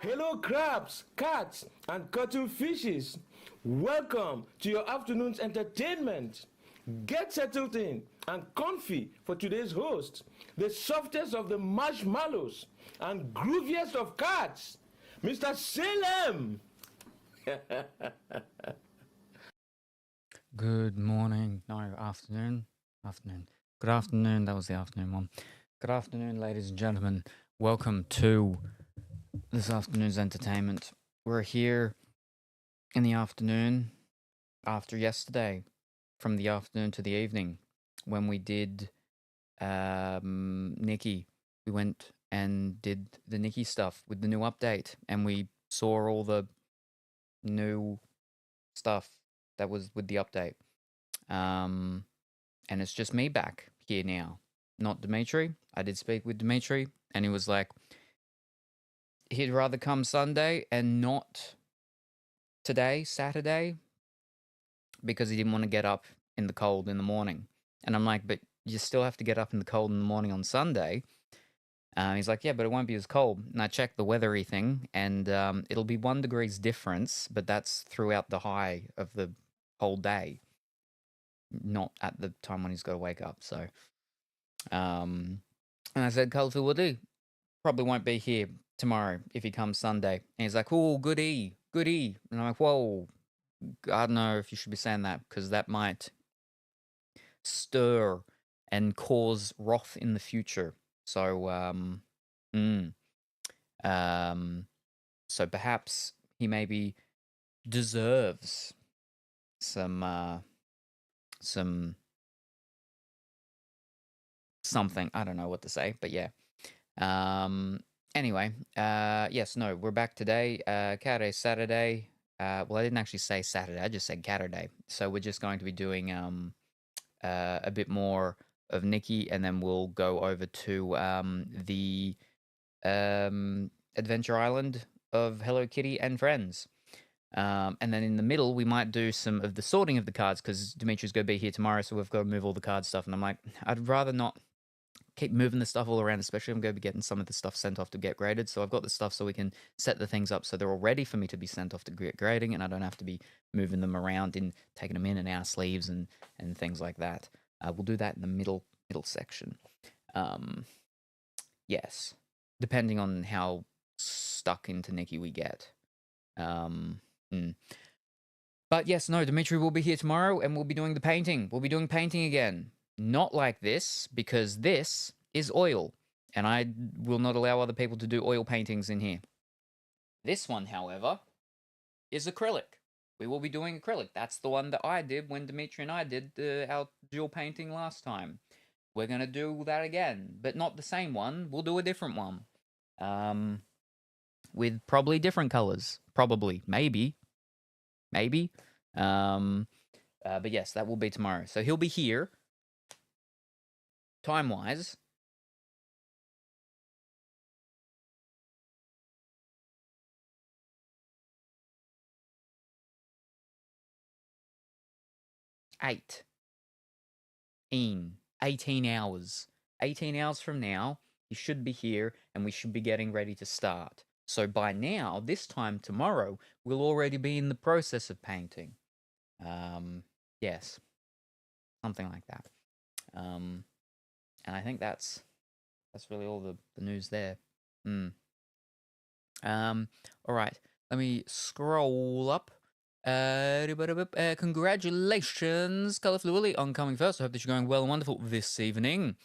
Hello, crabs, cats, and cuttlefishes. Welcome to your afternoon's entertainment. Get settled in and comfy for today's host, the softest of the marshmallows and grooviest of cats, Mr. Salem. Good morning, no, afternoon, afternoon. Good afternoon, that was the afternoon one. Good afternoon, ladies and gentlemen. Welcome to this afternoon's entertainment. We're here in the afternoon after yesterday, from the afternoon to the evening, when we did Nikki. We went and did the Nikki stuff with the new update, and we saw all the new stuff that was with the update. And it's just me back here now, not Dimitri. I did speak with Dimitri, and he was like, he'd rather come Sunday and not today, Saturday, because he didn't want to get up in the cold in the morning. And I'm like, but you still have to get up in the cold in the morning on Sunday. He's like, yeah, but it won't be as cold. And I checked the weathery thing, and it'll be 1 degree's difference, but that's throughout the high of the whole day, not at the time when he's got to wake up. So, and I said, Colourful will do. Probably won't be here tomorrow if he comes Sunday. And he's like, oh, goody, goody. And I'm like, whoa, I don't know if you should be saying that because that might stir and cause wrath in the future. So, so perhaps he maybe deserves some something. I don't know what to say, but yeah. Anyway, yes, no, we're back today. Caturday, Saturday. Well, I didn't actually say Saturday. I just said Caturday. So we're just going to be doing a bit more of Nikki, and then we'll go over to the Adventure Island of Hello Kitty and Friends. And then in the middle, we might do some of the sorting of the cards because Dimitri's going to be here tomorrow, so we've got to move all the card stuff. And I'm like, I'd rather not keep moving the stuff all around, especially I'm going to be getting some of the stuff sent off to get graded. So I've got the stuff so we can set the things up so they're all ready for me to be sent off to get grading, and I don't have to be moving them around and taking them in and out sleeves and things like that. We'll do that in the middle section. Yes, depending on how stuck into Nikki we get. But yes, no, Dimitri will be here tomorrow and we'll be doing the painting. We'll be doing painting again. Not like this, because this is oil, and I will not allow other people to do oil paintings in here. This one, however, is acrylic. We will be doing acrylic. That's the one that I did when Dimitri and I did our dual painting last time. We're going to do that again, but not the same one. We'll do a different one. With probably different colors. Probably. Maybe. But yes, that will be tomorrow. So he'll be here, time-wise. Eight. 18 hours. 18 hours from now, he should be here, and we should be getting ready to start. So by now, this time tomorrow, we'll already be in the process of painting. Yes. Something like that. And I think that's really all the news there. All right. Let me scroll up. Congratulations, Colourful Willy, on coming first. I hope that you're going well and wonderful this evening.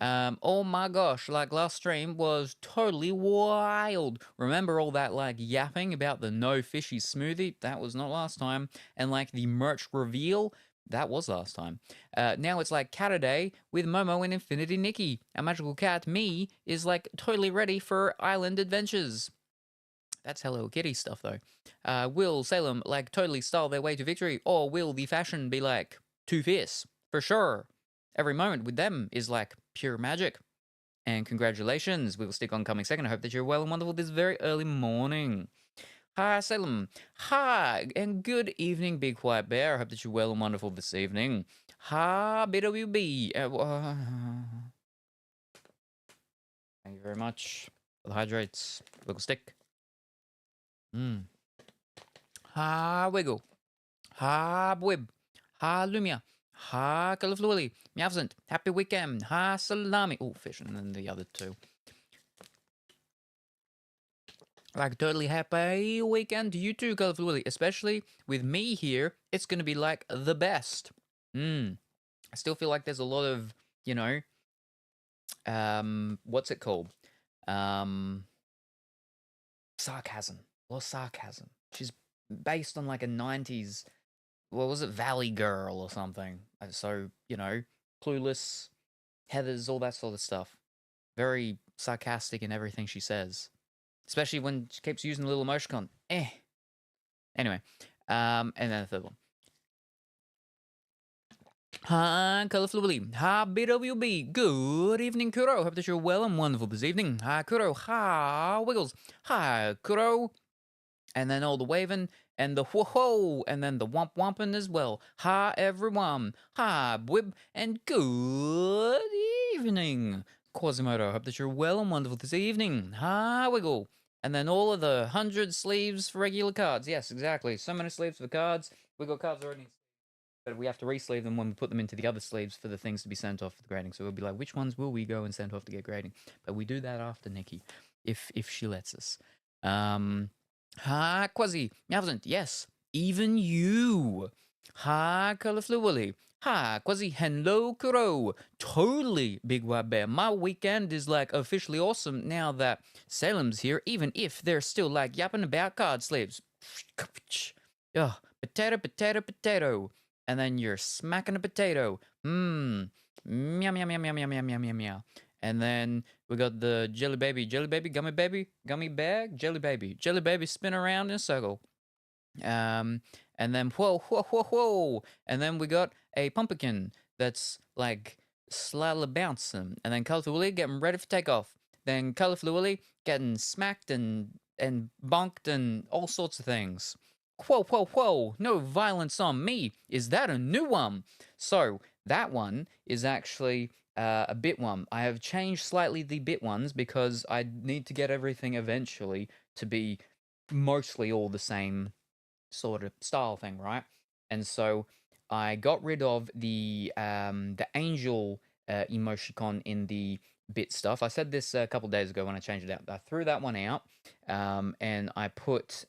Oh my gosh, like last stream was totally wild. Remember all that like yapping about the no fishy smoothie? That was not last time. And like the merch reveal? That was last time. Now it's like Caturday with Momo and Infinity Nikki. Our magical cat, me, is like totally ready for island adventures. That's Hello Kitty stuff, though. Will Salem, like, totally style their way to victory? Or will the fashion be, like, too fierce? For sure. Every moment with them is, like, pure magic. And congratulations, we will stick on coming second. I hope that you're well and wonderful this very early morning. Hi, Salem. Hi, and good evening, Big White Bear. I hope that you're well and wonderful this evening. Hi, BWB. Thank you very much for the hydrates. Little stick. Ha wiggle. Ha bwib. Ha lumia. Ha kalafluli. Miavsant. Happy weekend. Ha salami. Oh, fish, and then the other two. Like, totally happy weekend to you too, Colorful Willy. Especially with me here, it's going to be like the best. I still feel like there's a lot of, you know, what's it called? Sarcasm. A lot of sarcasm. She's based on like a 90s, what was it, Valley Girl or something. So, you know, Clueless, Heathers, all that sort of stuff. Very sarcastic in everything she says. Especially when she keeps using the little emoticon. Anyway, and then the third one. Hi, Colourful Willy. Hi, BWB. Good evening, Kuro. Hope that you're well and wonderful this evening. Hi, Kuro. Hi, Wiggles. Hi, Kuro. And then all the waving and the whoa, and then the womp womping as well. Hi, everyone. Hi, Bwib, and good evening, Quasimodo. Hope that you're well and wonderful this evening. Hi, Wiggle. And then all of the 100 sleeves for regular cards. Yes, exactly. So many sleeves for cards. Wiggle cards already. But we have to re-sleeve them when we put them into the other sleeves for the things to be sent off for the grading. So we'll be like, which ones will we go and send off to get grading? But we do that after Nikki, if she lets us. Ha, Quasi, Mavsant, yes, even you. Ha, Colorful Willy. Ha, Quasi, hello, Kuro. Totally, Big White Bear. My weekend is like officially awesome now that Salem's here, even if they're still like yapping about card sleeves. Ugh, potato, potato, potato. And then you're smacking a potato. Meow, meow, meow, meow, meow, meow, meow, meow, meow. And then we got the jelly baby, gummy bag, jelly baby spin around in a circle. And then whoa. And then we got a pumpkin that's like slightly bouncing. And then Colorful Willy getting ready for takeoff. Then Colorful Willy getting smacked and bonked and all sorts of things. Whoa, no violence on me. Is that a new one? So that one is actually a bit one. I have changed slightly the bit ones because I need to get everything eventually to be mostly all the same sort of style thing, right? And so I got rid of the angel emoticon in the bit stuff. I said this a couple days ago when I changed it out. I threw that one out, and I put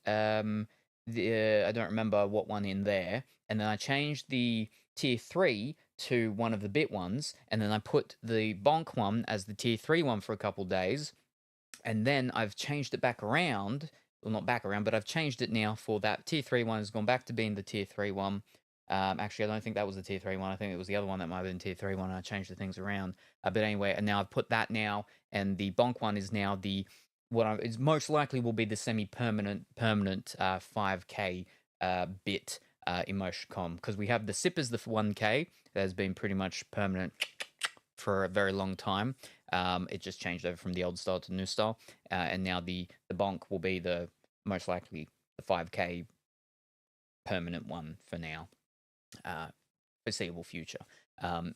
I don't remember what one in there, and then I changed the tier 3 to one of the bit ones, and then I put the bonk one as the tier 3 one for a couple days, and then I've changed it back around. Well, not back around, but I've changed it now for that tier 3 one has gone back to being the tier 3 one. Actually, I don't think that was the tier 3 one. I think it was the other one that might have been tier 3 one, and I changed the things around. But anyway, and now I've put that now, and the bonk one is now the it's most likely will be the semi-permanent 5K bit emoticon, because we have the sip as the 1K that has been pretty much permanent for a very long time. It just changed over from the old style to the new style, and now the bonk will be the most likely the 5K permanent one for now, foreseeable future.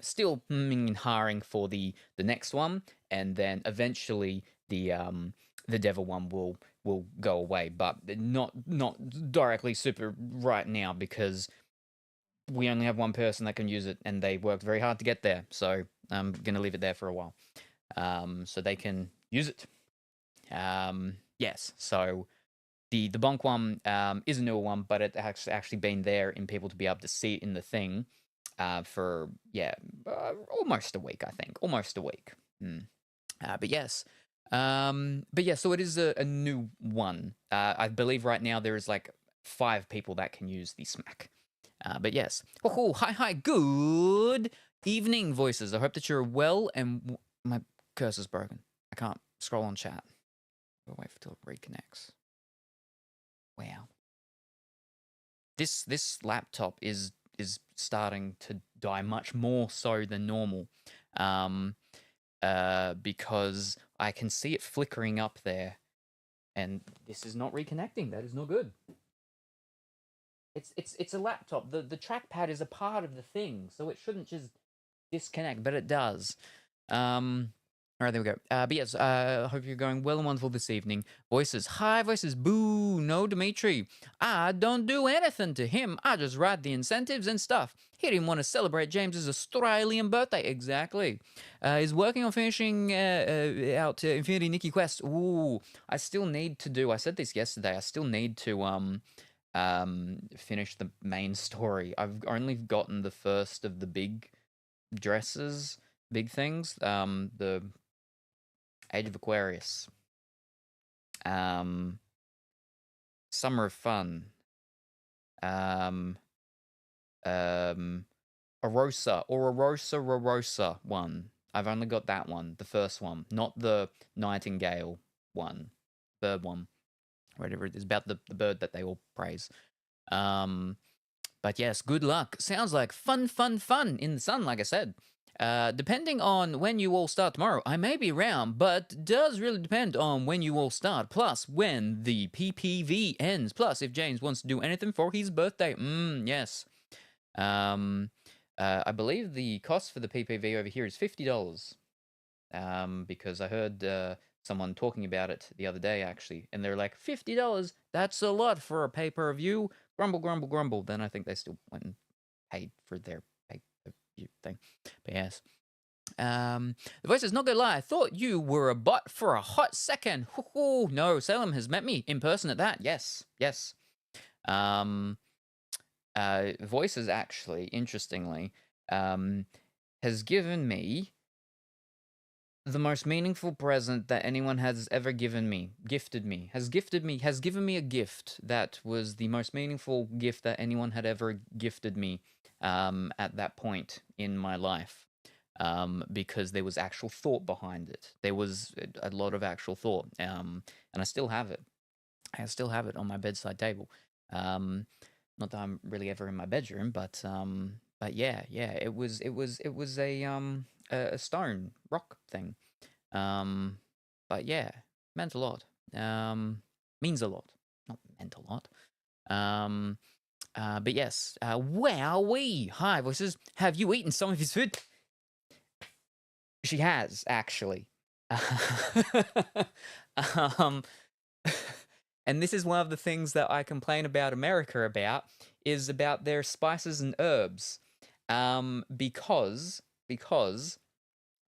Still and harring for the next one, and then eventually the devil one will go away, but not directly super right now, because we only have one person that can use it, and they worked very hard to get there. So I'm gonna leave it there for a while, so they can use it. Yes. So the bonk one is a newer one, but it has actually been there in people to be able to see it in the thing for almost a week, I think, almost a week. But yes. So it is a new one. I believe right now there is like 5 people that can use the smack. But yes. Oh, hi, good evening, voices. I hope that you're well, and my cursor's broken. I can't scroll on chat. We'll wait until it reconnects. Wow. This laptop is starting to die much more so than normal. Because I can see it flickering up there, and this is not reconnecting. That is not good. It's a laptop. The trackpad is a part of the thing, so it shouldn't just disconnect, but it does. All right, there we go. But yes, I hope you're going well and wonderful this evening. Voices, hi, voices, boo, no, Dimitri. I don't do anything to him. I just write the incentives and stuff. He didn't want to celebrate James's Australian birthday. Exactly. He's working on finishing out Infinity Nikki Quest. Ooh, I still need to do, I said this yesterday, I still need to finish the main story. I've only gotten the first of the big dresses, big things. The Age of Aquarius. Summer of Fun. Um, Arosa one. I've only got that one, the first one, not the Nightingale one, bird one, whatever it is, about the bird that they all praise. But yes, good luck. Sounds like fun in the sun, like I said. Depending on when you all start tomorrow, I may be around, but does really depend on when you all start. Plus, when the PPV ends. Plus, if James wants to do anything for his birthday. Yes. I believe the cost for the PPV over here is $50. Because I heard someone talking about it the other day, actually, and they're like, $50? That's a lot for a pay-per-view. Grumble, grumble, grumble. Then I think they still went and paid for their pay-per-view thing. But yes. The voice is not gonna lie. I thought you were a bot for a hot second. No, Salem has met me in person at that. Yes. Voices actually, interestingly, has given me the most meaningful present that anyone has ever given me, has given me a gift that was the most meaningful gift that anyone had ever gifted me at that point in my life. Because there was actual thought behind it. There was a lot of actual thought, and I still have it. I still have it on my bedside table. Not that I'm really ever in my bedroom, but yeah, it was a stone rock thing. But yeah, meant a lot. Means a lot, not meant a lot. But yes, wowee. Hi, voices. Have you eaten some of his food? She has, actually. um, and this is one of the things that I complain about America about, is about their spices and herbs. Because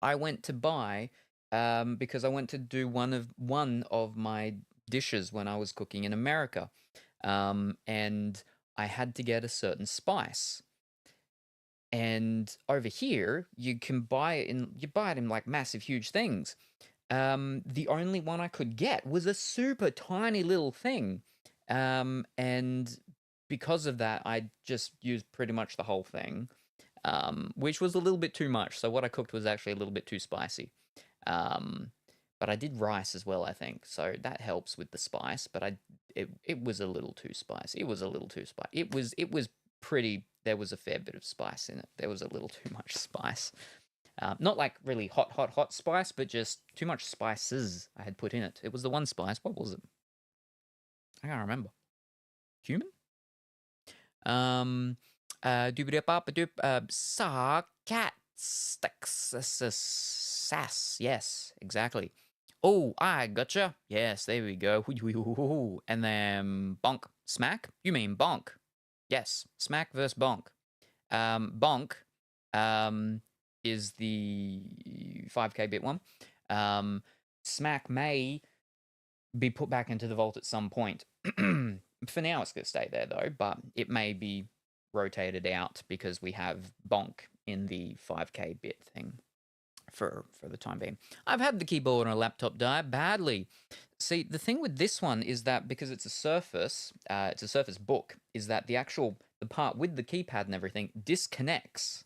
I went to buy, because I went to do one of my dishes when I was cooking in America, and I had to get a certain spice. And over here, you buy it in like massive, huge things. The only one I could get was a super tiny little thing. And because of that, I just used pretty much the whole thing, which was a little bit too much. So what I cooked was actually a little bit too spicy. But I did rice as well, I think. So that helps with the spice, but it was a little too spicy. It was a little too spicy. It was pretty, there was a fair bit of spice in it. There was a little too much spice. Not like really hot spice, but just too much spices I had put in it. It was the one spice. What was it? I can't remember. Cumin? Cat sass. Yes, exactly. Oh, I gotcha. Yes, there we go. And then bonk. Smack? You mean bonk? Yes, smack versus bonk. Bonk is the 5k bit one. Smack may be put back into the vault at some point. For now, it's going to stay there, though, but it may be rotated out because we have bonk in the 5k bit thing for the time being. I've had the keyboard on a laptop die badly. See, the thing with this one is that because it's a Surface Book, is that the part with the keypad and everything disconnects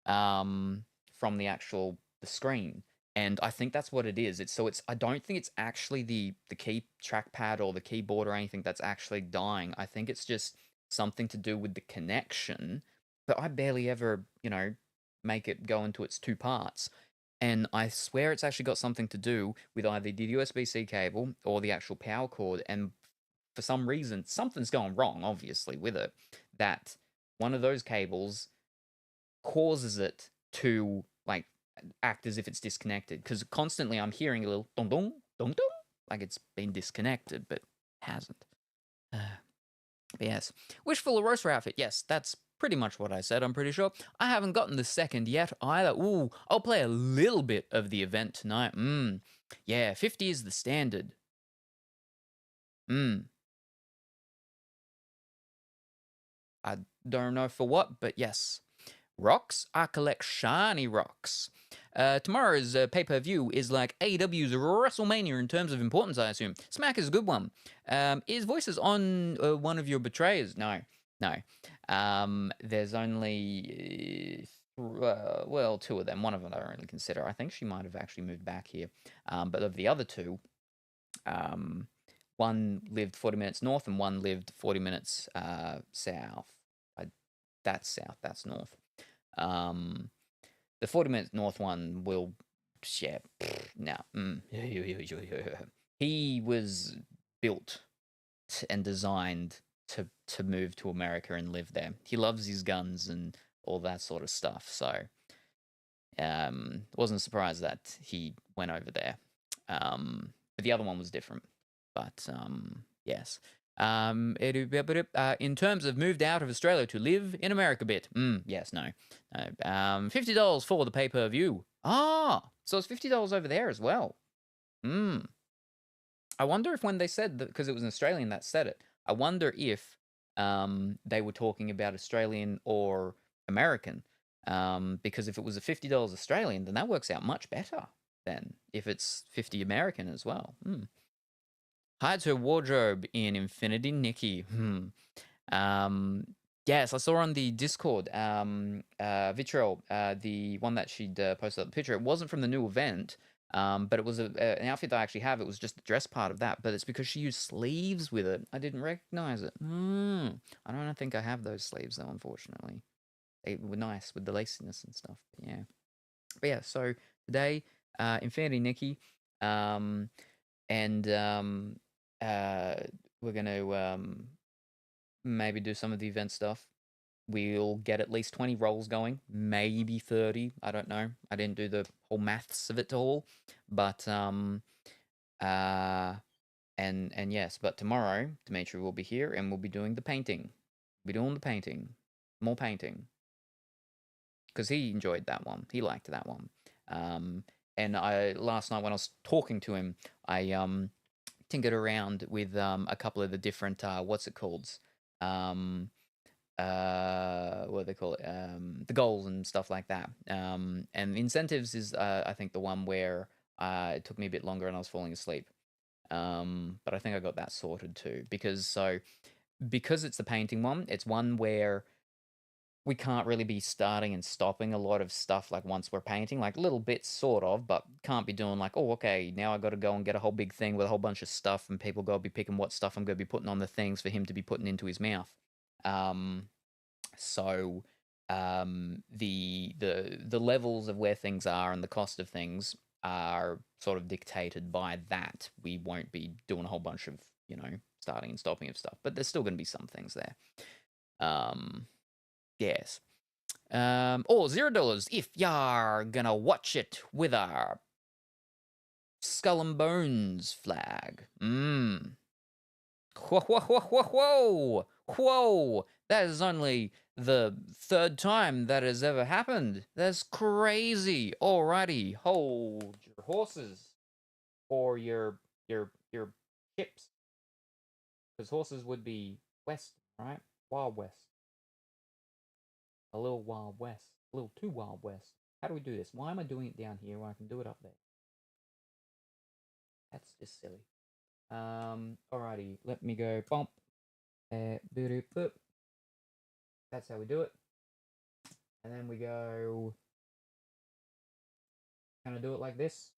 from the screen. And I think that's what it is. I don't think it's actually the key trackpad or the keyboard or anything that's actually dying. I think it's just something to do with the connection. But I barely ever, make it go into its two parts. And I swear it's actually got something to do with either the USB-C cable or the actual power cord. And for some reason, something's going wrong, obviously, with it, that one of those cables causes it to, like, act as if it's disconnected, because constantly I'm hearing a little dong dong dong dong, like it's been disconnected, but hasn't. But yes, wishful or roaster outfit. Yes, that's pretty much what I said. I'm pretty sure. I haven't gotten the second yet either. Ooh, I'll play a little bit of the event tonight. Yeah, 50 is the standard. I don't know for what, but yes. Rocks? I collect shiny rocks. Tomorrow's pay-per-view is like AEW's WrestleMania in terms of importance, I assume. Smack is a good one. Is Voices on one of your betrayers? No. There's only, well, two of them. One of them I don't really consider. I think she might have actually moved back here. But of the other two, one lived 40 minutes north and one lived 40 minutes south. That's south, that's north. The 40 minutes north one will, yeah, no. He was built and designed to move to America and live there. He loves his guns and all that sort of stuff. So, wasn't surprised that he went over there. But the other one was different. But yes. In terms of moved out of Australia to live in America bit. Yes, no. $50 for the pay-per-view. So it's $50 over there as well. I wonder if when they said that, because it was an Australian that said it, I wonder if they were talking about Australian or American. Because if it was a $50 Australian, then that works out much better than if it's 50 American as well. Hides her wardrobe in Infinity Nikki. Yes, I saw on the Discord, Vitriol, the one that she'd posted up the picture. It wasn't from the new event, but it was an outfit that I actually have. It was just the dress part of that, but it's because she used sleeves with it. I didn't recognize it. I don't think I have those sleeves, though, unfortunately. They were nice with the laciness and stuff, but yeah, so today, Infinity Nikki, and we're going to maybe do some of the event stuff. We'll get at least 20 rolls going, maybe 30. I don't know. I didn't do the whole maths of it all, but and yes, but tomorrow Dimitri will be here and we'll be doing the painting. We'll be doing the painting, more painting, because he enjoyed that one. He liked that one. And last night when I was talking to him, I tinkered around with a couple of the different what's it called, what do they call it, the goals and stuff like that, and incentives is I think the one where it took me a bit longer and I was falling asleep, but I think I got that sorted too, because it's the painting one. It's one where we can't really be starting and stopping a lot of stuff like once we're painting, like little bits sort of, but can't be doing like, oh, okay, now I got to go and get a whole big thing with a whole bunch of stuff and people got to be picking what stuff I'm going to be putting on the things for him to be putting into his mouth. So the levels of where things are and the cost of things are sort of dictated by that. We won't be doing a whole bunch of, starting and stopping of stuff, but there's still going to be some things there. Yes. Or $0 if you're gonna watch it with our Skull and Bones flag. Whoa, whoa, whoa, whoa, whoa, whoa! That is only the third time that has ever happened. That's crazy. Alrighty, hold your horses or your ships, because horses would be west, right? Wild west. A little Wild West. A little too Wild West. How do we do this? Why am I doing it down here when I can do it up there? That's just silly. Alrighty, let me go bump. Boop. That's how we do it. And then we go. Can I do it like this?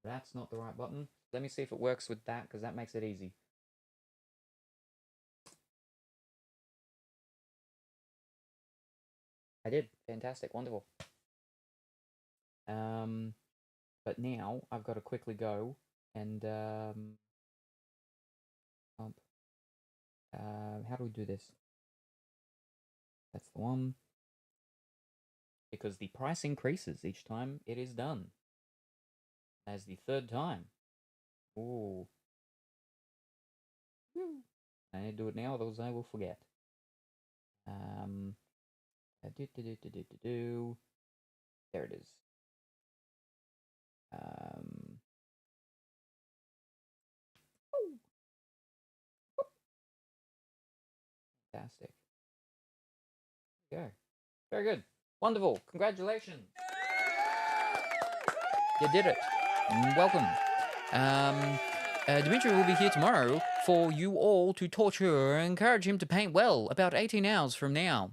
That's not the right button. Let me see if it works with that, because that makes it easy. I did. Fantastic. Wonderful. But now I've got to quickly go and how do we do this? That's the one. because the price increases each time it is done. As the third time. Ooh. I need to do it now, otherwise I will forget. There it is. Fantastic. There you go. Very good. Wonderful. Congratulations. You did it. Welcome. Dimitri will be here tomorrow for you all to torture and encourage him to paint well about 18 hours from now.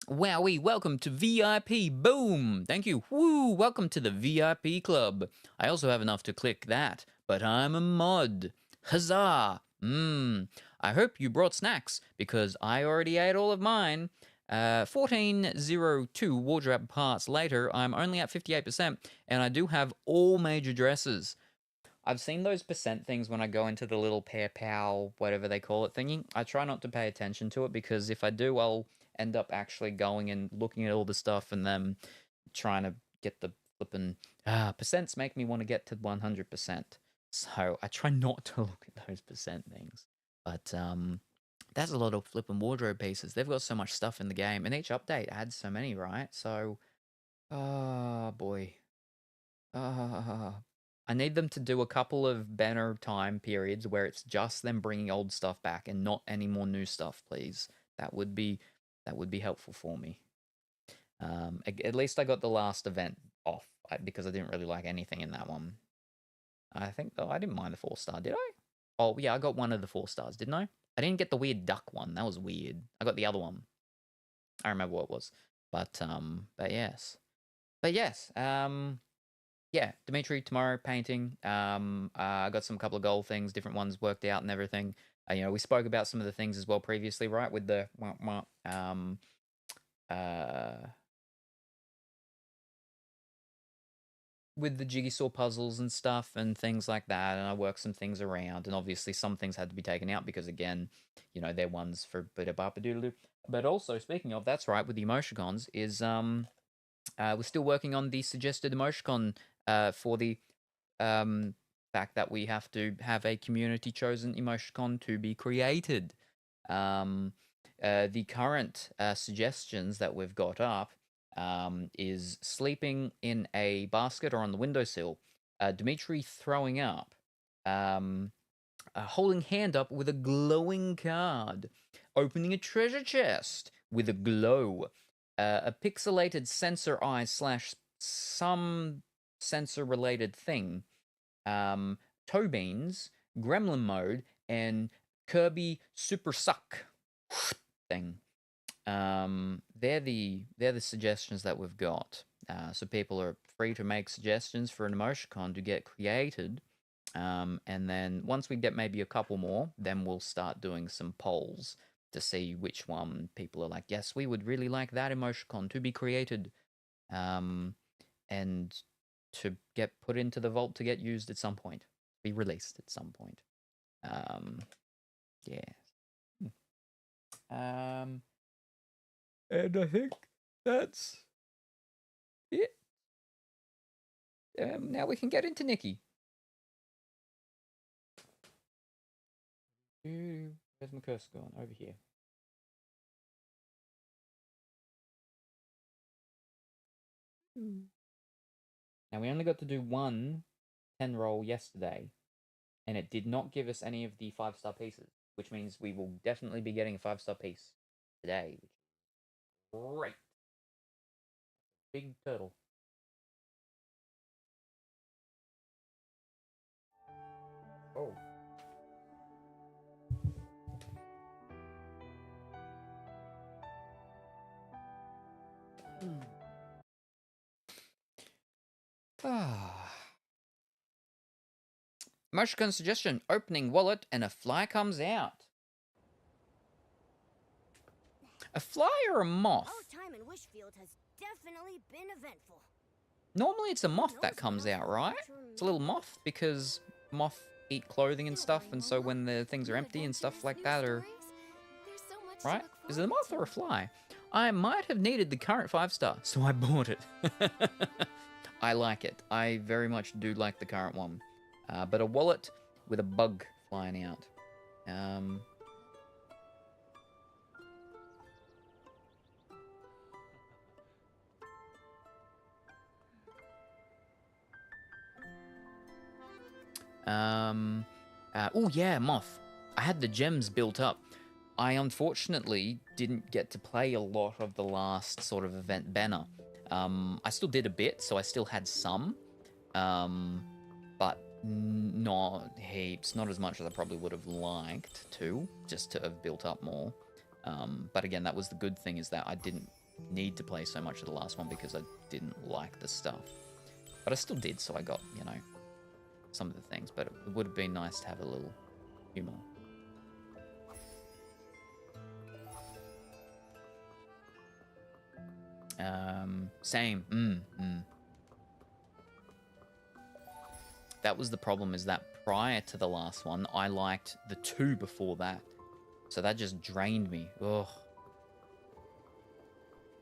Wowee, welcome to VIP. Boom. Thank you. Woo, welcome to the VIP club. I also have enough to click that, but I'm a mod. Huzzah. I hope you brought snacks because I already ate all of mine. 1402 wardrobe parts later, I'm only at 58%, and I do have all major dresses. I've seen those percent things when I go into the little pair pal, whatever they call it thingy. I try not to pay attention to it because if I do, I'll end up actually going and looking at all the stuff and then trying to get the flipping percents make me want to get to 100%. So I try not to look at those percent things. But that's a lot of flipping wardrobe pieces. They've got so much stuff in the game, and each update adds so many, right? So, boy. I need them to do a couple of banner time periods where it's just them bringing old stuff back and not any more new stuff, please. That would be helpful for me. At least I got the last event off because I didn't really like anything in that one. I think I didn't mind the 4-star, did I? Oh yeah, I got one of the 4 stars, didn't I? I didn't get the weird duck one. That was weird. I got the other one. I remember what it was. But yes. Yeah, Dimitri, tomorrow painting. I got some couple of goal things, different ones worked out and everything. We spoke about some of the things as well previously, right? With the with the jigsaw puzzles and stuff and things like that, and I worked some things around, and obviously some things had to be taken out because again, they're ones for bida-bapa-doodle-doo. But also, speaking of, that's right, with the emoticons, is we're still working on the suggested emoticon for the fact that we have to have a community chosen emoticon to be created. The current suggestions that we've got up is sleeping in a basket or on the windowsill, Dimitri throwing up, holding hand up with a glowing card, opening a treasure chest with a glow, a pixelated sensor eye / some sensor related thing, toe beans, gremlin mode, and Kirby super suck thing. They're the suggestions that we've got. So people are free to make suggestions for an emoticon to get created. And then once we get maybe a couple more, then we'll start doing some polls to see which one people are like, yes, we would really like that emoticon to be created. And to get put into the vault to get used at some point. Be released at some point. Yeah. And I think that's it. Now we can get into Nikki. Where's my cursor gone? Over here. Now we only got to do one 10 roll yesterday, and it did not give us any of the 5-star pieces, which means we will definitely be getting a 5-star piece today. Great. Big turtle. Oh. Emoticon suggestion: opening wallet and a fly comes out. A fly or a moth? Our time in Wishfield has definitely been eventful. Normally it's a moth that comes out, right? It's a little moth because moth eat clothing and stuff, and so when the things are empty and stuff like that, or right? Is it a moth or a fly? I might have needed the current 5-star, so I bought it. I like it. I very much do like the current one. But a wallet with a bug flying out. Oh yeah, Moth. I had the gems built up. I unfortunately didn't get to play a lot of the last sort of event banner. I still did a bit, so I still had some. But not heaps, not as much as I probably would have liked to, just to have built up more. But again, that was the good thing, is that I didn't need to play so much of the last one because I didn't like the stuff. But I still did, so I got, you know, some of the things. But it would have been nice to have a little few more. Same. That was the problem, is that prior to the last one, I liked the 2 before that. So that just drained me. Ugh.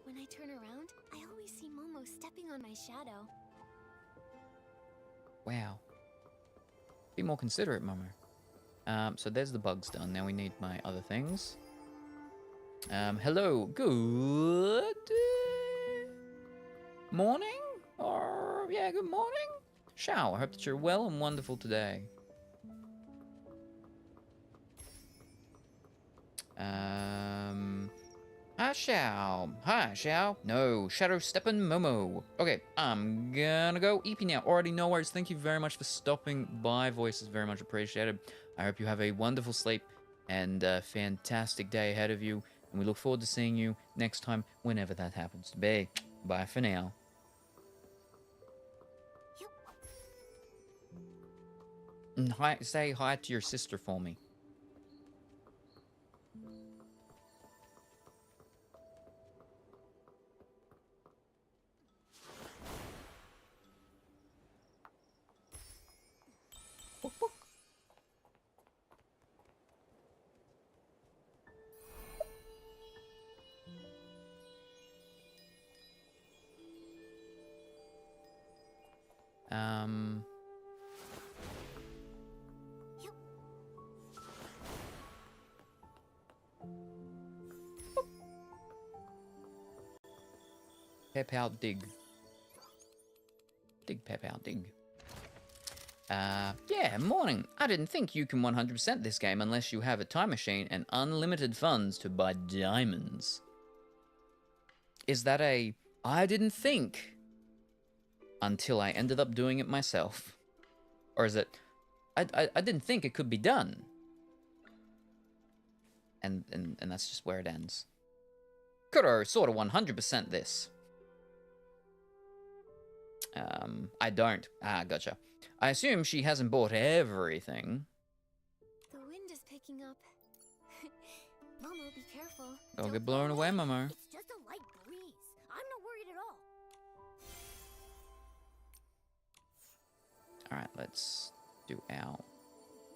When I turn around, I always see Momo stepping on my shadow. Wow. Be more considerate, Momo. So there's the bugs done. Now we need my other things. Hello. Good morning? Or, yeah, good morning? Shao, I hope that you're well and wonderful today. Hi, Shao. Hi, Shao. No, Shadow Steppin' Momo. Okay, I'm gonna go EP now. Already, no worries. Thank you very much for stopping by. Voice is very much appreciated. I hope you have a wonderful sleep and a fantastic day ahead of you. And we look forward to seeing you next time, whenever that happens to be. Bye for now. And hi, say hi to your sister for me. Pep out, dig. Dig, pep out, dig. Yeah, morning. I didn't think you can 100% this game unless you have a time machine and unlimited funds to buy diamonds. Is that a I didn't think until I ended up doing it myself? Or is it I didn't think it could be done? And that's just where it ends. Kuro sort of 100% this. I don't. Ah, gotcha. I assume she hasn't bought everything. The wind is picking up. Momo, be careful. Don't get blown away, Momo. It's just a light breeze. I'm not worried at all. Alright, let's do our...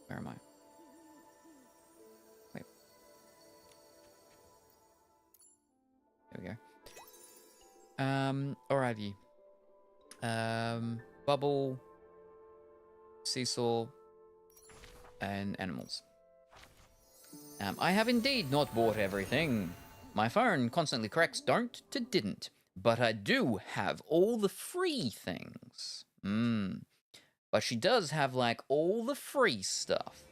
Where am I? Wait. There we go. Alrighty. Bubble, seesaw, and animals. I have indeed not bought everything. My phone constantly corrects don't to didn't, but I do have all the free things. But she does have, like, all the free stuff.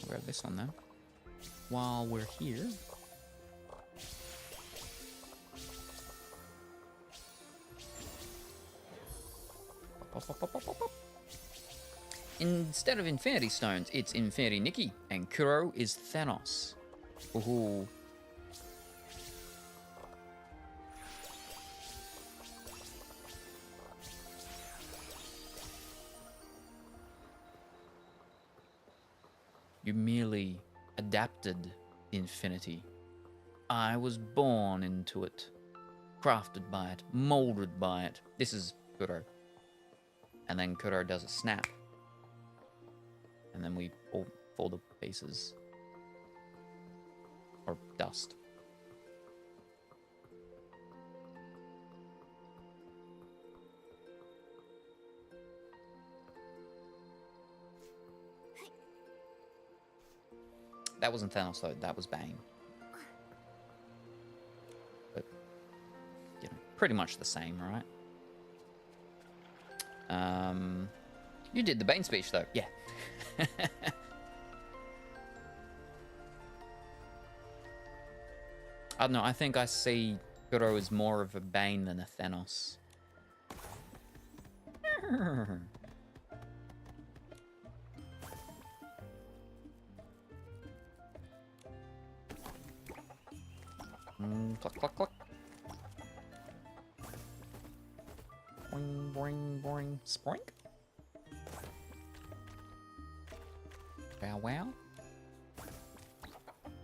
Grab this one though. While we're here. Instead of Infinity Stones, it's Infinity Nikki, and Kuro is Thanos. Ooh. You merely adapted infinity. I was born into it, crafted by it, molded by it. This is Kuro. And then Kuro does a snap. And then we all fall to pieces. Or dust. That wasn't Thanos though, that was Bane. But, you know, pretty much the same, right? You did the Bane speech though, yeah. I don't know, I think I see Kuro as more of a Bane than a Thanos. Cluck, cluck, cluck. Boing, boing, boing. Spoink. Bow, wow.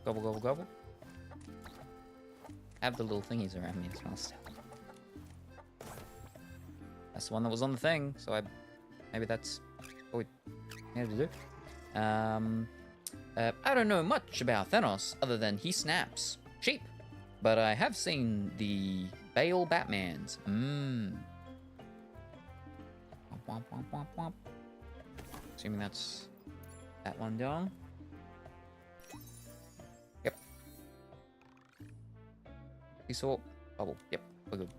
Gobble, gobble, gobble. Have the little thingies around me as well still. That's the one that was on the thing, so maybe that's what we had to do. I don't know much about Thanos other than he snaps sheep. But I have seen the Bale Batmans. Womp, womp, womp, womp, womp. Assuming that's that one down. Yep. You saw bubble. Yep, we're good.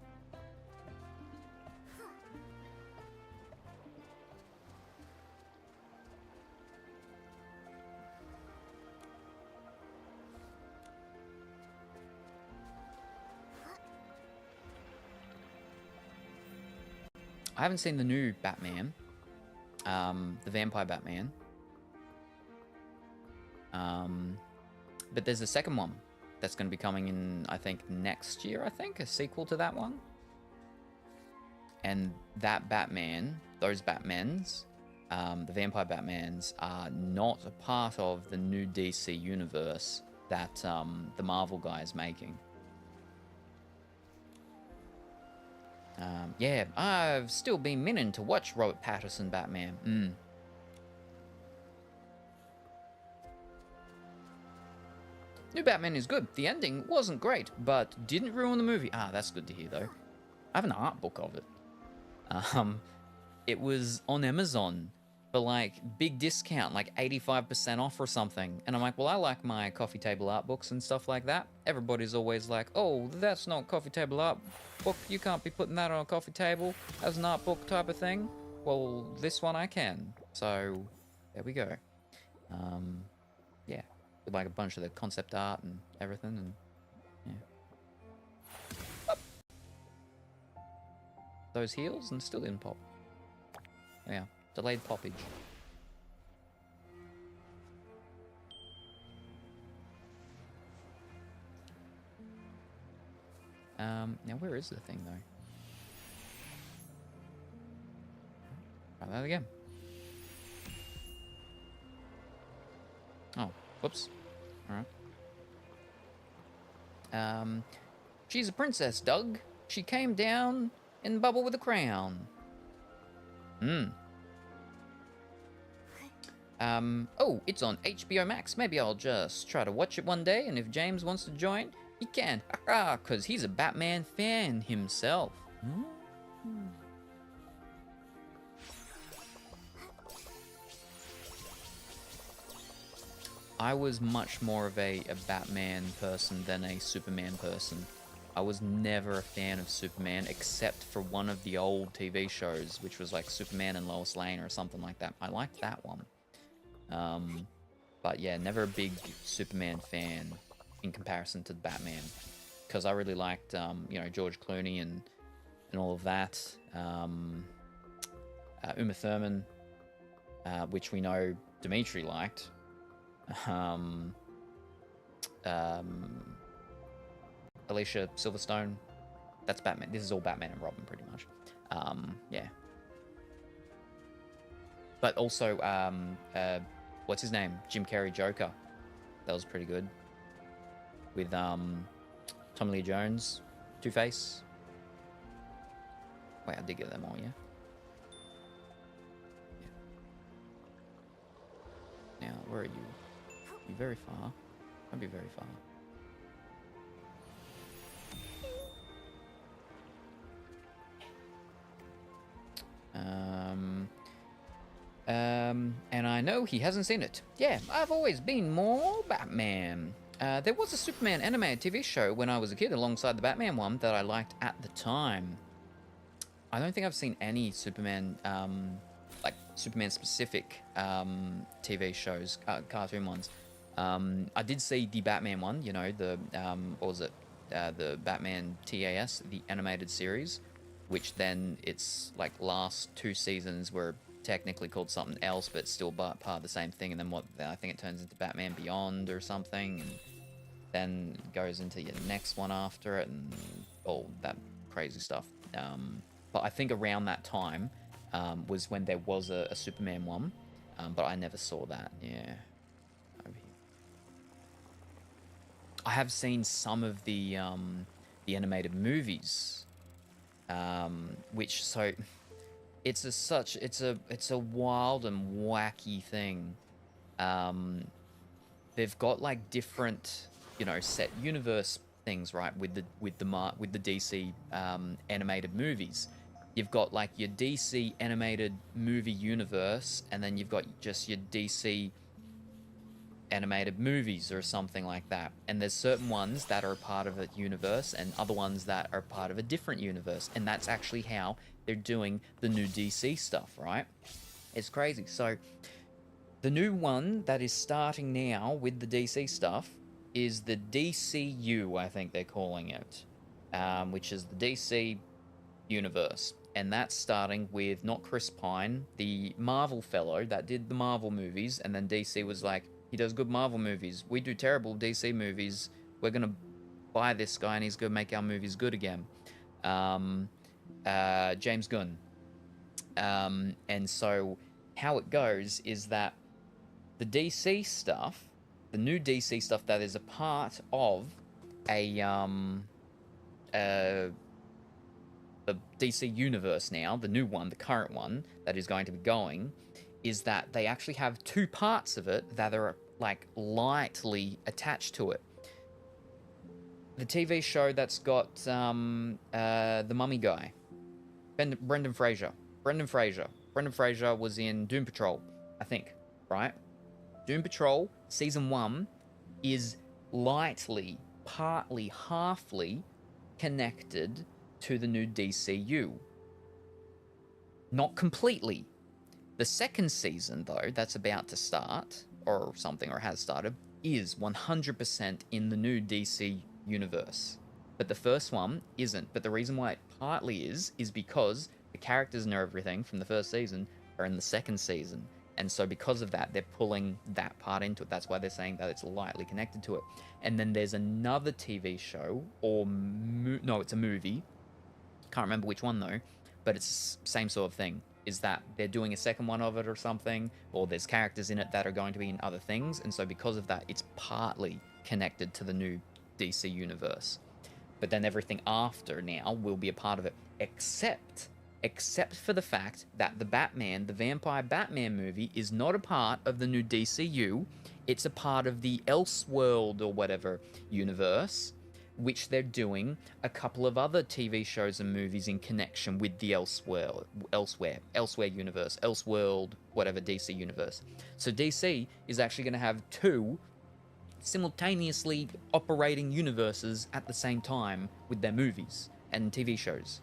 I haven't seen the new Batman, the Vampire Batman. But there's a second one that's going to be coming in, I think, next year, a sequel to that one. And that Batman, those Batmans, the Vampire Batmans, are not a part of the new DC universe that the Marvel guy is making. Yeah, I've still been meaning to watch Robert Pattinson Batman. New Batman is good. The ending wasn't great, but didn't ruin the movie. Ah, that's good to hear, though. I have an art book of it. It was on Amazon for, like, big discount, like 85% off or something. And I'm like, well, I like my coffee table art books and stuff like that. Everybody's always like, oh, that's not coffee table art book. You can't be putting that on a coffee table as an art book type of thing. Well, this one I can. So, there we go. Yeah. With like a bunch of the concept art and everything, and yeah. Up. Those heels and still didn't pop. Yeah, delayed poppage. Now where is the thing though? Try that again. Oh, whoops. Alright. She's a princess, Doug. She came down in the bubble with a crown. Oh, it's on HBO Max. Maybe I'll just try to watch it one day, and if James wants to join, he can. Haha, because he's a Batman fan himself. I was much more of a Batman person than a Superman person. I was never a fan of Superman, except for one of the old TV shows, which was like Superman and Lois Lane or something like that. I liked that one. But yeah, never a big Superman fan in comparison to Batman. Because I really liked, you know, George Clooney and all of that. Uma Thurman, which we know Dimitri liked. Alicia Silverstone. That's Batman. This is all Batman and Robin, pretty much. Yeah. But also, what's his name? Jim Carrey Joker. That was pretty good. With Tommy Lee Jones, Two-Face. Wait, I did get them all, yeah? Now, where are you? You very far. Don't be very far. And I know he hasn't seen it. Yeah, I've always been more Batman. There was a Superman animated TV show when I was a kid alongside the Batman one that I liked at the time. I don't think I've seen any Superman, like Superman-specific TV shows, cartoon ones. I did see the Batman one, you know, the, what was it? The Batman TAS, the animated series, which then its, like, last 2 seasons were technically called something else, but still part of the same thing, and then I think it turns into Batman Beyond or something, and then goes into your next one after it, and all that crazy stuff. But I think around that time was when there was a Superman one, but I never saw that. Yeah, over here. I have seen some of the animated movies, which so it's a wild and wacky thing. They've got like different, you know, set universe things, right, with the DC animated movies. You've got like your DC animated movie universe, and then you've got just your DC animated movies or something like that. And there's certain ones that are a part of a universe and other ones that are part of a different universe. And that's actually how they're doing the new DC stuff, right? It's crazy. So the new one that is starting now with the DC stuff is the DCU, I think they're calling it, which is the DC universe. And that's starting with not Chris Pine, the Marvel fellow that did the Marvel movies, and then DC was like, he does good Marvel movies. We do terrible DC movies. We're going to buy this guy and he's going to make our movies good again. James Gunn. And so how it goes is that the DC stuff, the new DC stuff that is a part of the DC universe now, the new one, the current one that is going to be going, is that they actually have 2 parts of it that are like lightly attached to it. The TV show that's got the mummy guy, Brendan Fraser. Brendan Fraser was in Doom Patrol, I think, right? Doom Patrol season 1 is lightly, partly, halfly connected to the new DCU. Not completely. The second season, though, that's about to start, or something, or has started, is 100% in the new DC universe. But the first one isn't. But the reason why it partly is because the characters and everything from the first season are in the second season. And so because of that, they're pulling that part into it. That's why they're saying that it's lightly connected to it. And then there's another TV show, or no, it's a movie. Can't remember which one though, but it's the same sort of thing. Is that they're doing a second one of it or something, or there's characters in it that are going to be in other things, and so because of that, it's partly connected to the new DC universe. But then everything after now will be a part of it, except for the fact that the Vampire Batman movie is not a part of the new DCU. It's a part of the Elseworld or whatever universe, which they're doing a couple of other TV shows and movies in connection with the Elsewhere universe, Elseworld, whatever DC universe. So DC is actually going to have 2 simultaneously operating universes at the same time with their movies and TV shows.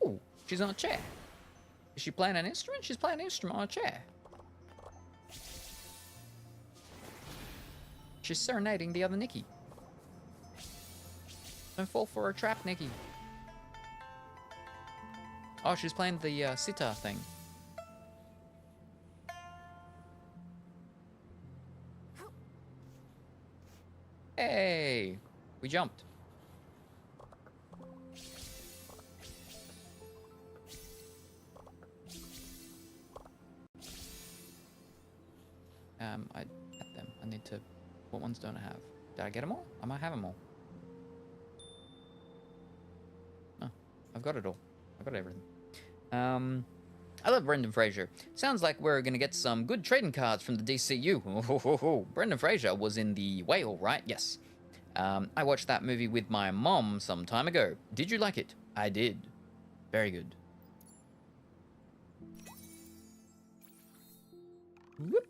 Oh, she's on a chair. Is she playing an instrument? She's playing an instrument on a chair. She's serenading the other Nikki. Don't fall for a trap, Nikki. Oh, she's playing the sitar thing. Hey, we jumped. I had them. I need to. What ones don't I have? Did I get them all? I might have them all. No, I've got it all. I've got everything. I love Brendan Fraser. Sounds like we're gonna get some good trading cards from the DCU. Brendan Fraser was in The Whale, right? Yes. I watched that movie with my mom some time ago. Did you like it? I did. Very good. Whoop.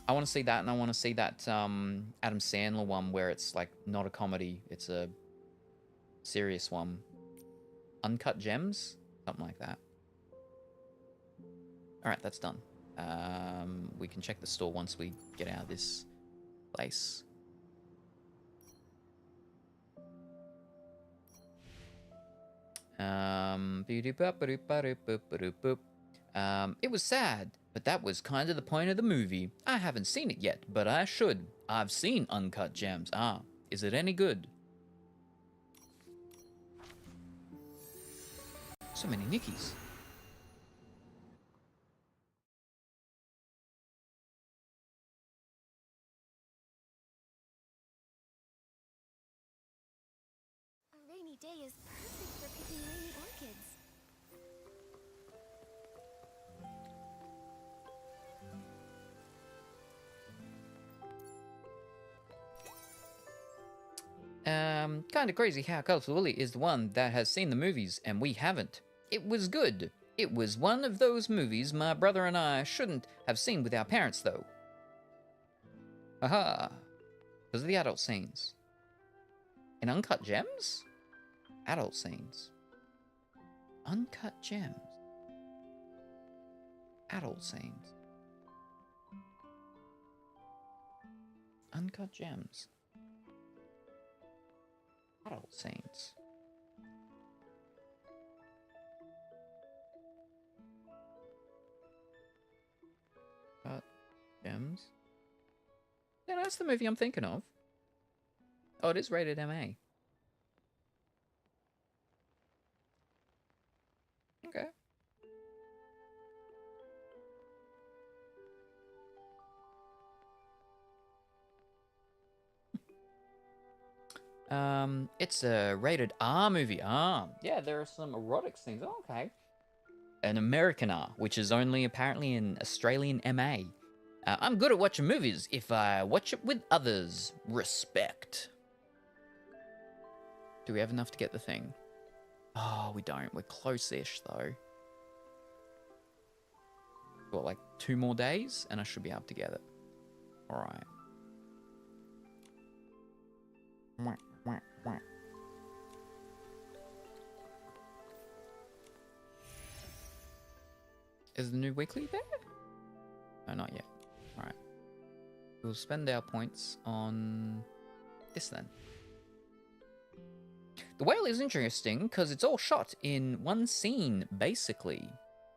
I want to see that, and I want to see that Adam Sandler one where it's like not a comedy, it's a serious one. Uncut Gems? Something like that. Alright, that's done. We can check the store once we get out of this place. It was sad, but that was kind of the point of the movie. I haven't seen it yet, but I should. I've seen Uncut Gems. Is it any good? So many Nickies. A rainy day is perfect for picking rainy orchids. Kind of crazy how Colorful Willy is the one that has seen the movies and we haven't. It was good. It was one of those movies my brother and I shouldn't have seen with our parents, though. Aha. Because of the adult scenes. In Uncut Gems? Adult scenes. Uncut Gems. Adult scenes. Uncut Gems. Adult scenes. Gems. Yeah, that's the movie I'm thinking of. Oh, it is rated MA. Okay. It's a rated R movie. Yeah, there are some erotic scenes. Oh, okay. An American R, which is only apparently an Australian MA. I'm good at watching movies if I watch it with others. Respect. Do we have enough to get the thing? Oh, we don't. We're close-ish, though. Got like 2 more days, and I should be able to get it. Alright. Is the new weekly there? No, not yet. Alright. We'll spend our points on this then. The Whale is interesting because it's all shot in one scene, basically.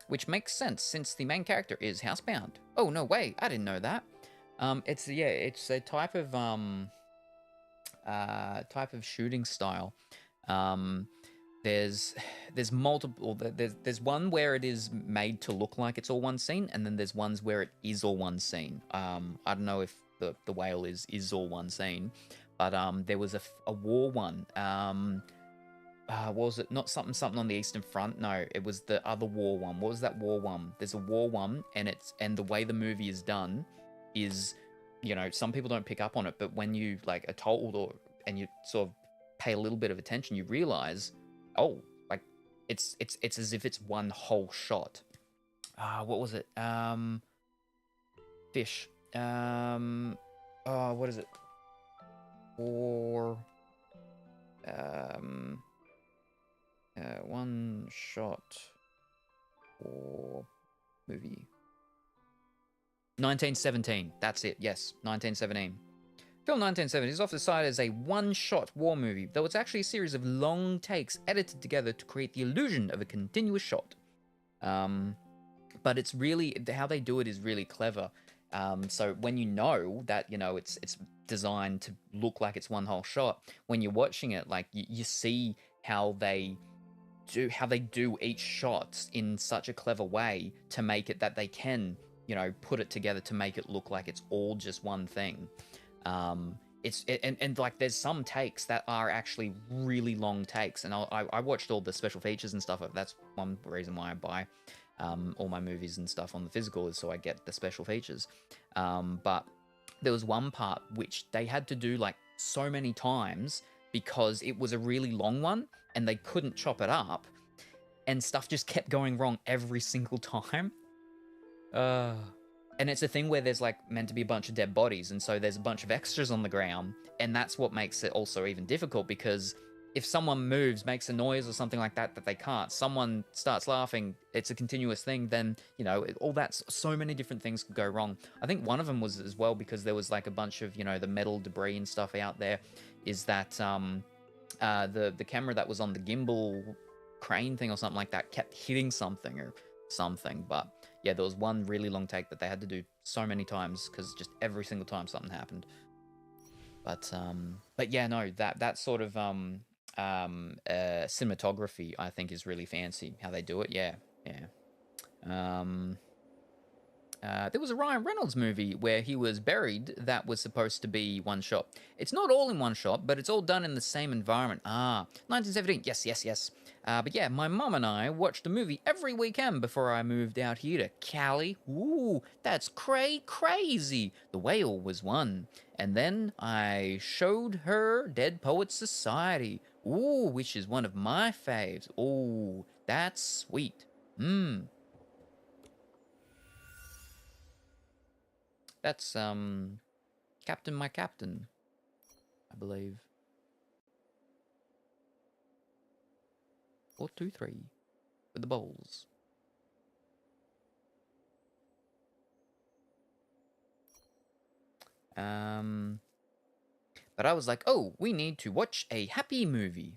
Which makes sense since the main character is housebound. Oh, no way. I didn't know that. It's a type of shooting style. There's multiple. There's one where it is made to look like it's all one scene, and then there's ones where it is all one scene. I don't know if the Whale is all one scene, but there was a war one. What was it? Not something on the Eastern Front. No, it was the other war one. What was that war one? There's a war one, and the way the movie is done is, some people don't pick up on it, but when you are told and you sort of pay a little bit of attention, you realize, oh, it's as if it's one whole shot. What was it? Fish. What is it? Or one shot or movie. 1917. That's it. Yes, 1917. Film 1970 is often cited as a one-shot war movie, though it's actually a series of long takes edited together to create the illusion of a continuous shot. But it's really, how they do it is really clever. So when you know that, you know, it's designed to look like it's one whole shot, when you're watching it, like you see how they do each shot in such a clever way to make it that they can, you know, put it together to make it look like it's all just one thing. And like there's some takes that are actually really long takes, and I watched all the special features and stuff. That's one reason why I buy all my movies and stuff on the physical, is so I get the special features. But there was one part which they had to do like so many times because it was a really long one and they couldn't chop it up, and stuff just kept going wrong every single time. And it's a thing where there's like meant to be a bunch of dead bodies, and so there's a bunch of extras on the ground, and that's what makes it also even difficult, because if someone moves, makes a noise or something like that they can't, someone starts laughing, it's a continuous thing, then, you know, all that's, so many different things could go wrong. I think one of them was as well because there was like a bunch of, you know, the metal debris and stuff out there, is that the camera that was on the gimbal crane thing or something like that kept hitting something or something. But yeah, there was one really long take that they had to do so many times because just every single time something happened. But yeah, no, that sort of cinematography I think is really fancy how they do it. Yeah. There was a Ryan Reynolds movie where he was buried that was supposed to be one shot. It's not all in one shot, but it's all done in the same environment. 1917. Yes. But yeah, my mum and I watched a movie every weekend before I moved out here to Cali. Ooh, that's crazy. The Whale was one. And then I showed her Dead Poets Society. Ooh, which is one of my faves. Ooh, that's sweet. That's, Captain My Captain, I believe. 423 with the bowls. But I was like, oh, we need to watch a happy movie.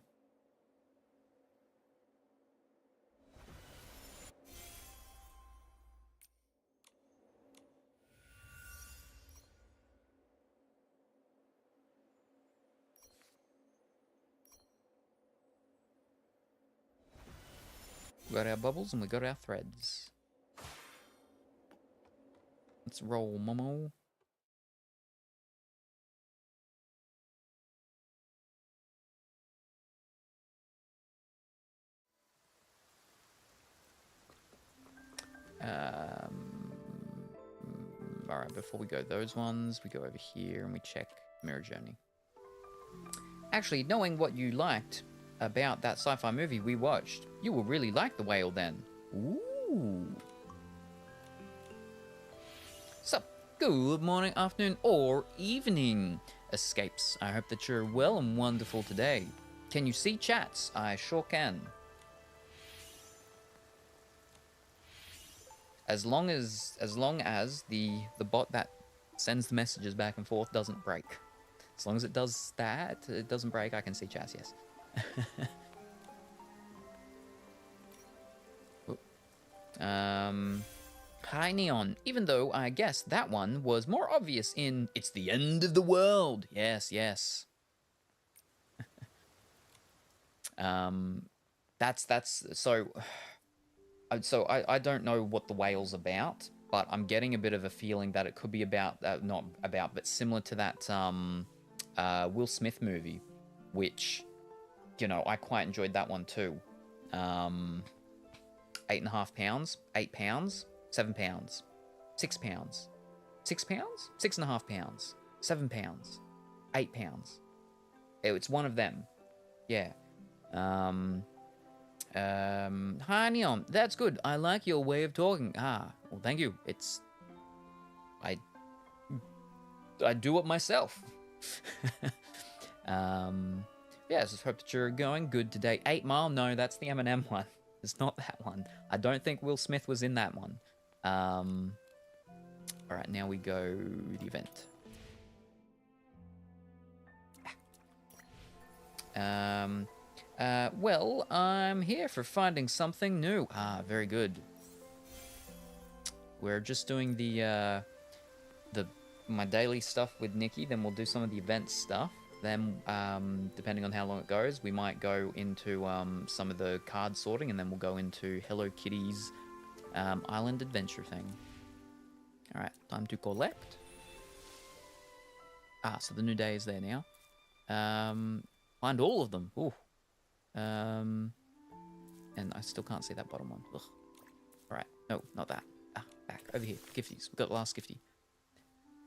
We got our bubbles and we got our threads. Let's roll, Momo. Alright, before we go those ones, we go over here and we check Mirror Journey. Actually, knowing what you liked about that sci-fi movie we watched, you will really like The Whale then. Ooh. Sup, good morning, afternoon, or evening, escapes. I hope that you're well and wonderful today. Can you see chats? I sure can. As long as the bot that sends the messages back and forth doesn't break. As long as it does that, it doesn't break, I can see chats, yes. Hi Neon, even though I guess that one was more obvious in It's the End of the World. Yes. That's so I don't know what The Whale's about, but I'm getting a bit of a feeling that it could be about, not about, but similar to that Will Smith movie, which, you know, I quite enjoyed that one too. 8.5 pounds, 8 pounds, 7 pounds, 6 pounds, 6 pounds, 6.5 pounds, 7 pounds, 8 pounds. It's one of them. Yeah. Hi Neon, that's good. I like your way of talking. Well, thank you. I do it myself. Yes, I hope that you're going good today. 8 Mile, no, that's the Eminem one. It's not that one. I don't think Will Smith was in that one. Alright, now we go the event. Well, I'm here for finding something new. Very good. We're just doing the my daily stuff with Nikki, then we'll do some of the event stuff. Then, depending on how long it goes, we might go into some of the card sorting, and then we'll go into Hello Kitty's island adventure thing. All right, time to collect. So the new day is there now. Find all of them. Ooh. And I still can't see that bottom one. Ugh. All right, no, not that. Back over here. Gifties. We've got the last gifty.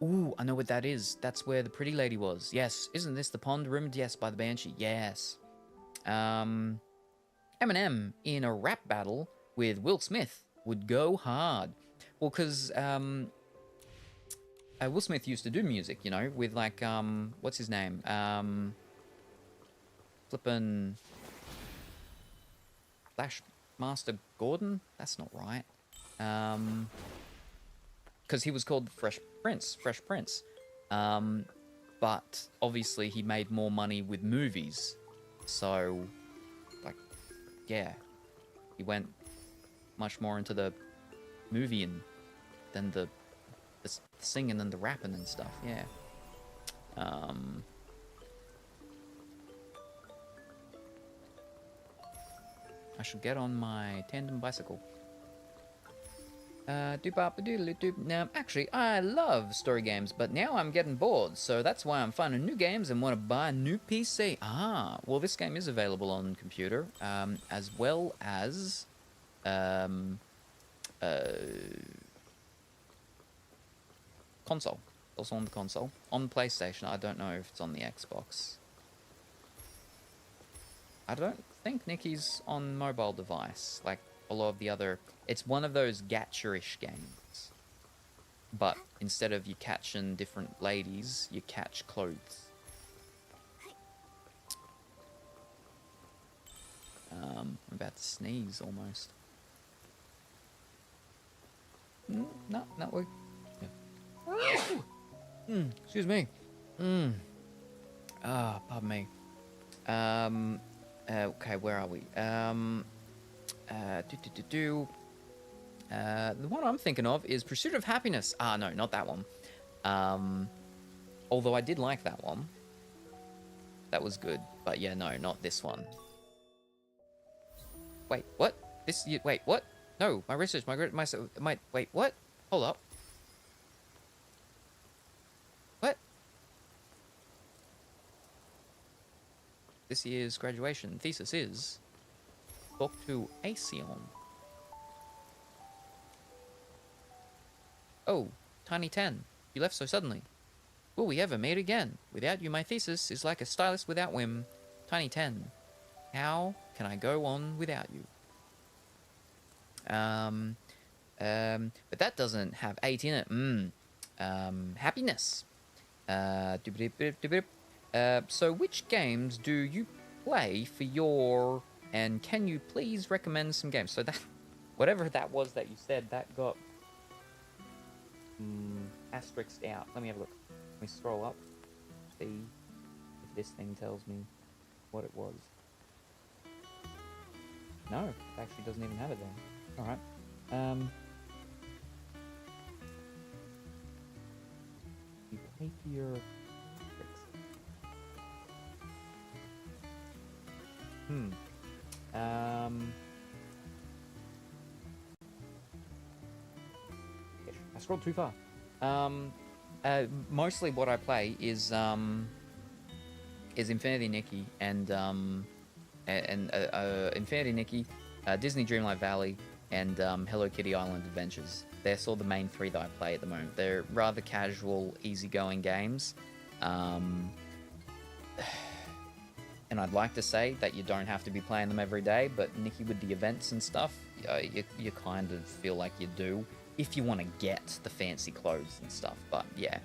Ooh, I know what that is. That's where the pretty lady was. Yes. Isn't this the pond rumored? Yes, by the Banshee. Yes. Eminem in a rap battle with Will Smith would go hard. Well, because Will Smith used to do music, you know, with like, what's his name? Flippin' Flashmaster Gordon? That's not right. Because he was called Fresh Prince. But obviously he made more money with movies. So, like, yeah. He went much more into the movie than the singing and the rapping and stuff, yeah. I should get on my tandem bicycle. Actually, I love story games, but now I'm getting bored, so that's why I'm finding new games and want to buy a new PC. Well, this game is available on computer, as well as, console. Also on the console. On PlayStation, I don't know if it's on the Xbox. I don't think Nikki's on mobile device, like a lot of the other... It's one of those gacha-ish games. But instead of you catching different ladies, you catch clothes. I'm about to sneeze, almost. No, not work. Excuse me. Pardon me. Okay, where are we? The one I'm thinking of is Pursuit of Happiness. No, not that one. Although I did like that one. That was good. But yeah, no, not this one. Wait, what? Wait, what? No, my research, wait, what? Hold up. What? This year's graduation thesis is Talk to Aesion. Oh, Tiny 10, you left so suddenly. Will we ever meet again? Without you, my thesis is like a stylist without whim. Tiny 10, how can I go on without you? But that doesn't have 8 in it. Happiness. So which games do you play for your... And can you please recommend some games? So that... Whatever that was that you said, that got... asterisked out. Let me have a look. Let me scroll up. See if this thing tells me what it was. No, it actually doesn't even have it there. Alright. You take your... I scrolled too far. Mostly what I play is Infinity Nikki and Infinity Nikki, Disney Dreamlight Valley, and Hello Kitty Island Adventures. They're sort of the main 3 that I play at the moment. They're rather casual, easygoing games. And I'd like to say that you don't have to be playing them every day, but Nikki, with the events and stuff, you kind of feel like you do, if you want to get the fancy clothes and stuff. But yeah.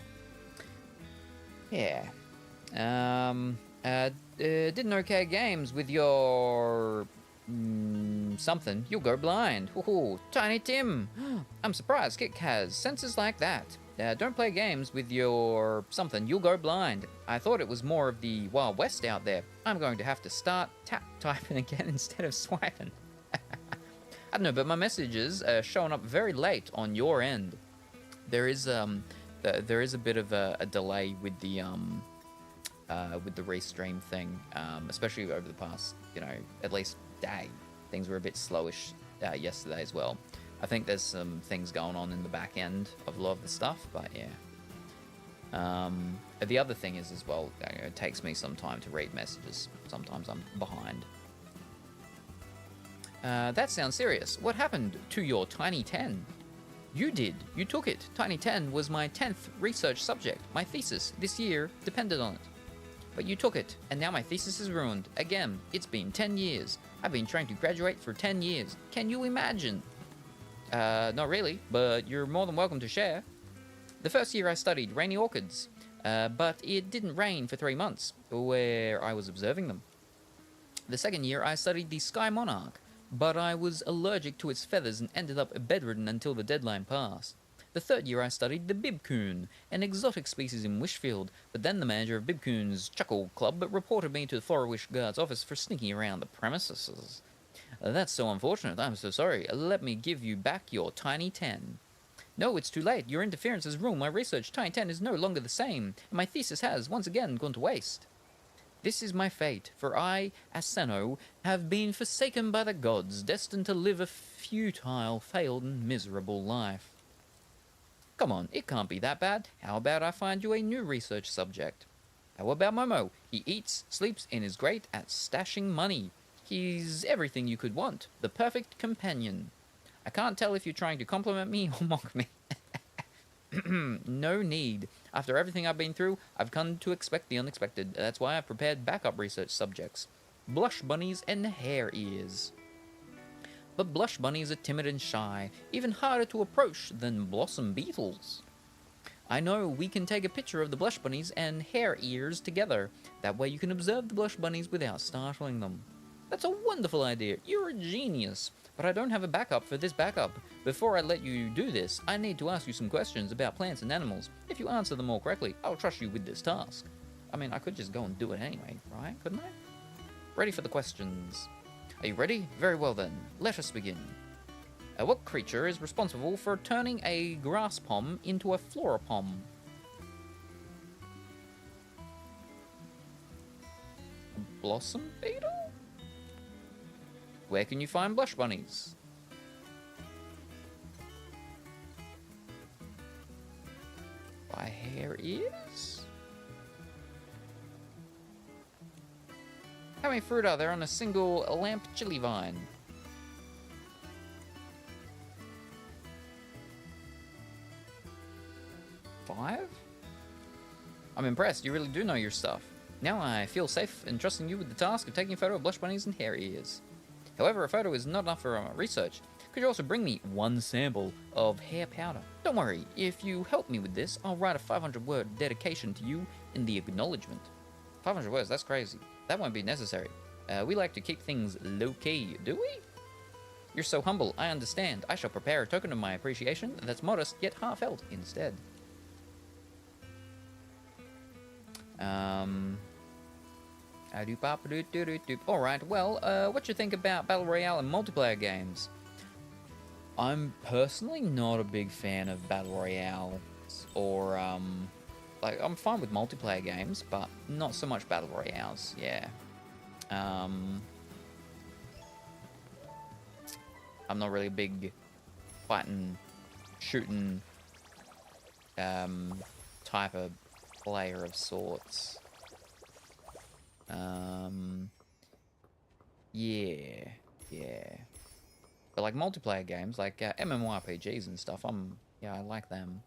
Yeah. Didn't okay games with your... something. You'll go blind. Ooh, Tiny Tim. I'm surprised Kik has senses like that. Don't play games with your something. You'll go blind. I thought it was more of the Wild West out there. I'm going to have to start typing again instead of swiping. I don't know, but my messages are showing up very late on your end. There is there is a bit of a delay with the restream thing, especially over the past, at least day. Things were a bit slowish yesterday as well. I think there's some things going on in the back end of a lot of the stuff, but yeah. The other thing is as well, it takes me some time to read messages. Sometimes I'm behind. That sounds serious. What happened to your Tiny 10? You did. You took it. Tiny 10 was my 10th research subject. My thesis this year depended on it. But you took it, and now my thesis is ruined. Again, it's been 10 years. I've been trying to graduate for 10 years. Can you imagine? Not really, but you're more than welcome to share. The first year I studied rainy orchids, but it didn't rain for 3 months, where I was observing them. The second year I studied the sky monarch, but I was allergic to its feathers and ended up bedridden until the deadline passed. The third year I studied the bibcoon, an exotic species in Wishfield, but then the manager of Bibcoon's Chuckle Club reported me to the Floriwish Guard's office for sneaking around the premises. That's so unfortunate, I'm so sorry. Let me give you back your Tiny 10. No, it's too late. Your interference has ruined my research. Tiny 10 is no longer the same, and my thesis has, once again, gone to waste. This is my fate, for I, Aseno, have been forsaken by the gods, destined to live a futile, failed, and miserable life. Come on, it can't be that bad. How about I find you a new research subject? How about Momo? He eats, sleeps, and is great at stashing money. He's everything you could want, the perfect companion. I can't tell if you're trying to compliment me or mock me. No need. After everything I've been through, I've come to expect the unexpected. That's why I've prepared backup research subjects. Blush bunnies and hair ears. But blush bunnies are timid and shy, even harder to approach than blossom beetles. I know we can take a picture of the blush bunnies and hair ears together. That way you can observe the blush bunnies without startling them. That's a wonderful idea. You're a genius. But I don't have a backup for this backup. Before I let you do this, I need to ask you some questions about plants and animals. If you answer them all correctly, I'll trust you with this task. I mean, I could just go and do it anyway, right? Couldn't I? Ready for the questions. Are you ready? Very well then. Let us begin. What creature is responsible for turning a grass pom into a floropom? A blossom beetle? Where can you find blush bunnies? By hair ears? How many fruit are there on a single lamp chili vine? 5? I'm impressed, you really do know your stuff. Now I feel safe in trusting you with the task of taking a photo of blush bunnies and hair ears. However, a photo is not enough for research. Could you also bring me 1 sample of hair powder? Don't worry, if you help me with this, I'll write a 500-word dedication to you in the acknowledgement. 500 words, that's crazy. That won't be necessary. We like to keep things low-key, do we? You're so humble, I understand. I shall prepare a token of my appreciation that's modest yet heartfelt instead. Alright, well, what you think about Battle Royale and multiplayer games? I'm personally not a big fan of Battle Royale, or, like, I'm fine with multiplayer games, but not so much Battle Royales, yeah. I'm not really a big fighting, shooting, type of player of sorts. Yeah. But like multiplayer games, like MMORPGs and stuff, I like them.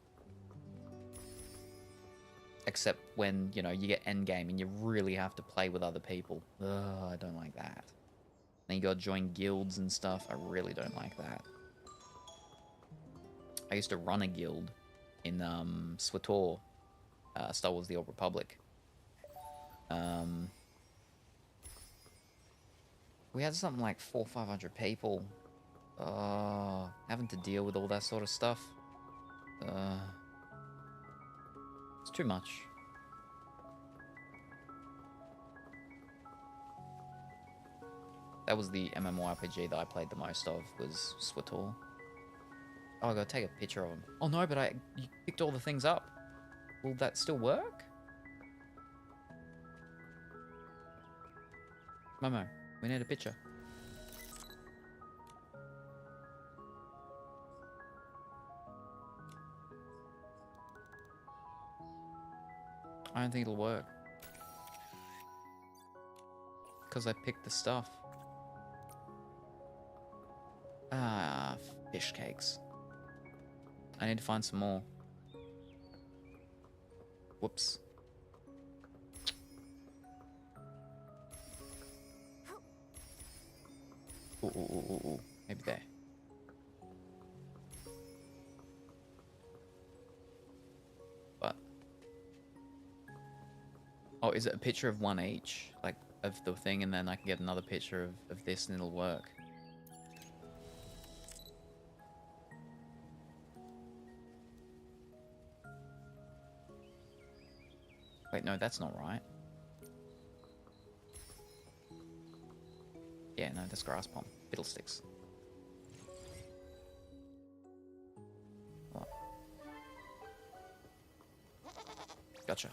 Except when, you know, you get endgame and you really have to play with other people. Ugh, I don't like that. Then you gotta join guilds and stuff. I really don't like that. I used to run a guild in SWTOR, Star Wars: The Old Republic. We had something like 400 or 500 people. Having to deal with all that sort of stuff. It's too much. That was the MMORPG that I played the most of, was SWTOR. Oh, I gotta take a picture of him. Oh no, but you picked all the things up. Will that still work? Momo, we need a picture. I don't think it'll work. Because I picked the stuff. Ah, fish cakes. I need to find some more. Whoops. Ooh, ooh, ooh, ooh, ooh. Maybe there. What? Oh, is it a picture of one each? Like, of the thing, and then I can get another picture of this and it'll work. Wait, no, that's not right. Yeah, no, that's grass palm. Fiddlesticks. What? Gotcha.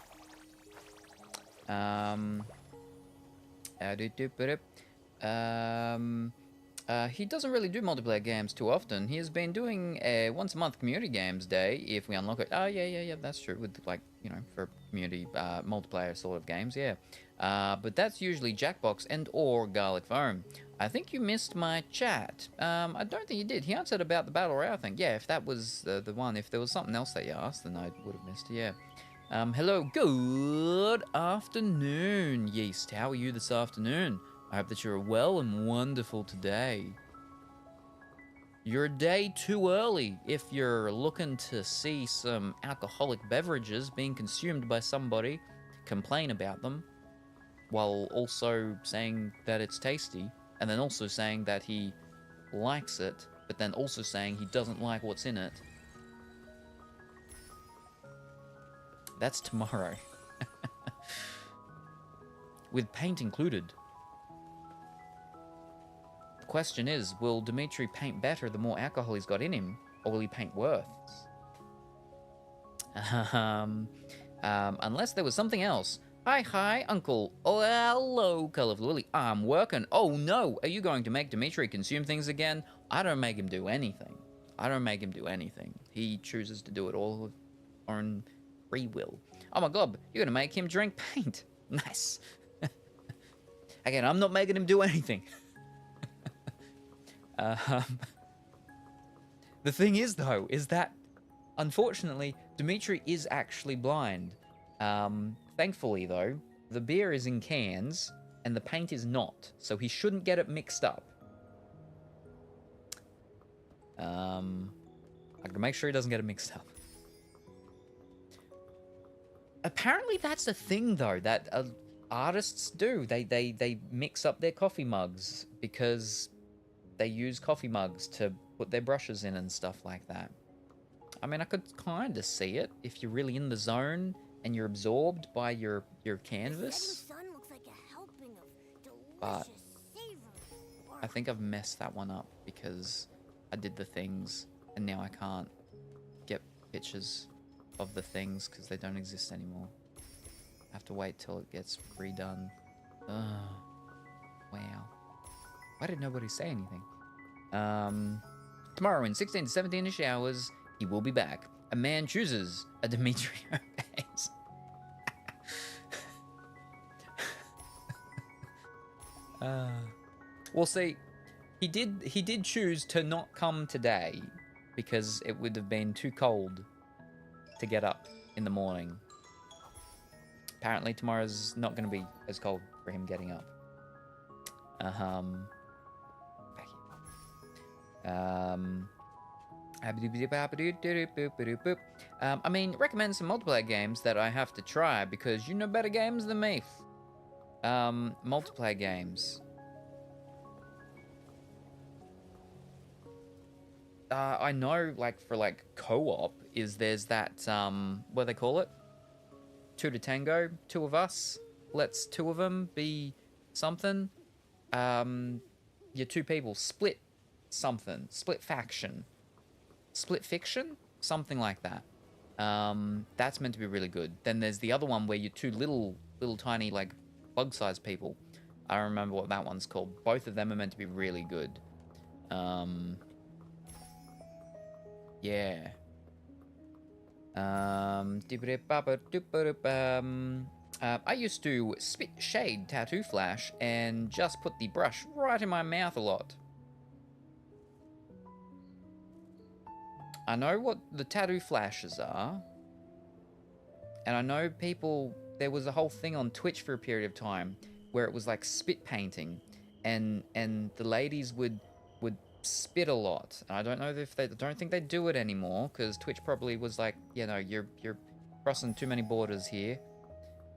He doesn't really do multiplayer games too often. He has been doing a once a month community games day if we unlock it. Oh, yeah, that's true. With, like, you know, for community multiplayer sort of games, yeah. But that's usually Jackbox and or Garlic Foam. I think you missed my chat. I don't think you did. He answered about the Battle Royale thing. Yeah, if that was the one. If there was something else that you asked, then I would have missed it, yeah. Hello, good afternoon, Yeast. How are you this afternoon? I hope that you're well and wonderful today. You're a day too early if you're looking to see some alcoholic beverages being consumed by somebody, complain about them, while also saying that it's tasty, and then also saying that he likes it, but then also saying he doesn't like what's in it. That's tomorrow. With paint included. The question is, will Dimitri paint better the more alcohol he's got in him, or will he paint worse? Unless there was something else. Hi, Uncle. Oh, hello, Colourful Willy. I'm working. Oh, no. Are you going to make Dimitri consume things again? I don't make him do anything. He chooses to do it all on free will. Oh my god, you're gonna make him drink paint. Nice. Again, I'm not making him do anything. The thing is, though, is that, unfortunately, Dimitri is actually blind. Thankfully, though, the beer is in cans, and the paint is not, so he shouldn't get it mixed up. I gotta make sure he doesn't get it mixed up. Apparently that's a thing, though, that artists do. They mix up their coffee mugs because they use coffee mugs to put their brushes in and stuff like that. I mean, I could kind of see it if you're really in the zone and you're absorbed by your canvas. The sun looks like a helping of But delicious, savory I think I've messed that one up because I did the things and now I can't get pictures of the things because they don't exist anymore. I have to wait till it gets redone. Ugh. Wow. Why did nobody say anything? Tomorrow in 16 to 17-ish hours, he will be back. A man chooses a Dimitri obeys. Well, see, he did choose to not come today because it would have been too cold to get up in the morning. Apparently tomorrow's not going to be as cold for him getting up. I mean, recommend some multiplayer games that I have to try because you know better games than me. Multiplayer games. I know, like, for, like, co-op, there's that, what do they call it? 2 to tango, 2 of us. Let's 2 of them be something. You're 2 people, split something. Split faction. Split fiction? Something like that. That's meant to be really good. Then there's the other one where you're two little tiny like bug-sized people. I don't remember what that one's called. Both of them are meant to be really good. Yeah. I used to spit shade tattoo flash and just put the brush right in my mouth a lot. I know what the tattoo flashes are. And I know there was a whole thing on Twitch for a period of time where it was like spit painting and the ladies would spit a lot. And I don't know if I don't think they do it anymore because Twitch probably was like, you know, you're crossing too many borders here.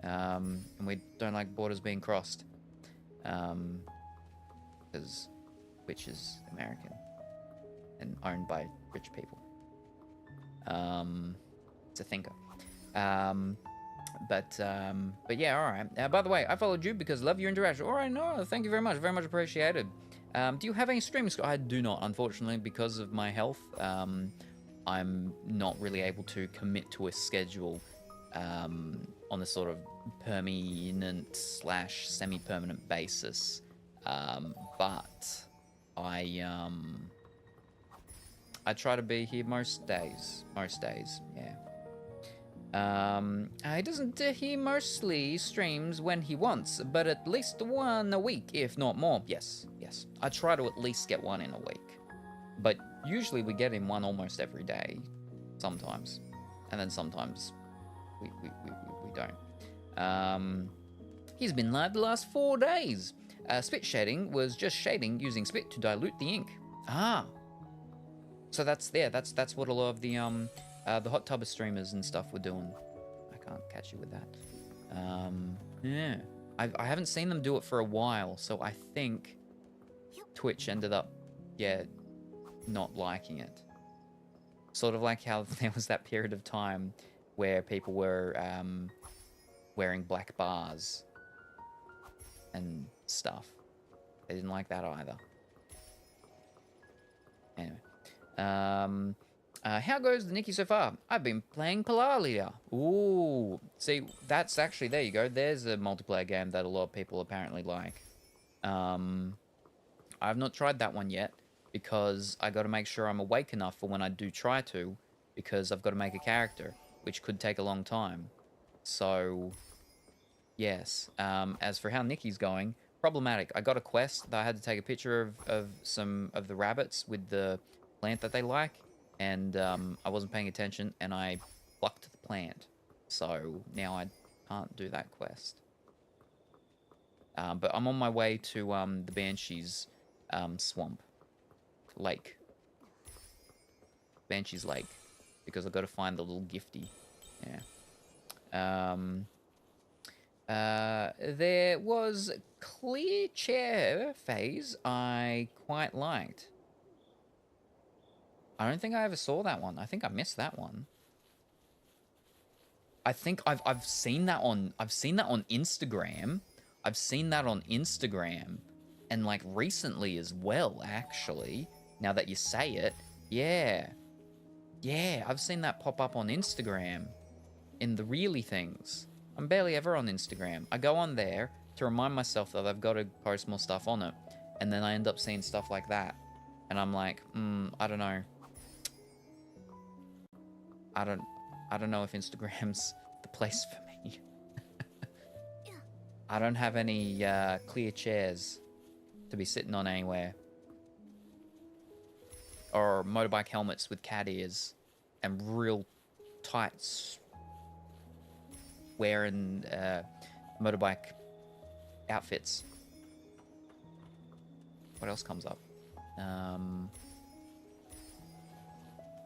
And we don't like borders being crossed. Because Twitch is American and owned by rich people. It's a thinker. But yeah, all right. By the way, I followed you because love your interaction. All right, no, thank you very much appreciated. Do you have any streams? I do not, unfortunately, because of my health. I'm not really able to commit to a schedule on a sort of permanent / semi-permanent basis. But I try to be here most days. Yeah. He doesn't he mostly streams when he wants, but at least one a week, if not more. Yes. I try to at least get one in a week. But usually we get in one almost every day, sometimes. And then sometimes we don't. He's been live the last 4 days. Spit shading was just shading using spit to dilute the ink. So that's what a lot of the hot tub streamers and stuff were doing. I can't catch you with that. Yeah. I haven't seen them do it for a while, so I think Twitch ended up, not liking it. Sort of like how there was that period of time where people were wearing black bars and stuff. They didn't like that either. Anyway. How goes the Nikki so far? I've been playing Polaria. Ooh. See, that's actually, there you go. There's a multiplayer game that a lot of people apparently like. I've not tried that one yet because I got to make sure I'm awake enough for when I do try to, because I've got to make a character, which could take a long time. So, yes. As for how Nikki's going, problematic. I got a quest that I had to take a picture of some of the rabbits with the plant that they like, and I wasn't paying attention and I plucked the plant. So now I can't do that quest. But I'm on my way to the Banshee's swamp. Lake. Banshee's Lake. Because I've got to find the little gifty. Yeah. There was clear chair phase I quite liked. I don't think I ever saw that one. I think I missed that one. I think I've seen that on Instagram. I've seen that on Instagram, and like recently as well, actually. Now that you say it, yeah, I've seen that pop up on Instagram in the really things. I'm barely ever on Instagram. I go on there to remind myself that I've got to post more stuff on it, and then I end up seeing stuff like that, and I'm like, I don't know. I don't know if Instagram's the place for me. I don't have any clear chairs to be sitting on anywhere. Or motorbike helmets with cat ears and real tight wearing motorbike outfits. What else comes up?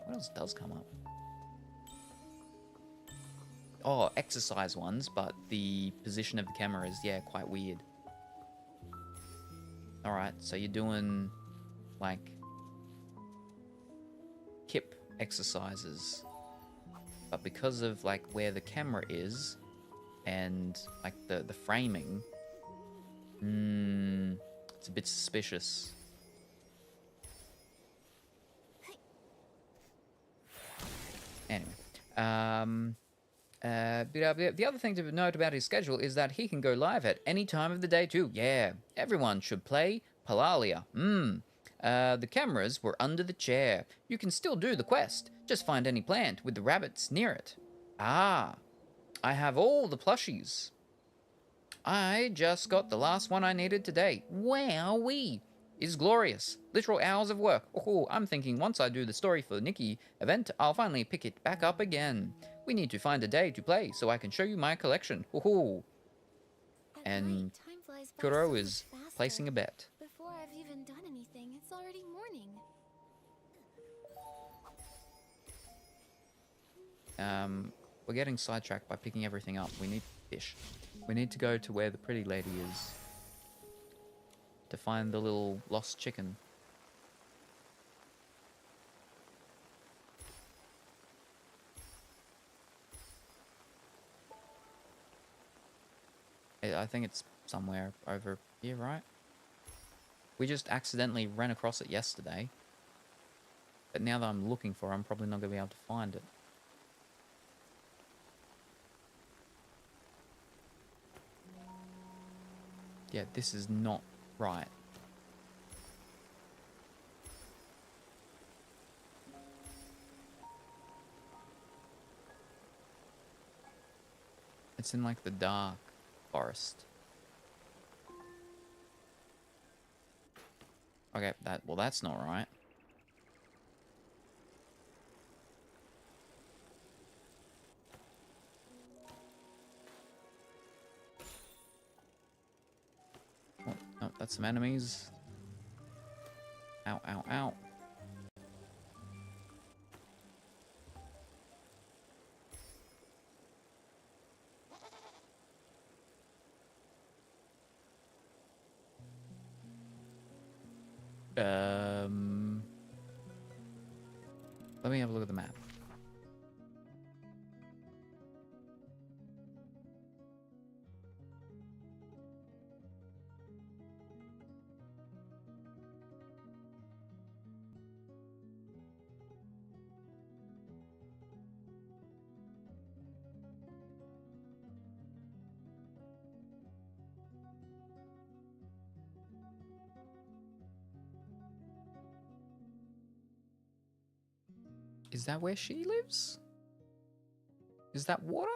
What else does come up? Oh, exercise ones, but the position of the camera is, quite weird. Alright, so you're doing, like, hip exercises. But because of, like, where the camera is, and, like, the framing, it's a bit suspicious. Anyway. The other thing to note about his schedule is that he can go live at any time of the day too. Yeah, everyone should play Palalia. The cameras were under the chair. You can still do the quest. Just find any plant with the rabbits near it. Ah, I have all the plushies. I just got the last one I needed today. Wowee! It's glorious. Literal hours of work. Oh, I'm thinking once I do the story for Nikki event, I'll finally pick it back up again. We need to find a day to play so I can show you my collection. Oh, At and night, time flies by Kuro so is much faster. placing a bet. Before I've even done anything, it's already morning. We're getting sidetracked by picking everything up. We need fish. We need to go to where the pretty lady is to find the little lost chicken. I think it's somewhere over here, right? We just accidentally ran across it yesterday. But now that I'm looking for it, I'm probably not going to be able to find it. Yeah, this is not right. It's in like the dark forest. Okay, that's not right. Oh, no, that's some enemies. Ow, ow, ow. Let me have a look at the map. Is that where she lives? Is that water?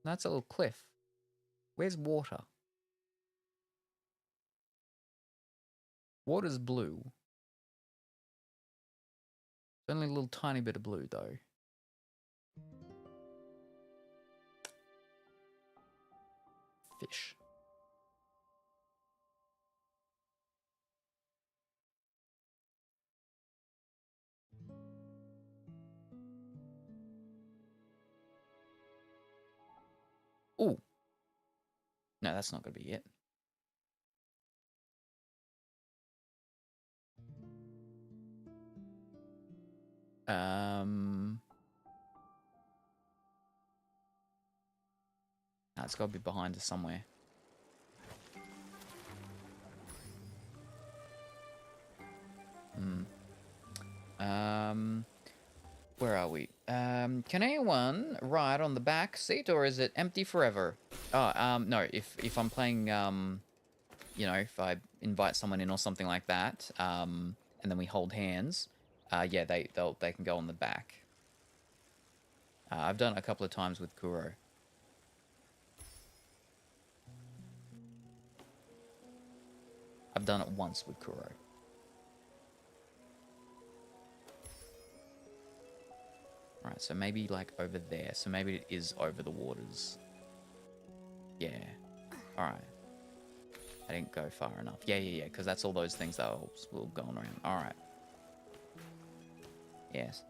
That's a little cliff. Where's water? Water's blue. Only a little tiny bit of blue, though. Fish. Ooh. No, that's not going to be it. It's got to be behind us somewhere. Where are we? Can anyone ride on the back seat, or is it empty forever? Oh, no. If I'm playing, you know, if I invite someone in or something like that, and then we hold hands, yeah, they can go on the back. I've done it a couple of times with Kuro. I've done it once with Kuro. Right, so maybe like over there. So maybe it is over the waters. Yeah. Alright. I didn't go far enough. Yeah, because that's all those things that will go around. Alright. Yes.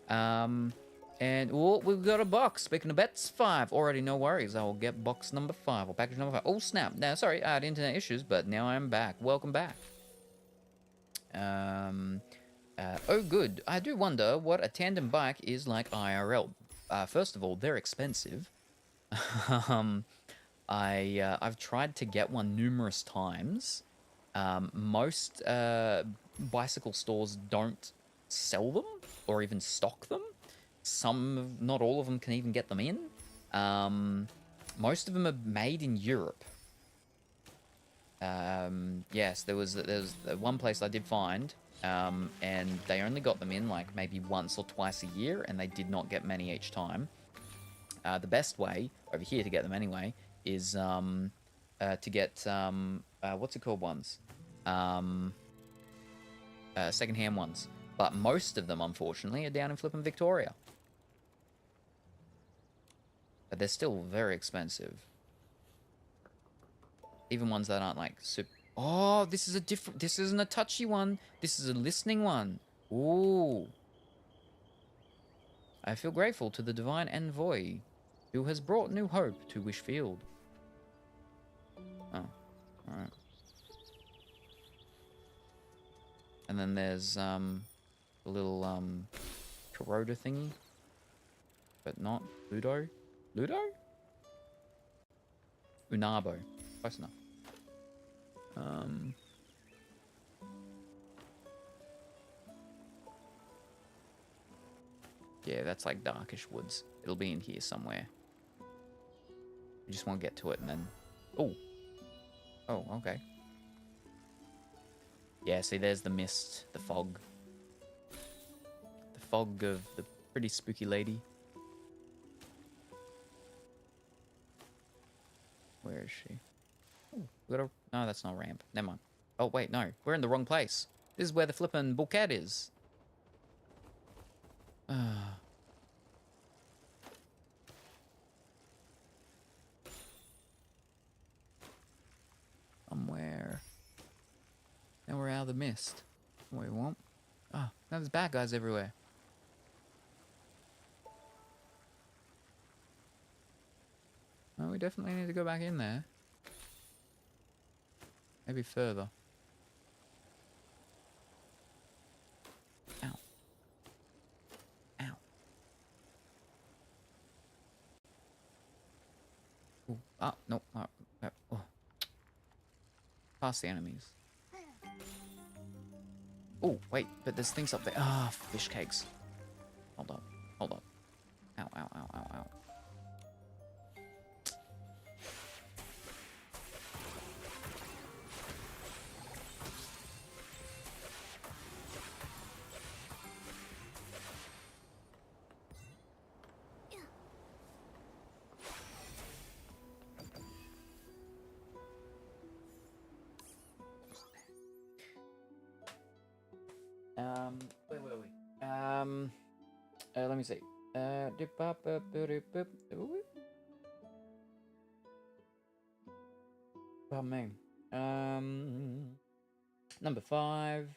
And we've got a box. Speaking of bets, 5. Already, no worries. I will get box number 5 or package number 5. Oh snap! Now, sorry, I had internet issues, but now I'm back. Welcome back. Oh good. I do wonder what a tandem bike is like IRL. First of all, they're expensive. I've tried to get one numerous times. Most bicycle stores don't sell them or even stock them. not all of them can even get them in. Most of them are made in Europe. Yes, there was one place I did find, and they only got them in like maybe once or twice a year, and they did not get many each time. The best way over here to get them anyway is to get what's it called ones, secondhand ones. But most of them, unfortunately, are down in flippin' Victoria. But they're still very expensive. Even ones that aren't like super. Oh, this is a different. This isn't a touchy one. This is a listening one. Ooh. I feel grateful to the divine envoy, who has brought new hope to Wishfield. Oh, all right. And then there's a little corroder thingy, but not Ludo. Ludo? Unabo. Close enough. Yeah, that's like darkish woods. It'll be in here somewhere. You just want to get to it and then... Oh. Oh, okay. Yeah, see, there's the mist, the fog. The fog of the pretty spooky lady. Where is she? Ooh, we got a... No, that's not a ramp. Never mind. Oh, wait, no. We're in the wrong place. This is where the flippin' bouquet is. Somewhere. Now we're out of the mist. What we want. Oh, now there's bad guys everywhere. Oh, we definitely need to go back in there. Maybe further. Ow. Ow. Ooh. Ah, no. Oh. Past the enemies. Oh, wait, but there's things up there. Ah, fish cakes. Hold up. Hold up. Ow, ow, ow, ow, ow. Where were we? Let me see. Oh, man. Number 5.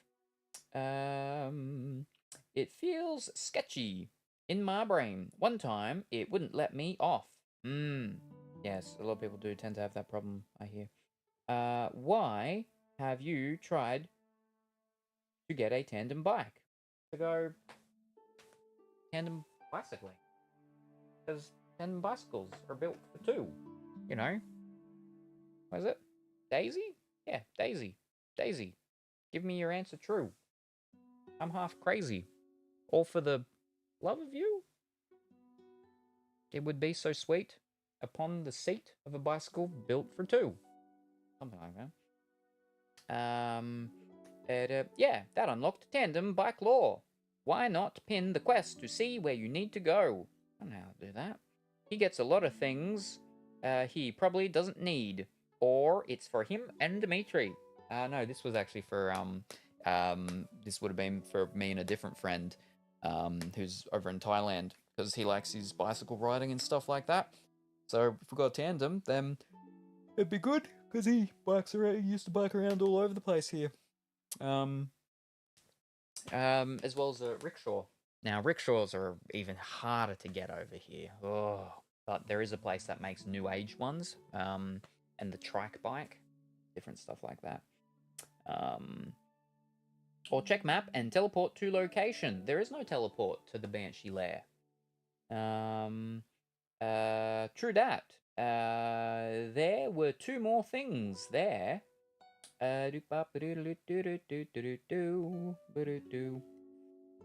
It feels sketchy in my brain. One time, it wouldn't let me off. Yes, a lot of people do tend to have that problem, I hear. Why have you tried to get a tandem bike? To go tandem bicycling. Because tandem bicycles are built for 2. You know? What is it? Daisy? Yeah, Daisy. Daisy. Give me your answer true. I'm half crazy. All for the love of you? It would be so sweet upon the seat of a bicycle built for 2. Something like that. Yeah, that unlocked tandem bike law. Why not pin the quest to see where you need to go? I don't know how to do that. He gets a lot of things he probably doesn't need. Or it's for him and Dimitri. No, this was actually for, this would have been for me and a different friend who's over in Thailand, because he likes his bicycle riding and stuff like that. So if we got a tandem, then it'd be good, because he used to bike around all over the place here. As well as a rickshaw. Now, rickshaws are even harder to get over here. Oh, but there is a place that makes new age ones, and the trike bike, different stuff like that. Or check map and teleport to location. There is no teleport to the Banshee Lair. True that. There were 2 more things there.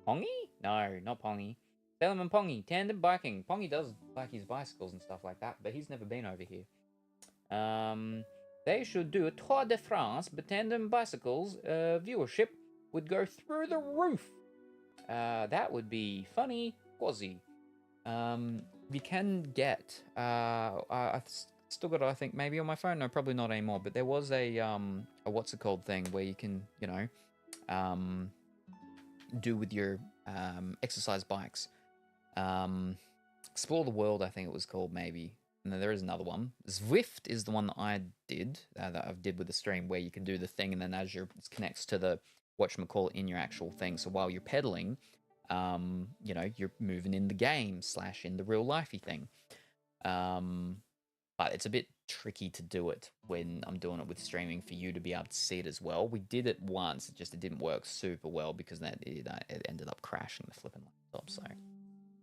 Pongy? No, not Pongy. Salem and Pongy, tandem biking. Pongy does like his bicycles and stuff like that, but he's never been over here. They should do a Tour de France, but tandem bicycles viewership would go through the roof. That would be funny, quasi. You can get. I've still got it, I think, maybe on my phone. No, probably not anymore. But there was a what's it called thing where you can, do with your exercise bikes. Explore the World, I think it was called, maybe. And then there is another one. Zwift is the one that I did, that I did with the stream, where you can do the thing, and then as it connects to the whatchamacallit in your actual thing. So while you're pedaling, you're moving in the game / in the real lifey thing. But it's a bit tricky to do it when I'm doing it with streaming for you to be able to see it as well. We did it once, it didn't work super well because it ended up crashing the flipping laptop. So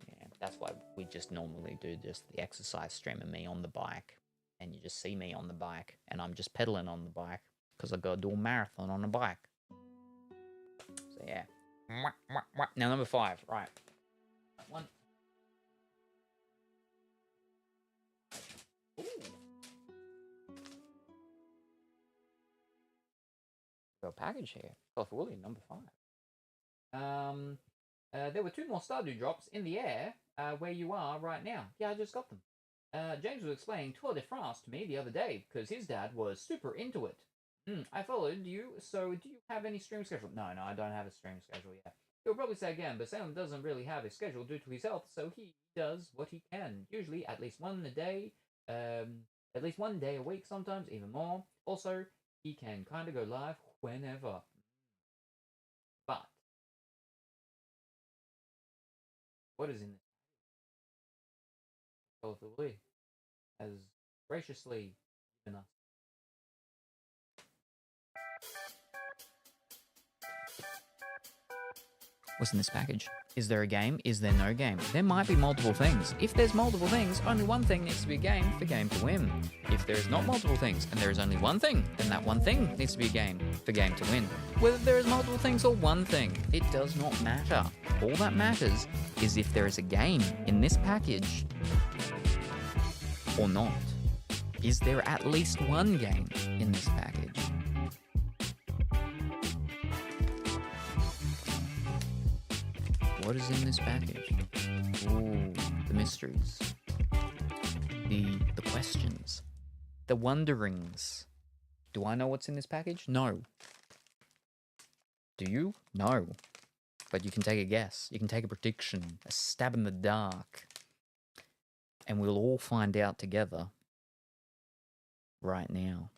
yeah, that's why we just normally do just the exercise stream of me on the bike, and you just see me on the bike, and I'm just pedaling on the bike because I gotta do a marathon on a bike. So yeah. Now number 5, right? One. Ooh. Got a package here. Oh, for William, number 5. There were 2 more Stardew drops in the air where you are right now. Yeah, I just got them. James was explaining Tour de France to me the other day because his dad was super into it. I followed you, so do you have any stream schedule? No, I don't have a stream schedule yet. He'll probably say again, but Salem doesn't really have a schedule due to his health, so he does what he can. Usually at least one a day, at least 1 day a week, sometimes even more. Also, he can kind of go live whenever. But what is in this? Lee has graciously given us. What's in this package? Is there a game? Is there no game? There might be multiple things. If there's multiple things, only one thing needs to be a game for game to win. If there is not multiple things and there is only one thing, then that one thing needs to be a game for game to win. Whether there is multiple things or one thing, it does not matter. All that matters is if there is a game in this package or not. Is there at least one game in this package? What is in this package? Ooh, the mysteries. The questions. The wonderings. Do I know what's in this package? No. Do you? No. But you can take a guess. You can take a prediction. A stab in the dark. And we'll all find out together right now.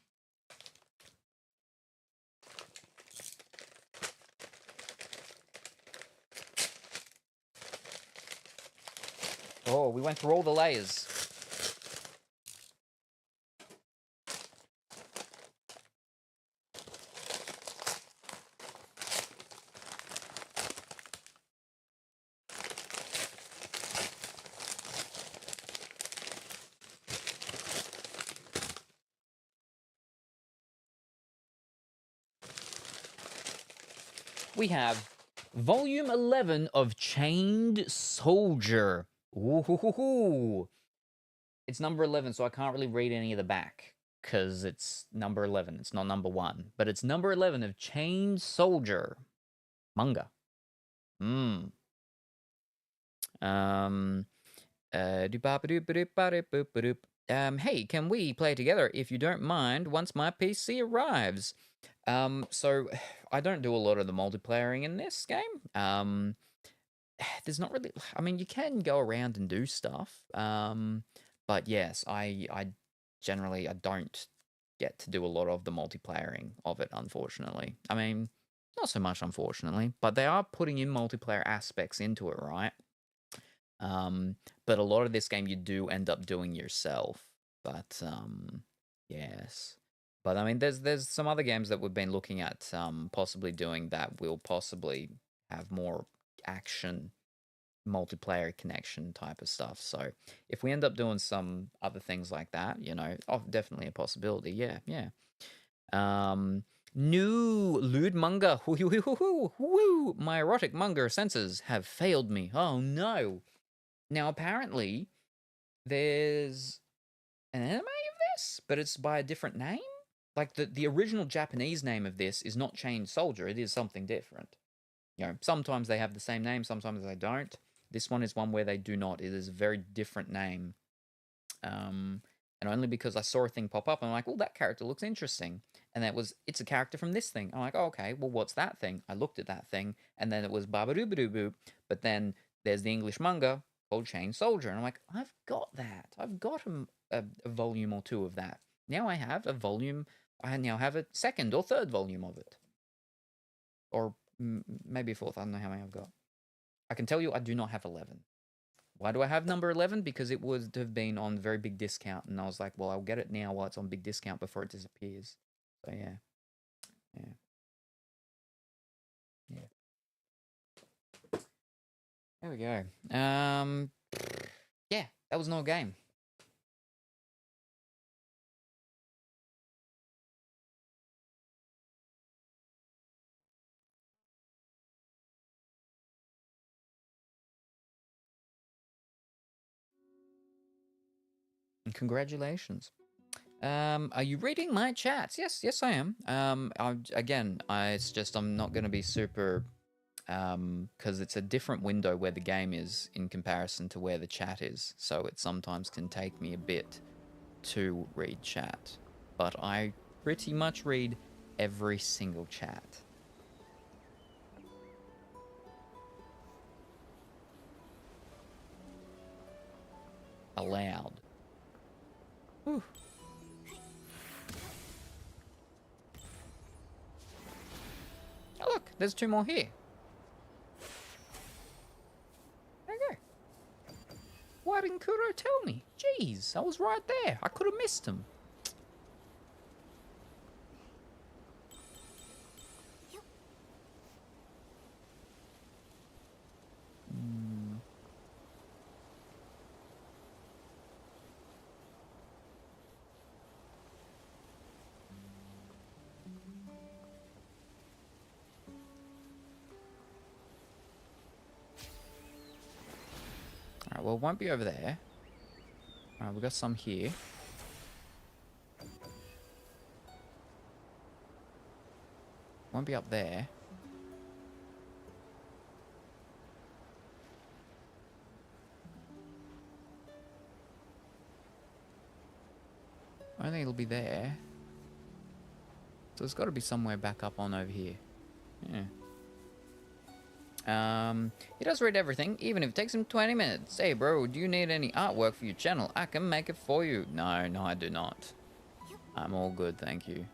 Oh, we went through all the layers. We have Volume 11 of Chained Soldier. Ooh. It's number 11, so I can't really read any of the back because it's number 11. It's not number 1, but it's number 11 of Chained Soldier manga. Hey, can we play together if you don't mind once my PC arrives? So I don't do a lot of the multiplayering in this game. There's not really, I mean, you can go around and do stuff. But yes, I generally, I don't get to do a lot of the multiplayering of it, unfortunately. I mean, not so much, unfortunately, but they are putting in multiplayer aspects into it, right? But a lot of this game you do end up doing yourself. But, yes. But I mean, there's some other games that we've been looking at possibly doing that will possibly have more action, multiplayer connection type of stuff. So if we end up doing some other things like that, definitely a possibility. Yeah. New lewd manga. Woo! My erotic manga senses have failed me. Oh no. Now apparently there's an anime of this, but it's by a different name. Like the original Japanese name of this is not Chained Soldier. It is something different. You know, sometimes they have the same name, sometimes they don't. This one is one where they do not. It is a very different name. And only because I saw a thing pop up, I'm like, well, that character looks interesting. And it's a character from this thing. I'm like, oh, okay, well, what's that thing? I looked at that thing, and then it was Babadoo. But then there's the English manga called Chain Soldier. And I'm like, I've got that. I've got a volume or two of that. Now I have a volume. I now have a second or third volume of it. Or maybe a fourth. I don't know how many I've got. I can tell you I do not have 11. Why do I have number 11? Because it would have been on very big discount. And I was like, well, I'll get it now while it's on big discount before it disappears. So, yeah. There we go. Yeah, that was no game. And congratulations. Are you reading my chats? Yes, I am. It's just I'm not going to be super, because it's a different window where the game is in comparison to where the chat is. So it sometimes can take me a bit to read chat. But I pretty much read every single chat. Aloud. Whew. Oh, look, there's 2 more here. There you go. Why didn't Kuro tell me? Jeez, I was right there. I could have missed him. Alright, well, it won't be over there. Alright, we've got some here. Won't be up there. I don't think it'll be there. So it's got to be somewhere back up on over here. Yeah. He does read everything, even if it takes him 20 minutes. Hey, bro, do you need any artwork for your channel? I can make it for you. No, I do not. I'm all good, thank you.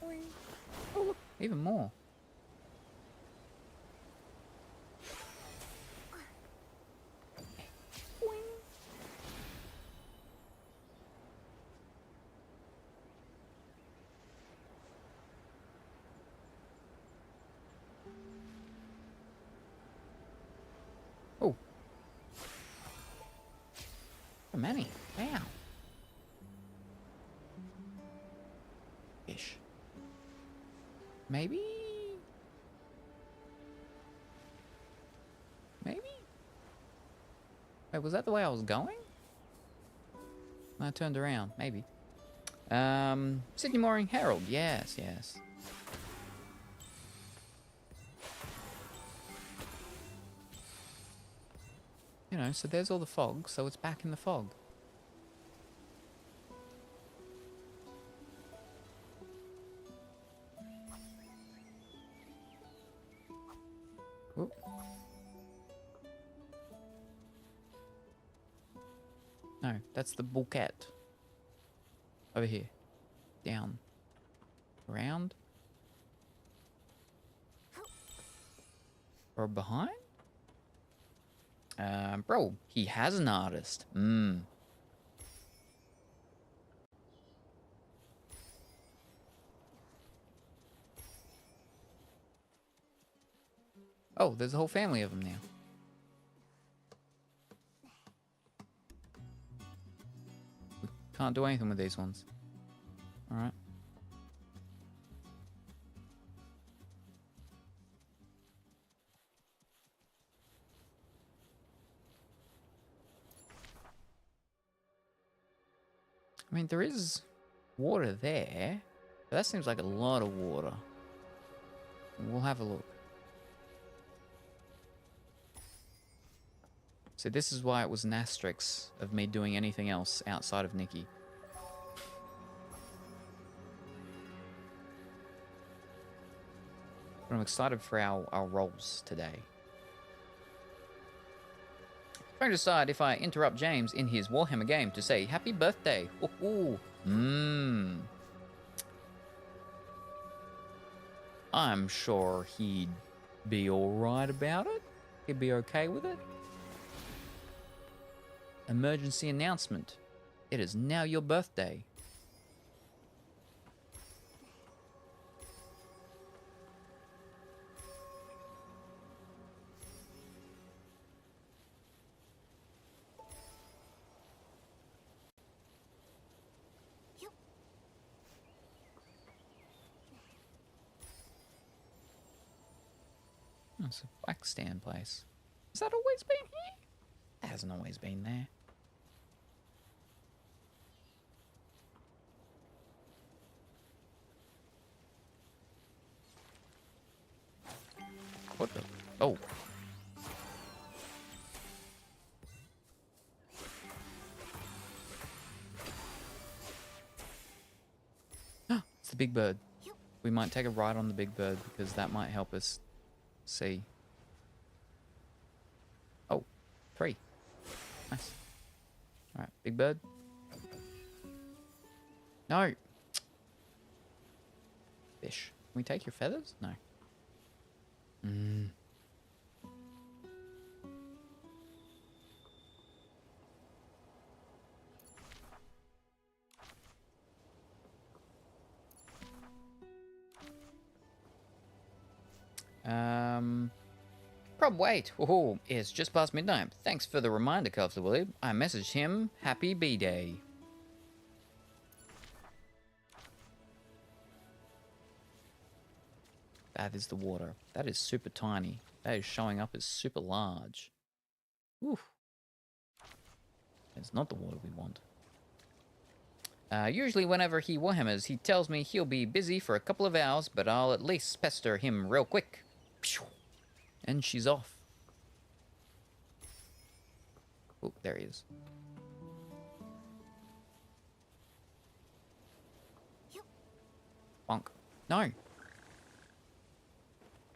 Oh, look, even more. Oh. So many. Wow. Ish. Maybe? Maybe? Wait, was that the way I was going? I turned around. Maybe. Sydney Morning Herald. Yes. You know, so there's all the fog, so it's back in the fog. Whoop. No, that's the bouquet. Over here. Down. Around. Or behind? Bro, he has an artist. Oh, there's a whole family of them now. Can't do anything with these ones. Alright. I mean, there is water there. But that seems like a lot of water. We'll have a look. So this is why it was an asterisk of me doing anything else outside of Nikki. But I'm excited for our rolls today. Trying to decide if I interrupt James in his Warhammer game to say happy birthday. Ooh. I'm sure he'd be alright about it. He'd be okay with it. Emergency announcement. It is now your birthday. It's a black stand place. Has that always been here? It hasn't always been there. What the? Oh. It's the big bird. We might take a ride on the big bird because that might help us see. Oh, 3. Nice. Alright, big bird. No. Fish. Can we take your feathers? No. Wait. Oh, it's just past midnight. Thanks for the reminder, Caturday Willie. I messaged him. Happy B-Day. That is the water. That is super tiny. That is showing up as super large. Oof. It's not the water we want. Usually whenever he warhammers, he tells me he'll be busy for a couple of hours, but I'll at least pester him real quick. And she's off. Oh, there he is. Bonk. No.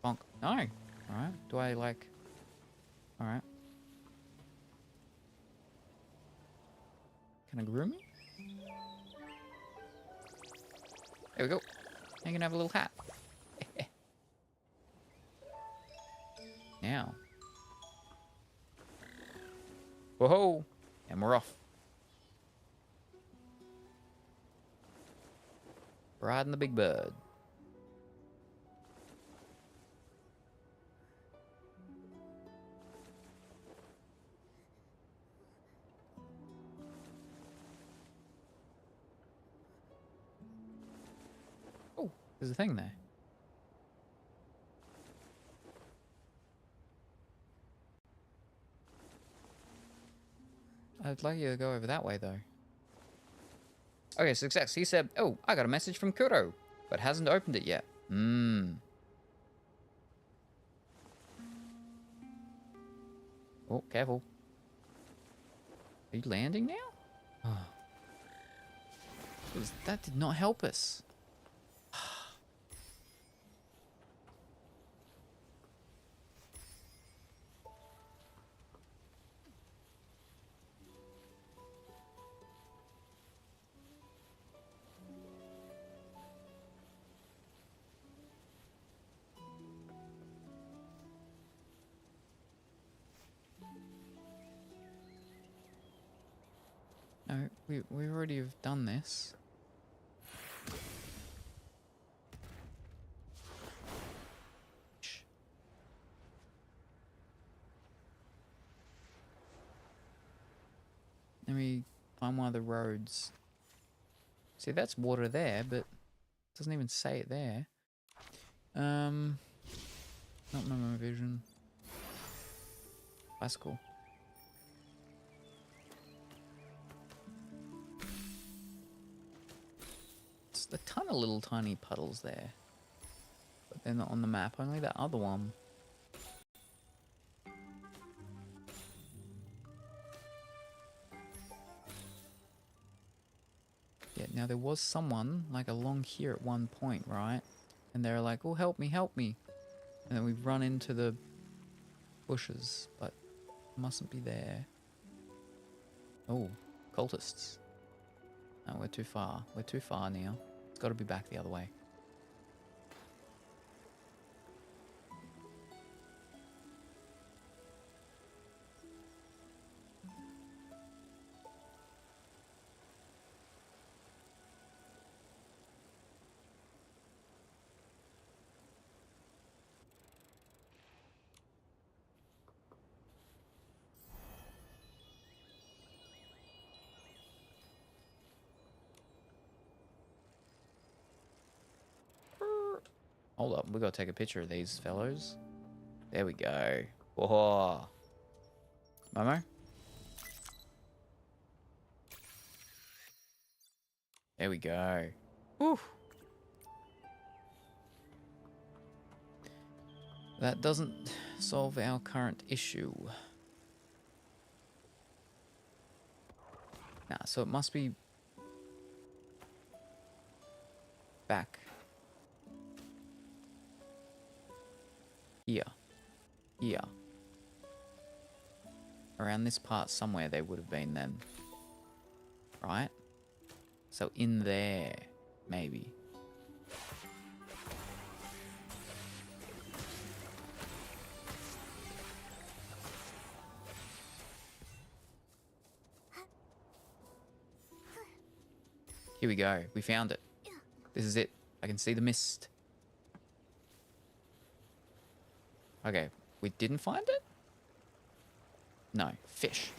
Bonk. No. Alright. Do I like... Alright. Can I groom you? There we go. You can have a little hat. Now. Whoa! And we're off. Riding the big bird. Oh, there's a thing there. I'd like you to go over that way, though. Okay, success. He said, oh, I got a message from Kuro, but hasn't opened it yet. Oh, careful. Are you landing now? Oh. That did not help us. No, we already have done this. Let me find one of the roads See, that's water there, but it doesn't even say it there. Not Momo vision. Bicycle. It's a ton of little tiny puddles there. But they're not on the map, only that other one. Yeah, now there was someone, like, along here at one point, right? And they're like, oh, help me, help me. And then we run into the bushes, but mustn't be there. Oh, cultists. No, we're too far. We're too far now. It's got to be back the other way. Hold up, we gotta take a picture of these fellows. There we go. Whoa. Momo? There we go. Whew. That doesn't solve our current issue. Nah, so it must be back here. Here. Around this part somewhere they would have been then. Right? So in there, maybe. Here we go. We found it. This is it. I can see the mist. Okay. We didn't find it? No. Fish.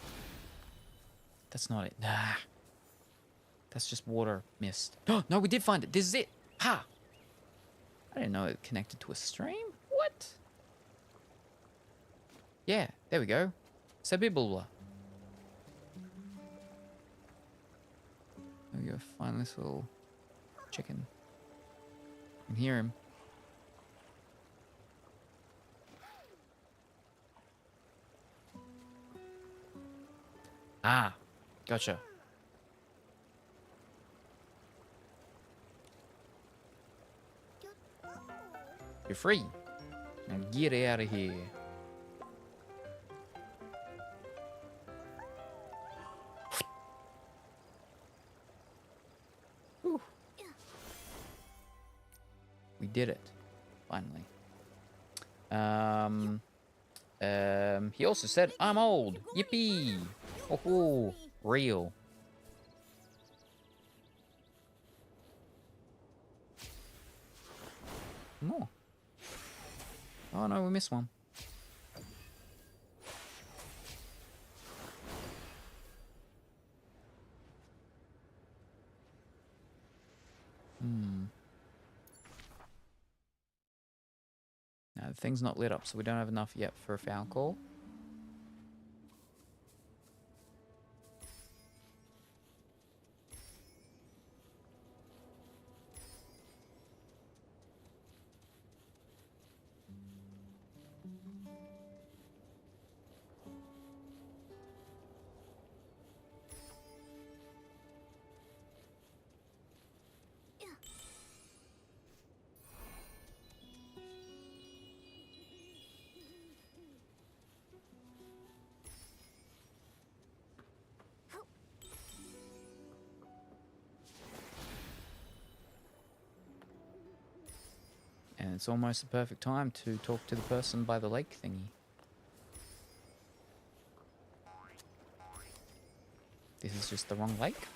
That's not it. Nah. That's just water mist. Oh, no, we did find it. This is it. Ha! I didn't know it connected to a stream. What? Yeah. There we go. Sabibula. There we go. Find this little chicken. I can hear him. Ah, gotcha. You're free. Now get out of here. Whew. We did it. Finally. He also said, I'm old. Yippee. Oh, real. More. Oh no, we missed one. No, the thing's not lit up, so we don't have enough yet for a foul call. And it's almost the perfect time to talk to the person by the lake thingy. This is just the wrong lake.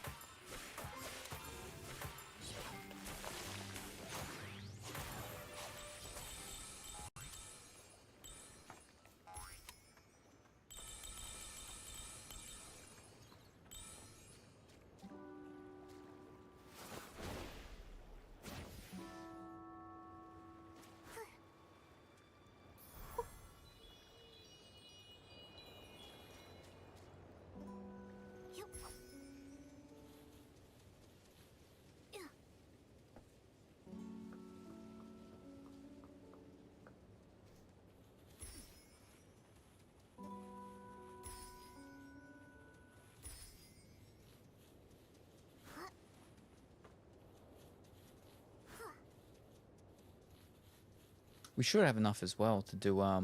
We should have enough as well to do a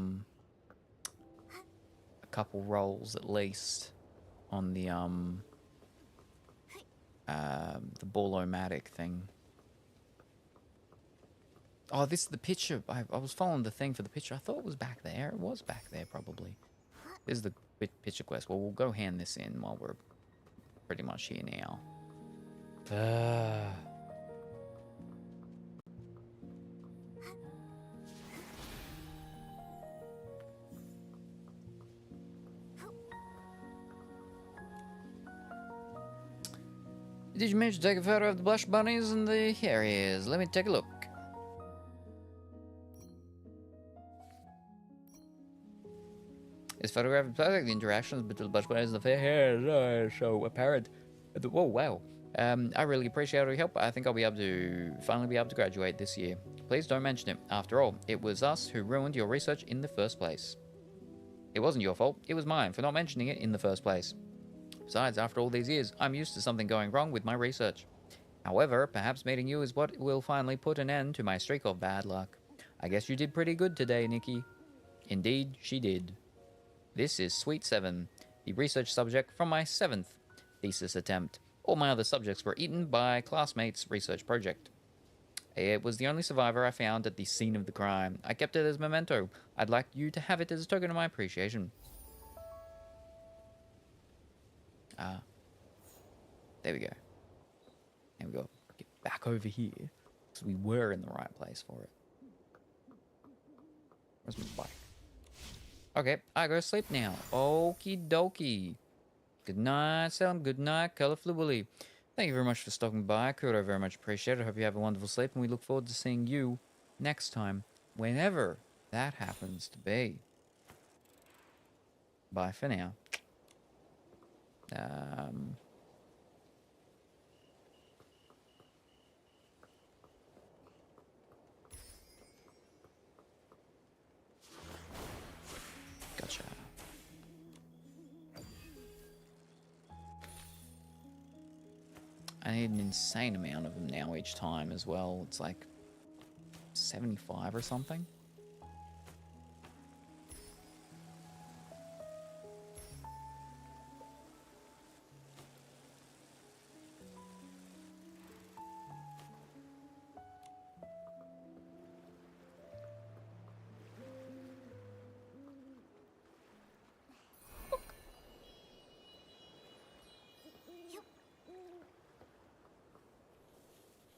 couple rolls at least on the Ballomatic thing. Oh, this is the picture. I was following the thing for the picture. I thought it was back there. It was back there, probably. This is the picture quest. Well, we'll go hand this in while we're pretty much here now. Did you manage to take a photo of the blush bunnies? And here he is. Let me take a look. This photograph is perfect. The interactions between the blush bunnies and the fair hair are so apparent. Whoa, wow. I really appreciate all your help. I think I'll be able to finally be able to graduate this year. Please don't mention it. After all, it was us who ruined your research in the first place. It wasn't your fault. It was mine for not mentioning it in the first place. Besides, after all these years, I'm used to something going wrong with my research. However, perhaps meeting you is what will finally put an end to my streak of bad luck. I guess you did pretty good today, Nikki. Indeed, she did. This is Suite 7, the research subject from my 7th thesis attempt. All my other subjects were eaten by classmates' research project. It was the only survivor I found at the scene of the crime. I kept it as a memento. I'd like you to have it as a token of my appreciation. There we go. There we go. Get back over here. Because we were in the right place for it. Where's my bike? Okay, I go to sleep now. Okie dokie. Good night, Salem. Good night, Colorful Willy. Thank you very much for stopping by. Caturday, very much appreciated. I hope you have a wonderful sleep, and we look forward to seeing you next time, whenever that happens to be. Bye for now. Gotcha. I need an insane amount of them now each time as well. It's like 75 or something.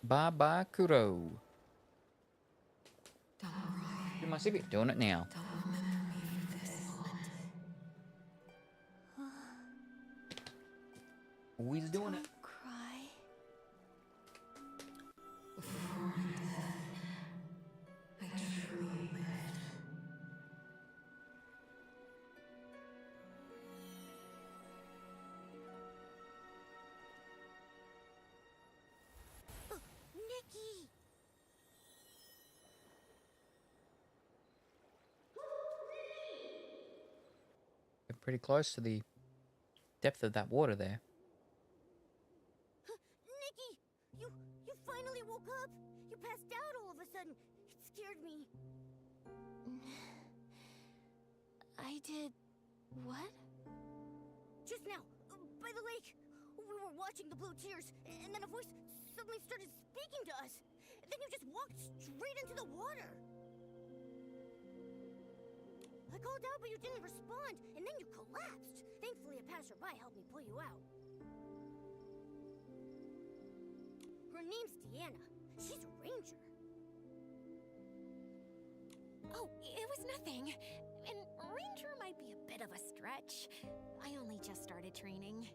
Bye-bye, Kuro. Do my CB. Doing it now. Always doing it. Cry. Nikki! We're pretty close to the depth of that water there. Nikki! You finally woke up! You passed out all of a sudden. It scared me. I did... what? Just now, by the lake. We were watching the blue tears, and then a voice suddenly started speaking to us. Then you just walked straight into the water. I called out, but you didn't respond, and then you collapsed. Thankfully, a passerby helped me pull you out. Her name's Deanna. She's a ranger. Oh, it was nothing. And ranger might be a bit of a stretch. I only just started training.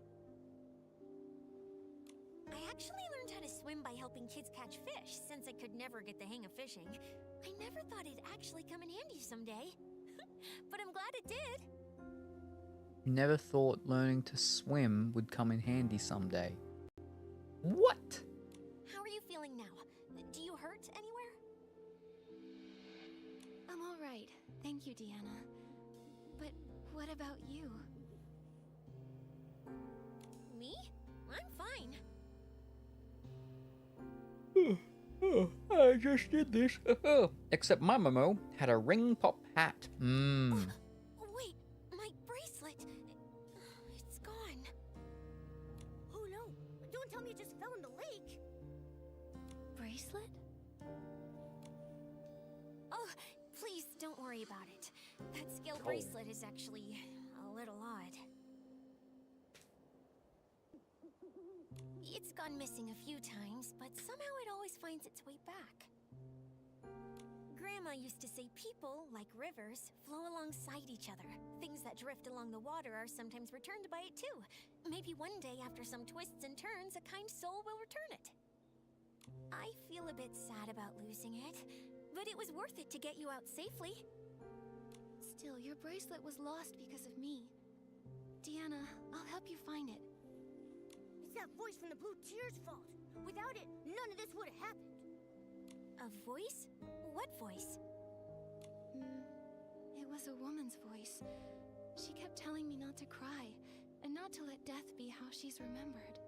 I actually learned how to swim by helping kids catch fish, since I could never get the hang of fishing. I never thought it'd actually come in handy someday. But I'm glad it did. You never thought learning to swim would come in handy someday. What? How are you feeling now? Do you hurt anywhere? I'm all right. Thank you, Deanna. But what about you? Me? I'm fine. I I just did this. Except my Momo had a ring pop hat. Wait, my bracelet. It's gone. Oh no! Don't tell me it just fell in the lake! Bracelet? Oh, please don't worry about it. That scale bracelet is actually a little odd. It's gone missing a few times, but somehow it always finds its way back. Grandma used to say people, like rivers, flow alongside each other. Things that drift along the water are sometimes returned by it too. Maybe one day, after some twists and turns, a kind soul will return it. I feel a bit sad about losing it, but it was worth it to get you out safely. Still, your bracelet was lost because of me. Deanna, I'll help you find it. It's that voice from the Blue Tears' fault. Without it, none of this would have happened. A voice? What voice? It was a woman's voice. She kept telling me not to cry, and not to let death be how she's remembered.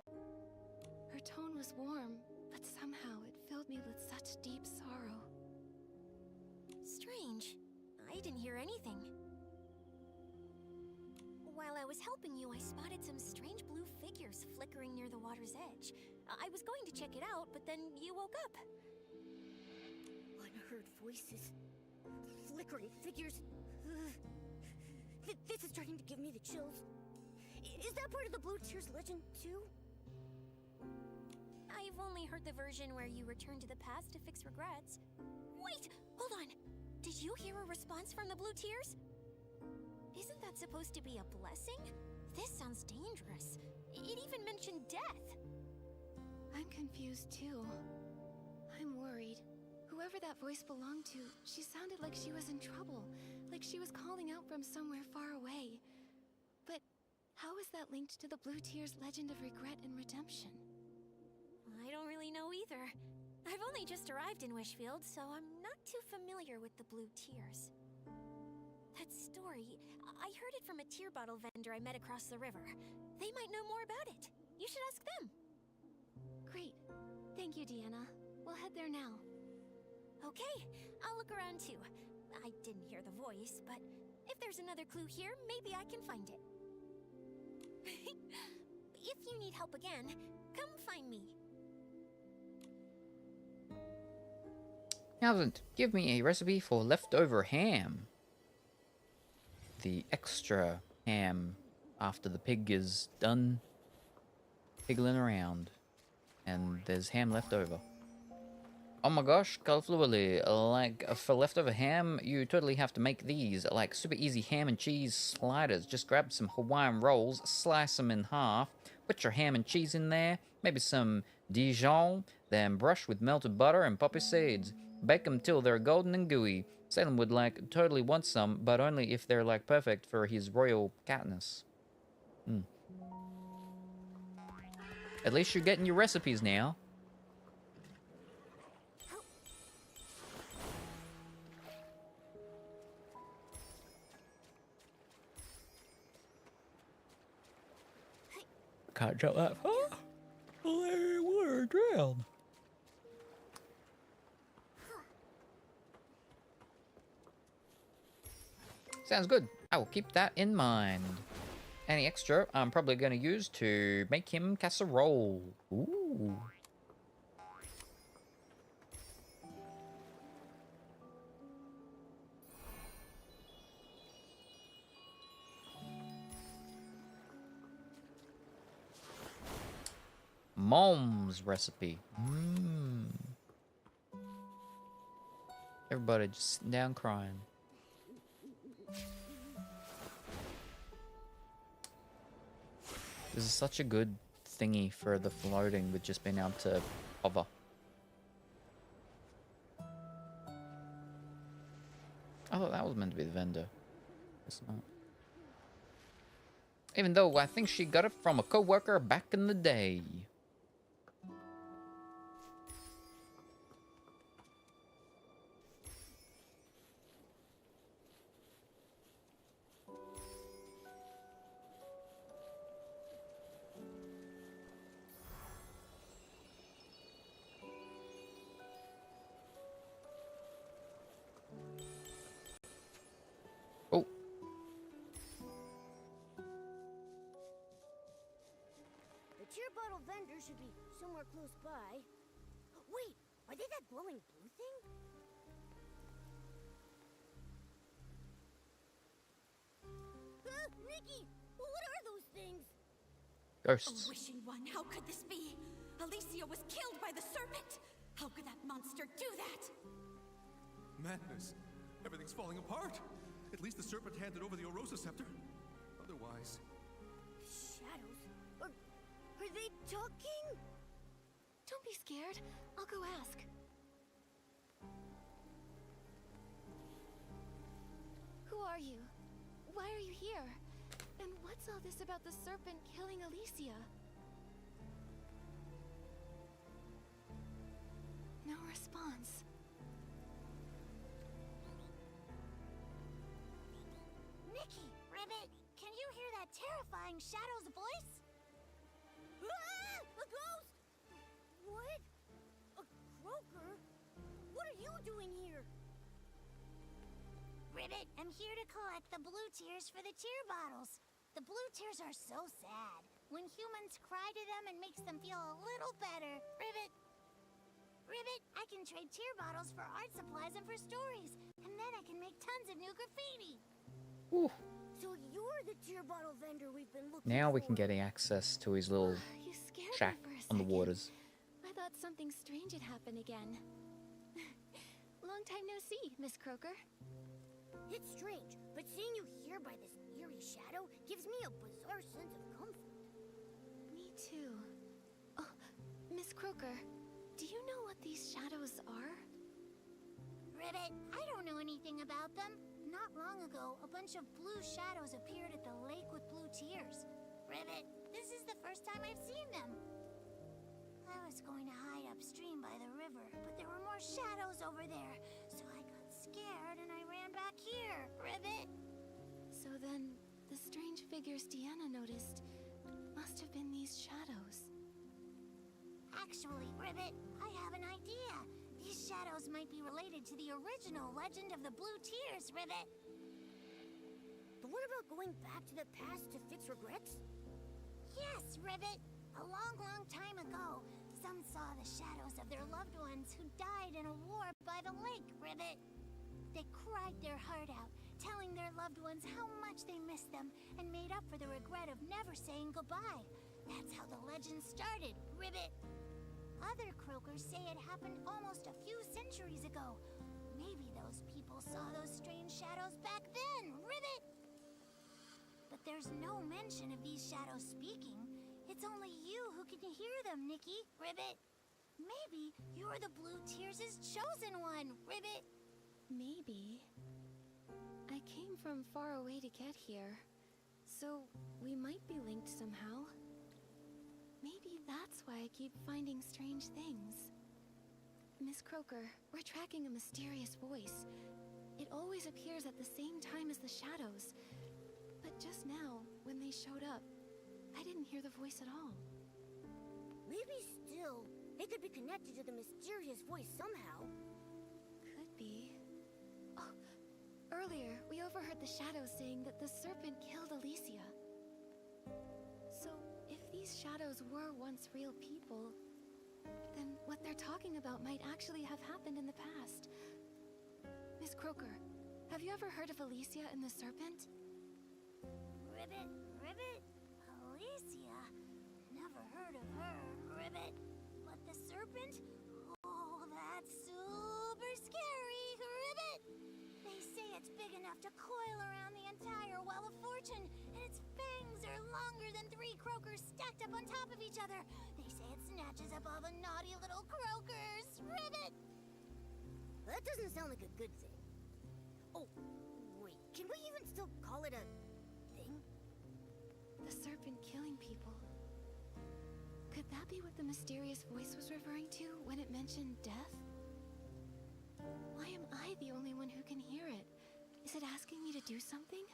Her tone was warm, but somehow it filled me with such deep sorrow. Strange. I didn't hear anything. While I was helping you, I spotted some strange blue figures flickering near the water's edge. I was going to check it out, but then you woke up. Unheard voices. Flickering figures. This is starting to give me the chills. Is that part of the Blue Tears legend, too? I've only heard the version where you return to the past to fix regrets. Wait! Hold on! Did you hear a response from the Blue Tears? Isn't that supposed to be a blessing? This sounds dangerous. It even mentioned death. I'm confused too. I'm worried. Whoever that voice belonged to, she sounded like she was in trouble. Like she was calling out from somewhere far away. But how is that linked to the Blue Tears legend of regret and redemption? I don't really know either. I've only just arrived in Wishfield, so I'm not too familiar with the Blue Tears. That story, I heard it from a tear bottle vendor I met across the river. They might know more about it. You should ask them. Great. Thank you, Deanna. We'll head there now. Okay, I'll look around too. I didn't hear the voice, but if there's another clue here, maybe I can find it. If you need help again, come find me. Alvin, give me a recipe for leftover ham. The extra ham after the pig is done piggling around and there's ham left over. Oh my gosh, Calflually, like for leftover ham, you totally have to make these, like super easy ham and cheese sliders. Just grab some Hawaiian rolls, slice them in half, put your ham and cheese in there, maybe some Dijon, then brush with melted butter and poppy seeds. Bake them till they're golden and gooey. Salem would like totally want some, but only if they're like perfect for his royal catness. At least you're getting your recipes now. Can't jump that far. Larry would drown. Sounds good. I will keep that in mind. Any extra, I'm probably going to use to make him casserole. Ooh. Mom's recipe. Everybody just sitting down crying. This is such a good thingy for the floating with just being able to hover. I thought that was meant to be the vendor. It's not. Even though I think she got it from a co-worker back in the day. should be somewhere close by. Wait, are they that glowing blue thing? Nikki, what are those things? Ghosts. Wishing one, how could this be? Alicia was killed by the serpent! How could that monster do that? Madness. Everything's falling apart. At least the serpent handed over the Orosa scepter. Otherwise... Shadows? Are they talking? Don't be scared. I'll go ask. Who are you? Why are you here? And what's all this about the serpent killing Alicia? No response. Nikki, Ribbit, can you hear that terrifying Shadow's voice? Ah! A ghost! What? A croaker? What are you doing here? Ribbit, I'm here to collect the blue tears for the tear bottles. The blue tears are so sad. When humans cry to them, it makes them feel a little better. Ribbit, I can trade tear bottles for art supplies and for stories. And then I can make tons of new graffiti. Ooh. So you're the tear bottle vendor we've been looking for. Now we can get access to his little You scared shack me for a on the second. waters. I thought something strange had happened again. Long time no see, Miss Croaker. It's strange, but seeing you here by this eerie shadow gives me a bizarre sense of comfort. Me too. Oh, Miss Croaker, do you know what these shadows are? Ribbit, I don't know anything about them. Not long ago, a bunch of blue shadows appeared at the lake with blue tears. Ribbit, this is the first time I've seen them. I was going to hide upstream by the river, but there were more shadows over there, so I got scared and I ran back here. Ribbit! So then, the strange figures Deanna noticed must have been these shadows. Actually, Ribbit, I have an idea. These shadows might be related to the original legend of the Blue Tears, Ribbit. But what about going back to the past to fix regrets? Yes, Ribbit. A long, long time ago, some saw the shadows of their loved ones who died in a war by the lake, Ribbit. They cried their heart out, telling their loved ones how much they missed them and made up for the regret of never saying goodbye. That's how the legend started, Ribbit. Other croakers say it happened almost a few centuries ago. Maybe those people saw those strange shadows back then, Ribbit! But there's no mention of these shadows speaking. It's only you who can hear them, Nikki, Ribbit. Maybe you're the Blue Tears' chosen one, Ribbit. Maybe. I came from far away to get here, so we might be linked somehow. Maybe that's why I keep finding strange things. Miss Croaker, we're tracking a mysterious voice. It always appears at the same time as the shadows. But just now, when they showed up, I didn't hear the voice at all. Maybe still, they could be connected to the mysterious voice somehow. Could be. Oh, earlier, we overheard the shadows saying that the serpent killed Alicia. So, if these shadows were once real people, then what they're talking about might actually have happened in the past. Miss Croaker, have you ever heard of Alicia and the serpent? Ribbit? Alicia? Never heard of her, Ribbit. But the serpent? Oh, that's super scary, Ribbit! They say it's big enough to coil around the entire Well of Fortune, and its fangs are longer than 3 croakers stacked up on top of each other. They say it snatches up all the naughty little croakers, Ribbit! That doesn't sound like a good thing. Oh, wait, can we even still call it a thing? The serpent killing people. Could that be what the mysterious voice was referring to when it mentioned death? Why am I the only one who can hear it? Is it asking me to do something?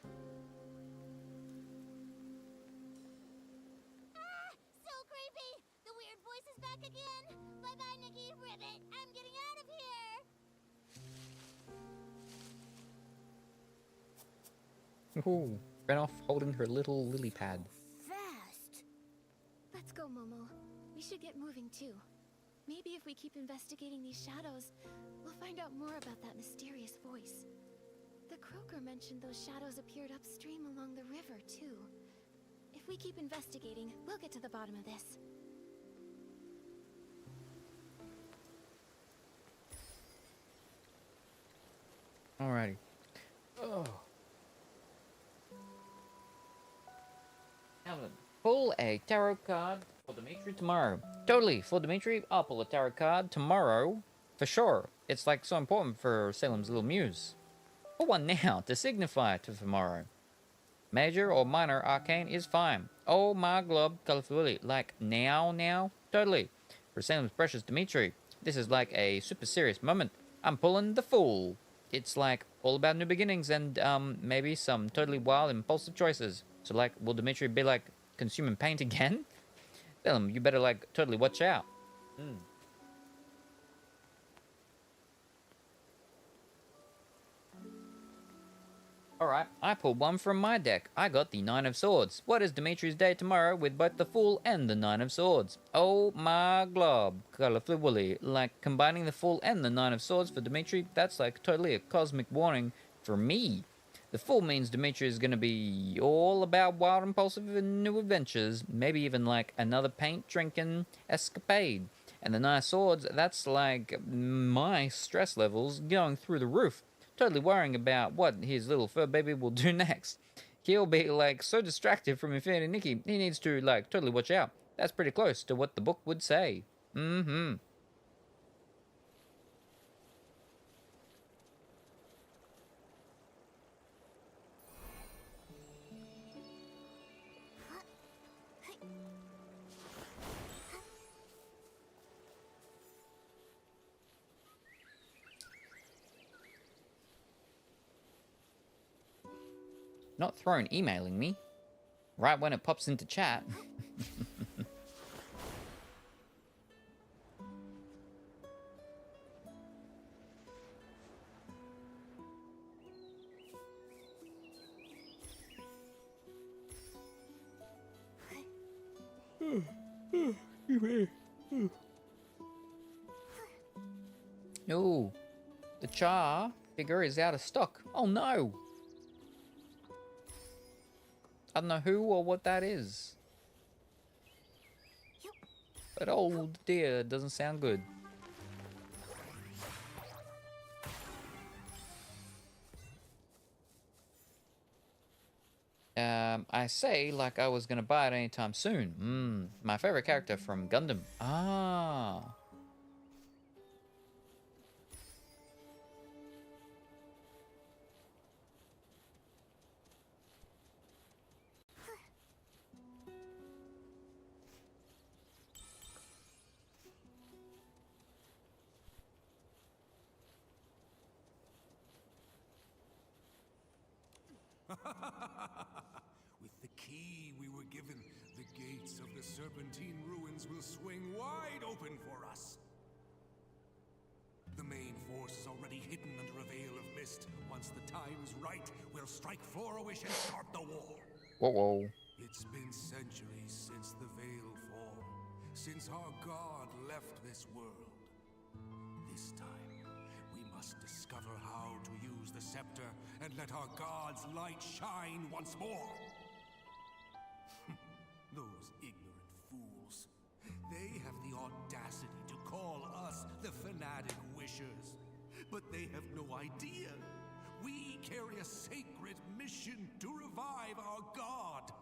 Ah! So creepy! The weird voice is back again! Bye-bye, Nikki, Ribbit! I'm getting out of here! Ooh, ran off holding her little lily pad. Fast! Let's go, Momo. We should get moving too. Maybe if we keep investigating these shadows, we'll find out more about that mysterious voice. The croaker mentioned those shadows appeared upstream along the river too. If we keep investigating, we'll get to the bottom of this. Alrighty. Oh. Now then, pull a tarot card for Dimitri tomorrow. Totally, for Dimitri, I'll pull a tarot card tomorrow. For sure. It's like so important for Salem's little muse. Pull one now to signify to tomorrow. Major or minor arcane is fine. Oh my glob, colorfully. Like now? Totally. For Salem's precious Dimitri, this is like a super serious moment. I'm pulling the Fool. It's like all about new beginnings and maybe some totally wild impulsive choices. So like, will Dimitri be like consuming paint again? Salem, you better like totally watch out. Alright, I pulled one from my deck. I got the Nine of Swords. What is Dimitri's day tomorrow with both the Fool and the Nine of Swords? Oh my glob, colorfully woolly. Like combining the Fool and the Nine of Swords for Dimitri, that's like totally a cosmic warning for me. The Fool means Dimitri is gonna be all about wild, impulsive, and new adventures. Maybe even like another paint-drinking escapade. And the Nine of Swords, that's like my stress levels going through the roof. Totally worrying about what his little fur baby will do next. He'll be like so distracted from Infinity Nikki, he needs to like totally watch out. That's pretty close to what the book would say. Not Throne emailing me. Right when it pops into chat. No, the char figure is out of stock. Oh no! I don't know who or what that is. But oh dear, it doesn't sound good. I say like I was gonna buy it anytime soon. My favorite character from Gundam. Ah. With the key we were given, the gates of the Serpentine ruins will swing wide open for us. The main force is already hidden under a veil of mist. Once the time is right, we'll strike Flora-Wish and start the war. Whoa. It's been centuries since the veil fall, since our god left this world. This time, we must discover how to use the scepter and let our god's light shine once more. Those ignorant fools. They have the audacity to call us the fanatic wishers. But they have no idea. We carry a sacred mission to revive our god.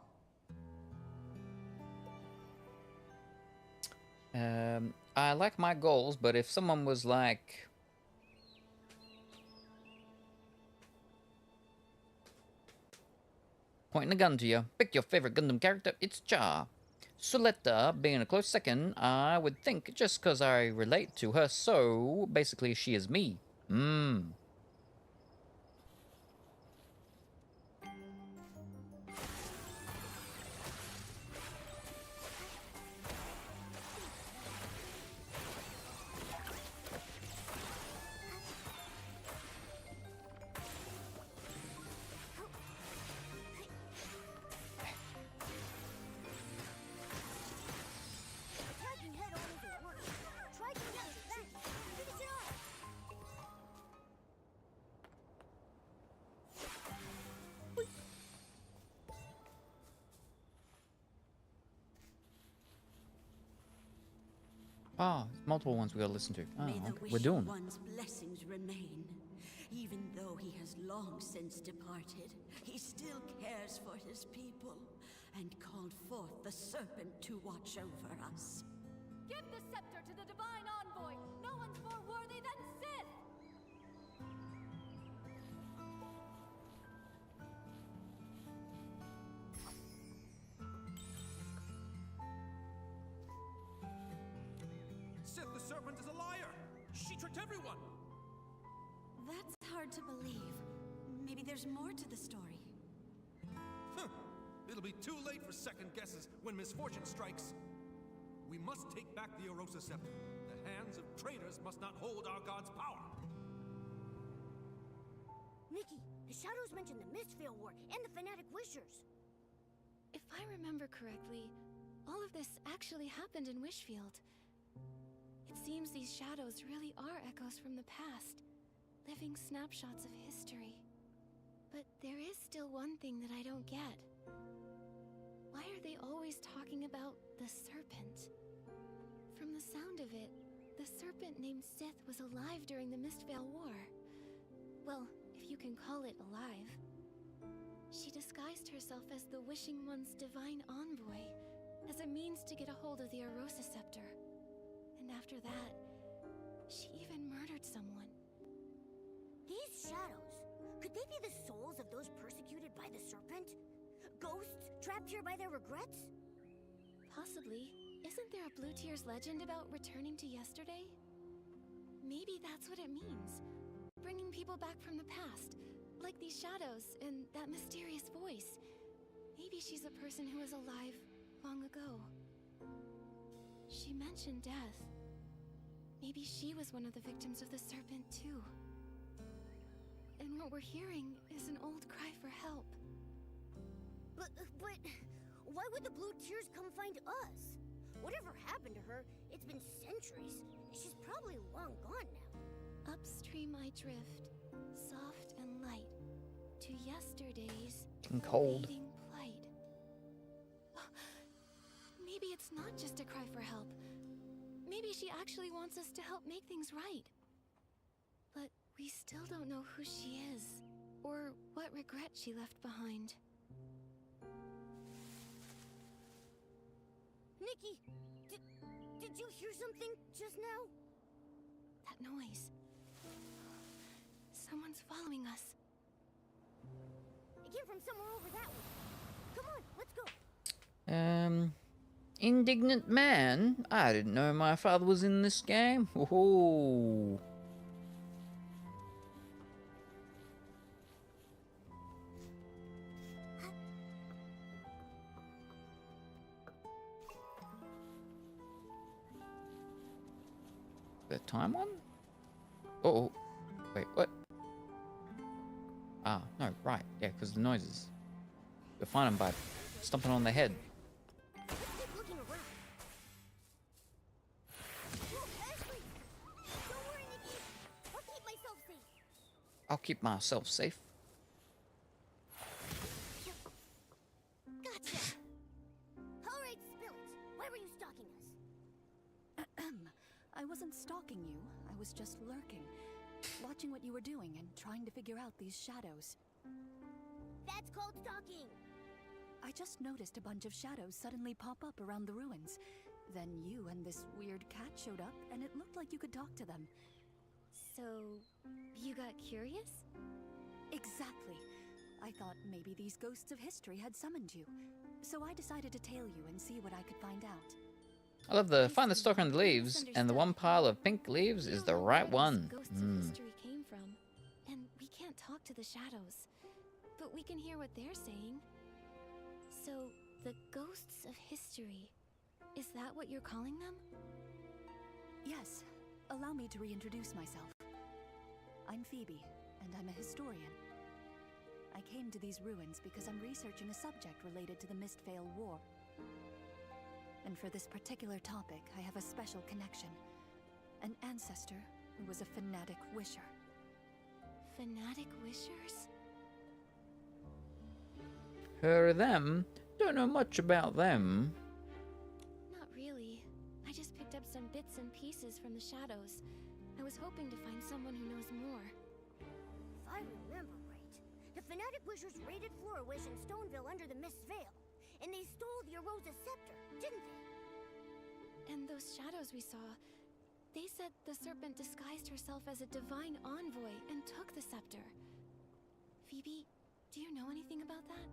I like my goals, but if someone was like... pointing a gun to you, pick your favorite Gundam character, it's Char. Suletta being a close second, I would think just because I relate to her so, basically she is me. Oh, multiple ones we gotta listen to. Oh, May the okay. We're Wishing doing. One's blessings remain. Even though he has long since departed, he still cares for his people and called forth the serpent to watch over us. Give the scepter to the divine envoy! No one's more worthy than Sith! Sith the Serpent is a liar! She tricked everyone! That's hard to believe. Maybe there's more to the story. Huh. It'll be too late for second guesses when misfortune strikes. We must take back the Erosa Scepter. The hands of traitors must not hold our god's power. Nikki, the shadows mentioned the Mistveil War and the Fanatic Wishers. If I remember correctly, all of this actually happened in Wishfield. It seems these shadows really are echoes from the past, living snapshots of history. But there is still one thing that I don't get. Why are they always talking about the serpent? From the sound of it, the serpent named Sith was alive during the Mistveil War. Well, if you can call it alive. She disguised herself as the Wishing One's divine envoy, as a means to get a hold of the Erosa Scepter. And after that, she even murdered someone. These shadows, could they be the souls of those persecuted by the serpent? Ghosts trapped here by their regrets? Possibly. Isn't there a Blue Tears legend about returning to yesterday? Maybe that's what it means. Bringing people back from the past, like these shadows and that mysterious voice. Maybe she's a person who was alive long ago. She mentioned death. Maybe she was one of the victims of the serpent too. And what we're hearing is an old cry for help. But why would the Blue Tears come find us? Whatever happened to her, it's been centuries. She's probably long gone now. Upstream I drift, soft and light, to yesterday's And cold. fading plight. Maybe it's not just a cry for help. Maybe she actually wants us to help make things right. But we still don't know who she is, or what regret she left behind. Nikki, did you hear something just now? That noise. Someone's following us. It came from somewhere over that way. Come on, let's go. Indignant man? I didn't know my father was in this game. Oh. The time one? Oh, wait, what? Ah, no, right, yeah, because the noises. You'll find them by stomping on their head. Let's keep looking around. Whoa, Ashley! Don't worry, Nikki. I'll keep myself safe. I'll keep myself safe. Gotcha! Alright, spill it. Why were you stalking us? I wasn't stalking you. I was just lurking, watching what you were doing and trying to figure out these shadows. That's called stalking. I just noticed a bunch of shadows suddenly pop up around the ruins. Then you and this weird cat showed up, and it looked like you could talk to them. So, you got curious? Exactly. I thought maybe these ghosts of history had summoned you. So I decided to tail you and see what I could find out. I love the find the stalker in the leaves, and the one pile of pink leaves We is don't the know right where one. these Ghosts of history came from, and we can't talk to the shadows, but we can hear what they're saying. So, the ghosts of history, is that what you're calling them? Yes. Allow me to reintroduce myself. I'm Phoebe, and I'm a historian. I came to these ruins because I'm researching a subject related to the Mistveil War. And for this particular topic, I have a special connection. An ancestor who was a fanatic wisher. Fanatic wishers? Her or them? Don't know much about them. Not really. I just picked up some bits bits and pieces from the shadows. I was hoping to find someone who knows more. If I remember right, the Fanatic Wishers raided Florawish and Stoneville under the Mist Veil, and they stole the Arosa Scepter, didn't they? And those shadows we saw, they said the serpent disguised herself as a divine envoy and took the scepter. Phoebe, do you know anything about that?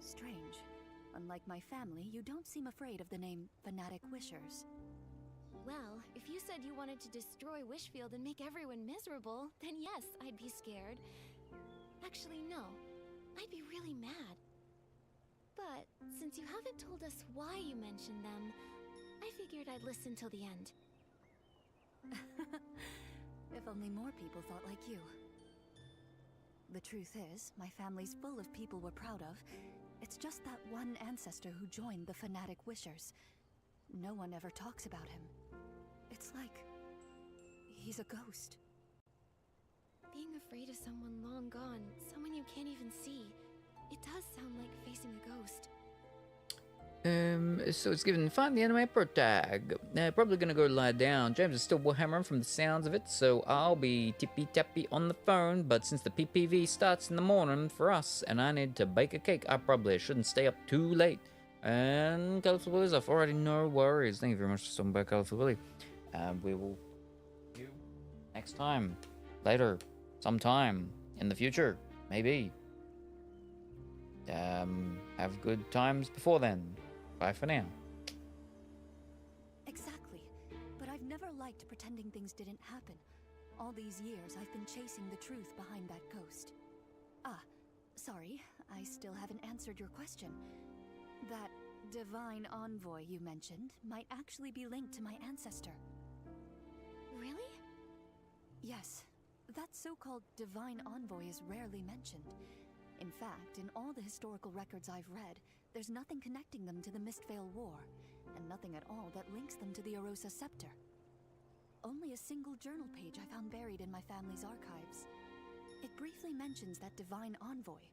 Strange. Unlike my family, you don't seem afraid of the name Fanatic Wishers. Well, if you said you wanted to destroy Wishfield and make everyone miserable, then yes, I'd be scared. Actually, no. I'd be really mad. But since you haven't told us why you mentioned them, I figured I'd listen till the end. If only more people thought like you. The truth is, my family's full of people we're proud of. It's just that one ancestor who joined the Fanatic Wishers. No one ever talks about him. It's like he's a ghost. Being afraid of someone long gone, someone you can't even see, it does sound like facing a ghost. So it's given find the anime pro tag. Probably gonna go lie down. James is still hammering from the sounds of it, so I'll be tippy tappy on the phone. But since the PPV starts in the morning for us, and I need to bake a cake, I probably shouldn't stay up too late. And Colorful Willy's off already, no worries. Thank you very much for stopping by, Colorful Willy. We will see you next time, later, sometime in the future, maybe. Have good times before then. Bye for now. Exactly. But I've never liked pretending things didn't happen. All these years, I've been chasing the truth behind that ghost. Ah, sorry, I still haven't answered your question. That divine envoy you mentioned might actually be linked to my ancestor. Really? Yes. That so-called divine envoy is rarely mentioned. In fact, in all the historical records I've read, there's nothing connecting them to the Mistveil War, and nothing at all that links them to the Arosa Scepter. Only a single journal page I found buried in my family's archives. It briefly mentions that divine envoy.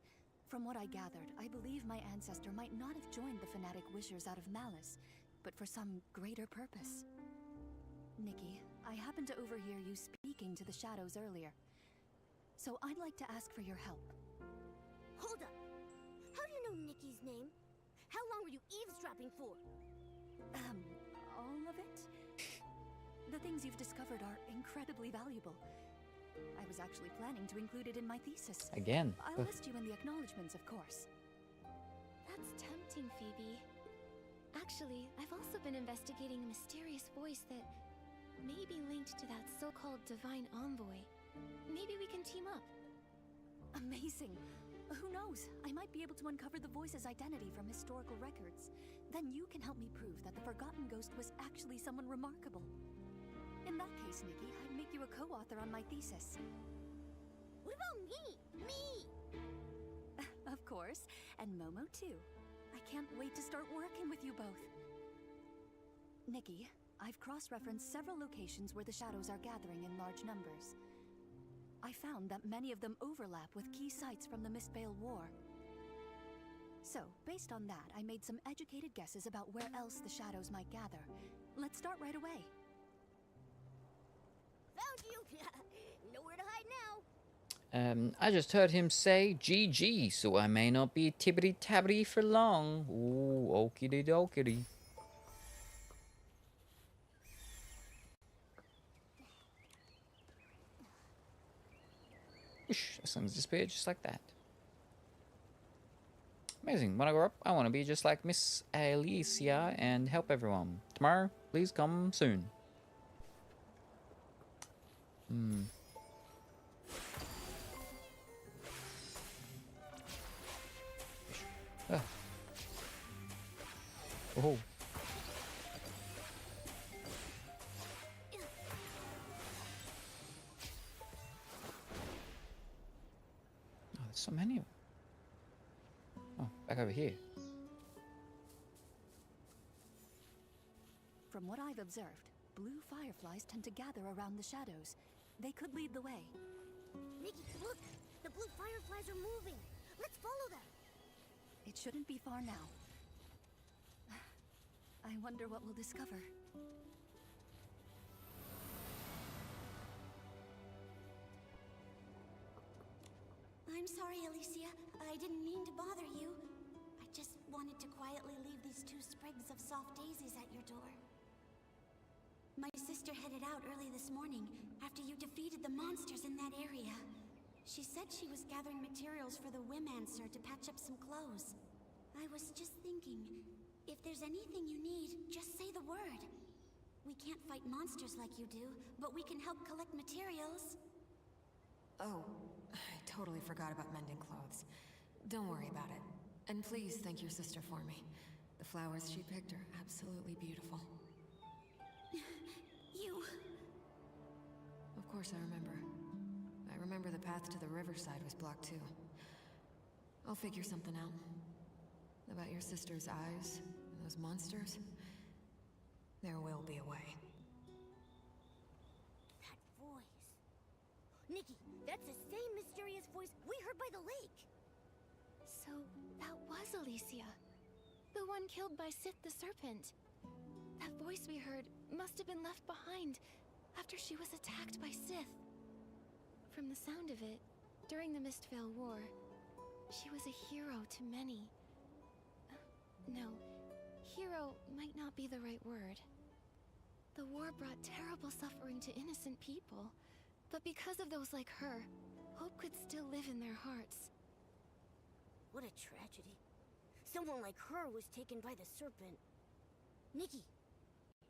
From what I gathered, I believe my ancestor might not have joined the Fanatic Wishers out of malice, but for some greater purpose. Nikki, I happened to overhear you speaking to the shadows earlier, so I'd like to ask for your help. Hold up! How do you know Nikki's name? How long were you eavesdropping for? All of it? The things you've discovered are incredibly valuable. I was actually planning to include it in my thesis. Again. I'll list you in the acknowledgements, of course. That's tempting, Phoebe. Actually, I've also been investigating a mysterious voice that may be linked to that so-called divine envoy. Maybe we can team up. Amazing! Who knows? I might be able to uncover the voice's identity from historical records. Then you can help me prove that the Forgotten Ghost was actually someone remarkable. In that case, Nikki, I'd make you a co-author on my thesis. What about me? Me! Of course, and Momo too. I can't wait to start working with you both. Nikki, I've cross-referenced several locations where the shadows are gathering in large numbers. I found that many of them overlap with key sites from the Mistveil War. So, based on that, I made some educated guesses about where else the shadows might gather. Let's start right away. Found you! Nowhere to hide now. I just heard him say GG, so I may not be tibbity-tabbity for long. Ooh, okity-dokity. Whoosh, something's disappeared just like that. Amazing. When I grow up, I want to be just like Miss Alicia and help everyone. Tomorrow, please come soon. Ah. Oh. There's so many of them. Oh, back over here. From what I've observed, blue fireflies tend to gather around the shadows. They could lead the way. Nikki, look! The blue fireflies are moving! Let's follow them! It shouldn't be far now. I wonder what we'll discover. I'm sorry, Alicia. I didn't mean to bother you. I just wanted to quietly leave these 2 sprigs of soft daisies at your door. My sister headed out early this morning after you defeated the monsters in that area. She said she was gathering materials for the Wimancer to patch up some clothes. I was just thinking, if there's anything you need, just say the word. We can't fight monsters like you do, but we can help collect materials. Oh, I totally forgot about mending clothes. Don't worry about it. And please thank your sister for me. The flowers she picked are absolutely beautiful. You... Of course I remember. I remember the path to the riverside was blocked too. I'll figure something out. About your sister's eyes, and those monsters, there will be a way. That voice... Nikki, that's the same mysterious voice we heard by the lake! So, that was Alicia. The one killed by Sith the Serpent. That voice we heard must have been left behind after she was attacked by Sith. From the sound of it, during the Mistveil War, she was a hero to many. No, hero might not be the right word. The war brought terrible suffering to innocent people, but because of those like her, hope could still live in their hearts. What a tragedy. Someone like her was taken by the serpent. Nikki,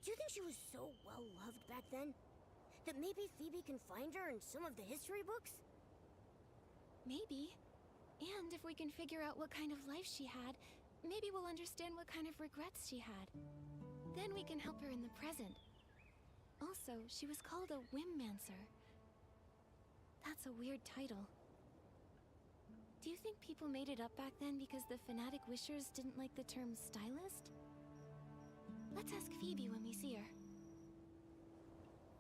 do you think she was so well-loved back then? That maybe Phoebe can find her in some of the history books? Maybe. And if we can figure out what kind of life she had, maybe we'll understand what kind of regrets she had. Then we can help her in the present. Also, she was called a Wimancer. That's a weird title. Do you think people made it up back then because the fanatic wishers didn't like the term stylist? Let's ask Phoebe when we see her.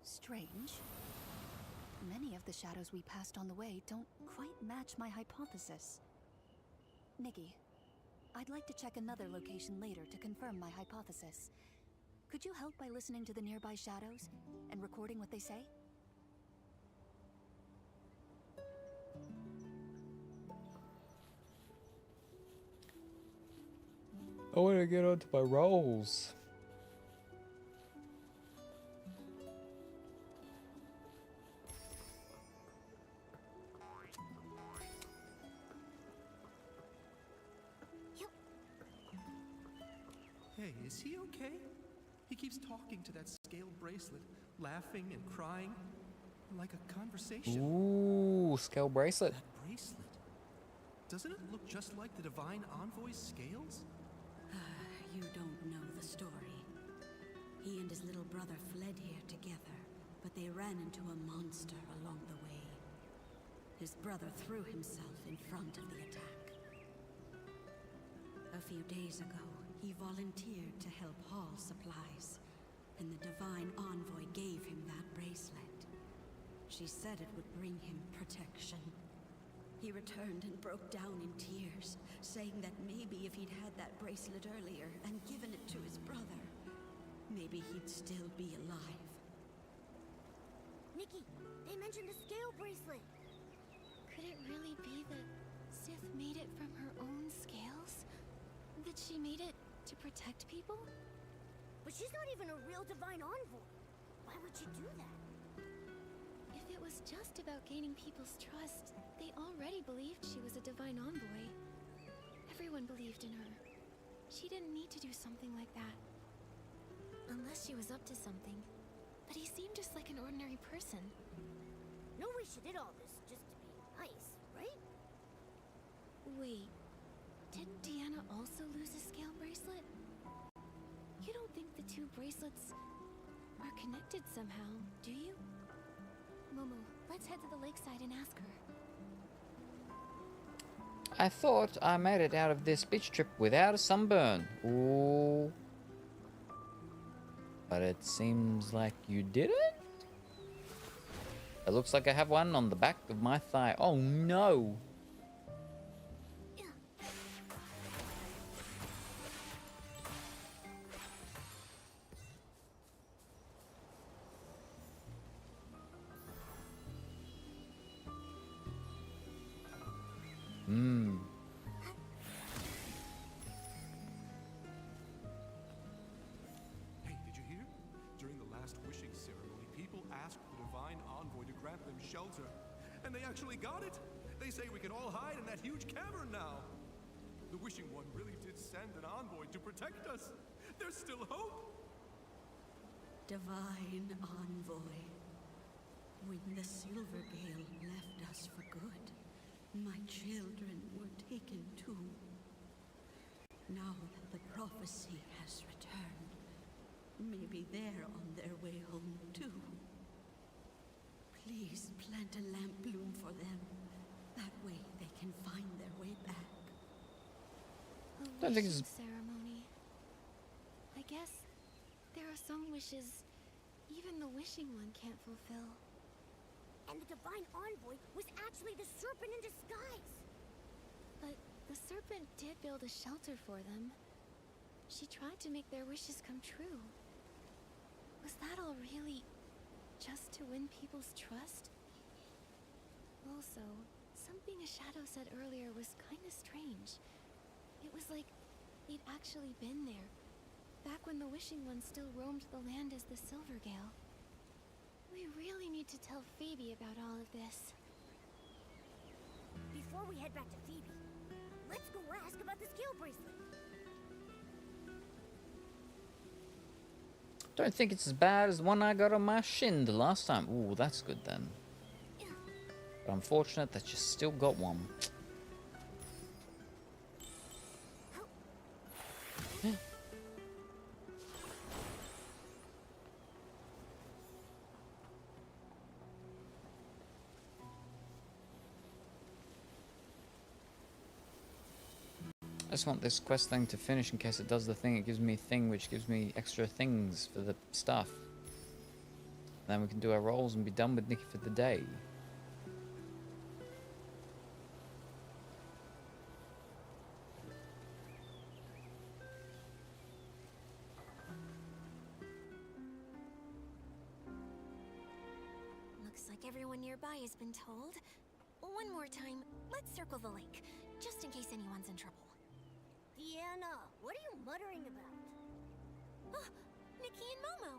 Strange. Many of the shadows we passed on the way don't quite match my hypothesis. Nikki, I'd like to check another location later to confirm my hypothesis. Could you help by listening to the nearby shadows and recording what they say? I want to get onto my rolls. Hey, is he okay? He keeps talking to that scale bracelet, laughing and crying, like a conversation. Ooh, scale bracelet. That bracelet. Doesn't it look just like the Divine Envoy's scales? You don't know the story. He and his little brother fled here together, but they ran into a monster along the way. His brother threw himself in front of the attack. A few days ago, he volunteered to help haul supplies, and the Divine Envoy gave him that bracelet. She said it would bring him protection. He returned and broke down in tears, saying that maybe if he'd had that bracelet earlier and given it to his brother, maybe he'd still be alive. Nikki, they mentioned a scale bracelet. Could it really be that Sith made it from her own scales? That she made it to protect people? But she's not even a real Divine Envoy. Why would she do that? If it was just about gaining people's trust, they already believed she was a Divine Envoy. Everyone believed in her. She didn't need to do something like that. Unless she was up to something. But he seemed just like an ordinary person. No way she did all this just to be nice, right? Wait, didn't Deanna also lose a scale bracelet? You don't think the 2 bracelets are connected somehow, do you? Momo, let's head to the lakeside and ask her. I thought I made it out of this beach trip without a sunburn. Ooh. But it seems like you didn't? It looks like I have one on the back of my thigh. Oh no! shelter. And they actually got it. They say we can all hide in that huge cavern now. The Wishing One really did send an envoy to protect us. There's still hope. Divine envoy. When the Silver Gale left us for good, my children were taken too. Now that the prophecy has returned, maybe they're on their way home too. Please plant a lamp bloom for them. That way they can find their way back. A wishing ceremony. I guess there are some wishes even the Wishing One can't fulfill. And the Divine Envoy was actually the serpent in disguise. But the serpent did build a shelter for them. She tried to make their wishes come true. Was that all really just to win people's trust? Also, something a shadow said earlier was kinda strange. It was like they'd actually been there, back when the Wishing One still roamed the land as the Silvergale. We really need to tell Phoebe about all of this. Before we head back to Phoebe, let's go ask about the scale bracelet. Don't think it's as bad as the one I got on my shin the last time. Ooh, that's good then. But unfortunate that you still got one. I just want this quest thing to finish in case it does the thing. It gives me a thing which gives me extra things for the stuff. Then we can do our rolls and be done with Nikki for the day. Looks like everyone nearby has been told. One more time, let's circle the lake, just in case anyone's in trouble. Deanna, what are you muttering about? Oh, Nikki and Momo!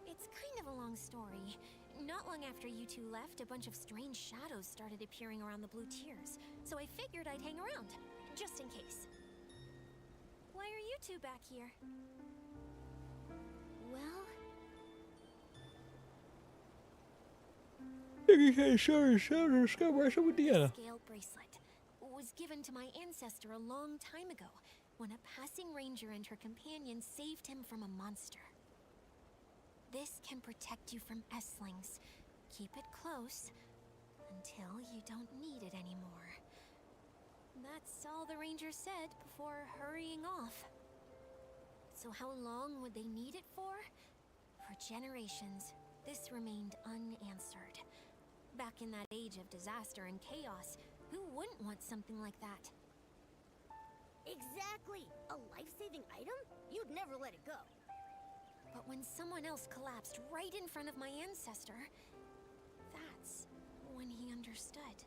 It's kind of a long story. Not long after you two left, a bunch of strange shadows started appearing around the blue tiers, so I figured I'd hang around, just in case. Why are you two back here? Well... Scale bracelet was given to my ancestor a long time ago, when a passing ranger and her companion saved him from a monster. This can protect you from S-lings. Keep it close until you don't need it anymore. That's all the ranger said before hurrying off. So how long would they need it for? For generations, this remained unanswered. Back in that age of disaster and chaos, who wouldn't want something like that? Exactly! A life-saving item? You'd never let it go. But when someone else collapsed right in front of my ancestor, that's when he understood.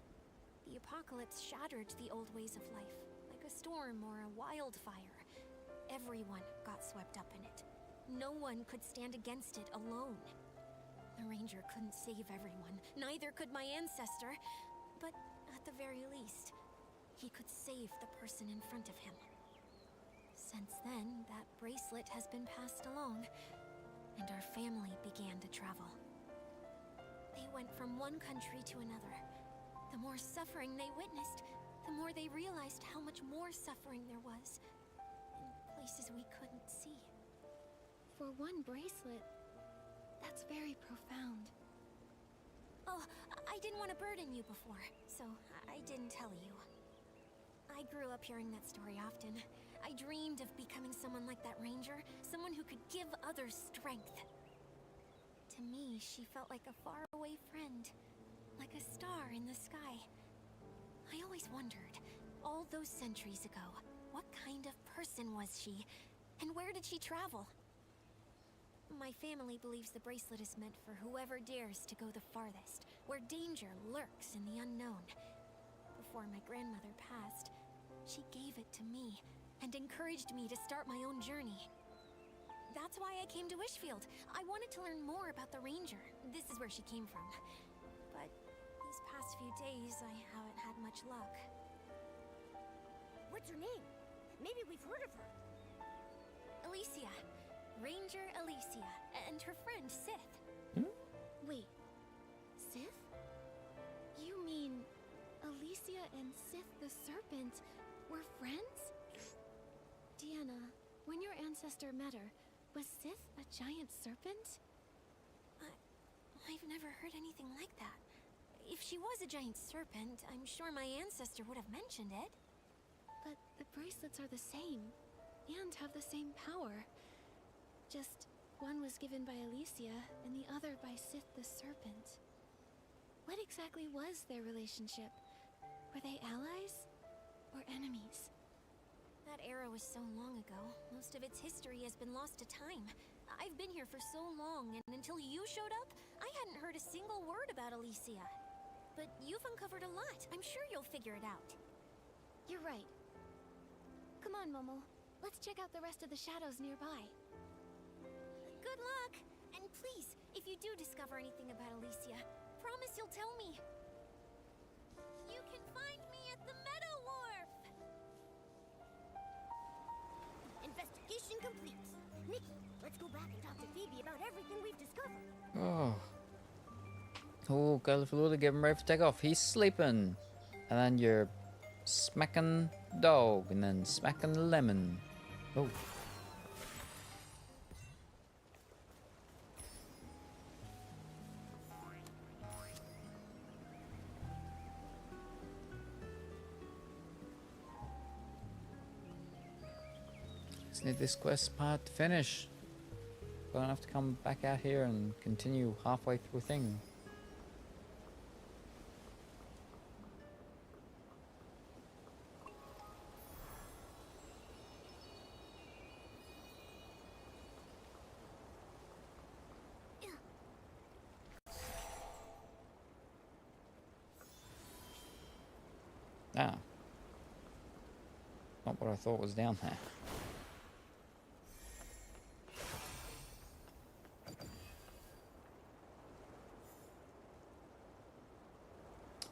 The apocalypse shattered the old ways of life, like a storm or a wildfire. Everyone got swept up in it. No one could stand against it alone. The ranger couldn't save everyone, neither could my ancestor, but at the very least, he could save the person in front of him. Since then, that bracelet has been passed along, and our family began to travel. They went from one country to another. The more suffering they witnessed, the more they realized how much more suffering there was, in places we couldn't see. For one bracelet, that's very profound. Oh, I didn't want to burden you before, so I didn't tell you. I grew up hearing that story often. I dreamed of becoming someone like that ranger, someone who could give others strength. To me, she felt like a faraway friend, like a star in the sky. I always wondered, all those centuries ago, what kind of person was she, and where did she travel? My family believes the bracelet is meant for whoever dares to go the farthest, where danger lurks in the unknown. Before my grandmother passed, she gave it to me and encouraged me to start my own journey. That's why I came to Wishfield. I wanted to learn more about the Ranger. This is where she came from. But these past few days, I haven't had much luck. What's her name? Maybe we've heard of her. Alicia. Ranger Alicia. And her friend, Sith. Wait, Sith? You mean Alicia and Sith the Serpent were friends? Deanna, when your ancestor met her, was Sith a giant serpent? I've never heard anything like that. If she was a giant serpent, I'm sure my ancestor would have mentioned it. But the bracelets are the same, and have the same power. Just one was given by Alicia, and the other by Sith the Serpent. What exactly was their relationship? Were they allies or enemies? That era was so long ago. Most of its history has been lost to time. I've been here for so long, and until you showed up, I hadn't heard a single word about Alicia. But you've uncovered a lot. I'm sure you'll figure it out. You're right. Come on, Momo. Let's check out the rest of the shadows nearby. Good luck! And please, if you do discover anything about Alicia, promise you'll tell me. You can find me at the Meadow Wharf! Investigation complete. Nikki, let's go back and talk to Phoebe about everything we've discovered. Oh. Oh, Colorful getting ready for takeoff. He's sleeping. And then you're smacking dog. And then smacking lemon. Oh. Just need this quest part to finish. Gonna have to come back out here and continue halfway through a thing. Ah. Not what I thought was down there.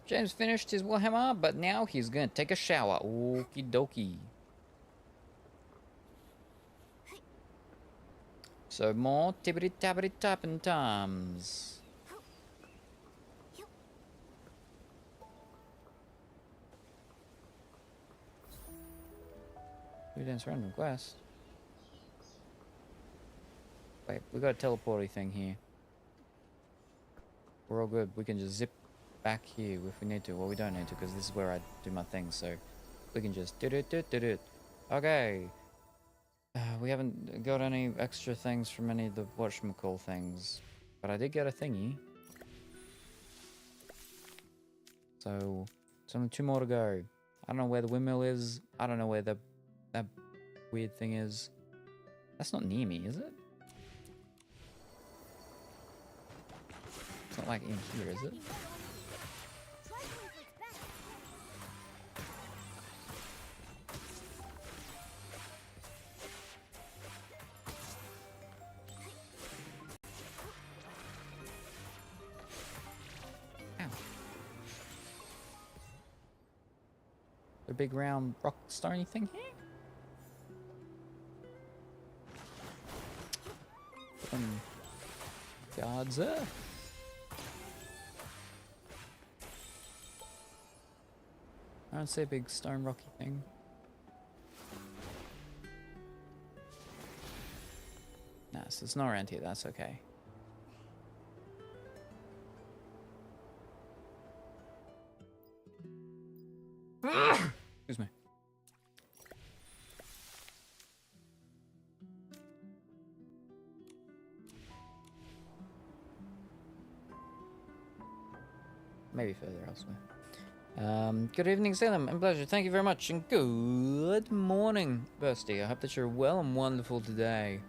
James finished his Warhammer, but now he's gonna take a shower. Okie dokie. So more tippity tappity tapping times. We dance random quest. Wait, we got a teleporty thing here. We're all good. We can just zip back here if we need to. Well, we don't need to because this is where I do my thing, so we can just do it. Okay. We haven't got any extra things from any of the whatchamacall things, but I did get a thingy. So, it's only 2 more to go. I don't know where the windmill is. I don't know where that weird thing is. That's not near me, is it? It's not like in here, is it? A big round rock stony thing here? Guards up. I don't see a big stone rocky thing. Nah, so it's not around here, that's okay. Excuse me. Maybe further elsewhere. Good evening, Salem, and pleasure. Thank you very much, and good morning, Bursty. I hope that you're well and wonderful today.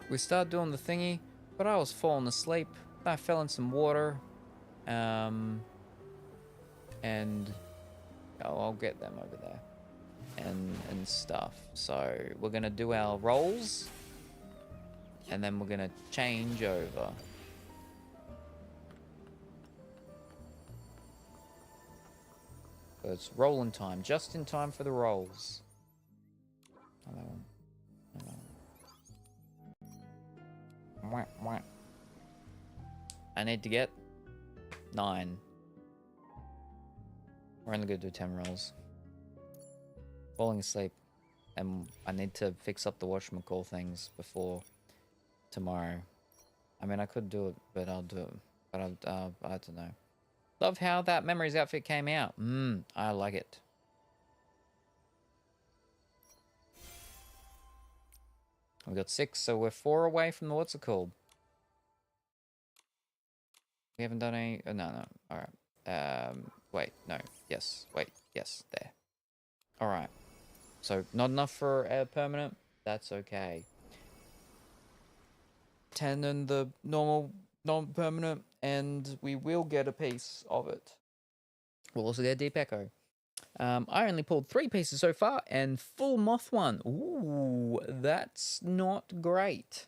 We started doing the thingy, but I was falling asleep. I fell in some water. And I'll get them over there. And stuff. So we're gonna do our rolls. and then we're gonna change over. So it's rolling time, just in time for the rolls. Another one. Another one. Mwah, mwah. I need to get 9. We're only gonna do 10 rolls. Falling asleep, and I need to fix up the whatchamacall things before tomorrow. I mean, I could do it, but I'll do it. But I don't know. Love how that Memories outfit came out. I like it. We got 6, so we're 4 away from the what's it called? We haven't done any. Oh, no. All right. Wait. No. Yes. Wait. Yes. There. All right. So not enough for a permanent. That's okay. 10 and the normal non-permanent, and we will get a piece of it. We'll also get a Deep Echo. I only pulled 3 pieces so far, and full moth one. Ooh, that's not great.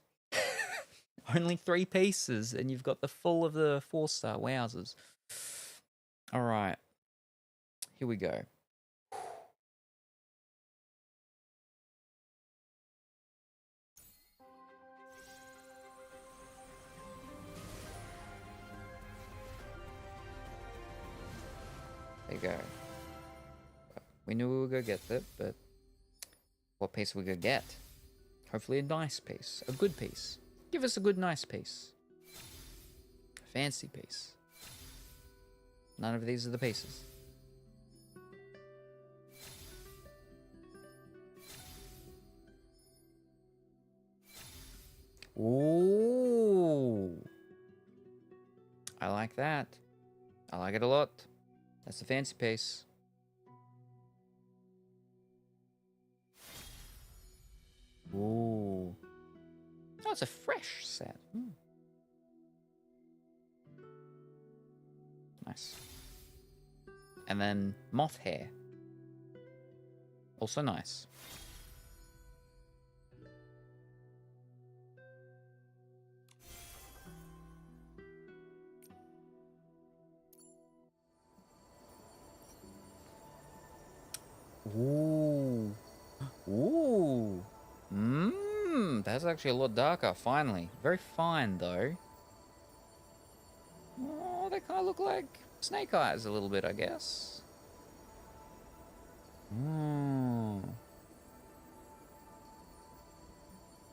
Only 3 pieces, and you've got the full of the 4-star. Wowzers. All right. Here we go. There you go. We knew we were going to get it, but what piece are we going to get? Hopefully a nice piece. A good piece. Give us a good, nice piece. A fancy piece. None of these are the pieces. Ooh. I like that. I like it a lot. That's a fancy piece. Ooh. Oh, it's a fresh set. Nice. And then moth hair. Also nice. Ooh. Ooh. That's actually a lot darker, finally. Very fine, though. Oh, they kind of look like snake eyes a little bit, I guess.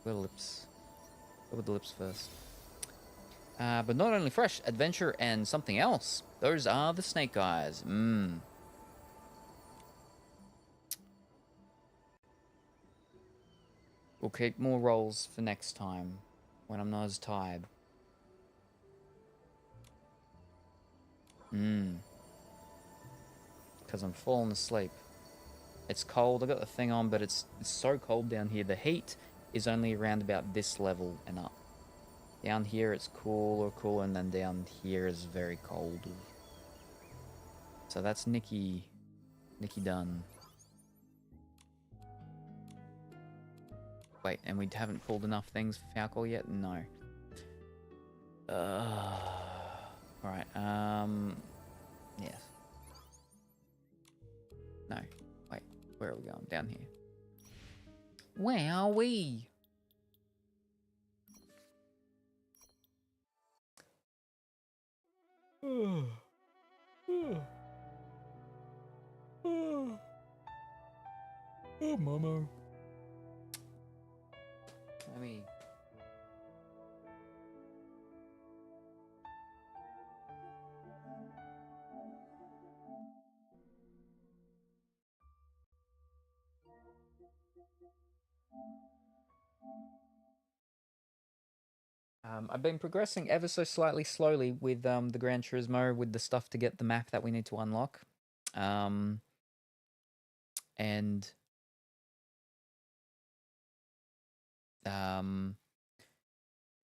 Go lips. Go with the lips first. But not only fresh, adventure and something else. Those are the snake eyes. We'll keep more rolls for next time, when I'm not as tired. Because I'm falling asleep. It's cold, I got the thing on, but it's so cold down here. The heat is only around about this level and up. Down here it's cool, and then down here is very cold. So that's Nikki done. Wait, and we haven't pulled enough things for Falcor yet? No. Alright, yes. No, wait, where are we going? Down here. Where are we? Oh, Momo. Let me... I've been progressing ever so slightly slowly with the Gran Turismo, with the stuff to get the map that we need to unlock. And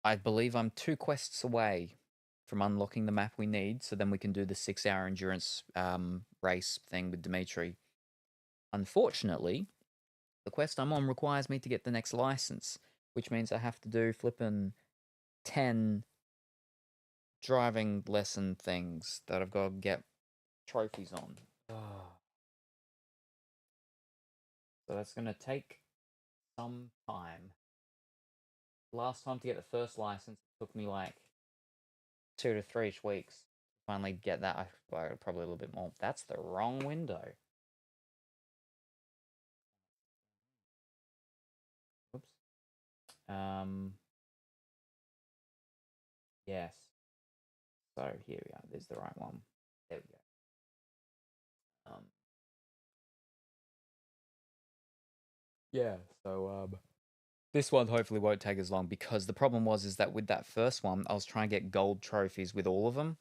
I believe I'm 2 quests away from unlocking the map we need, so then we can do the 6-hour endurance race thing with Dimitri. Unfortunately, the quest I'm on requires me to get the next license, which means I have to do flipping 10 driving lesson things that I've got to get trophies on. So that's going to take some time. Last time to get the first license took me like 2 to 3 weeks. Finally get that, probably a little bit more. That's the wrong window. Oops. Yes. So here we are. There's the right one. There we go. Yeah. So this one hopefully won't take as long because the problem is that with that first one, I was trying to get gold trophies with all of them,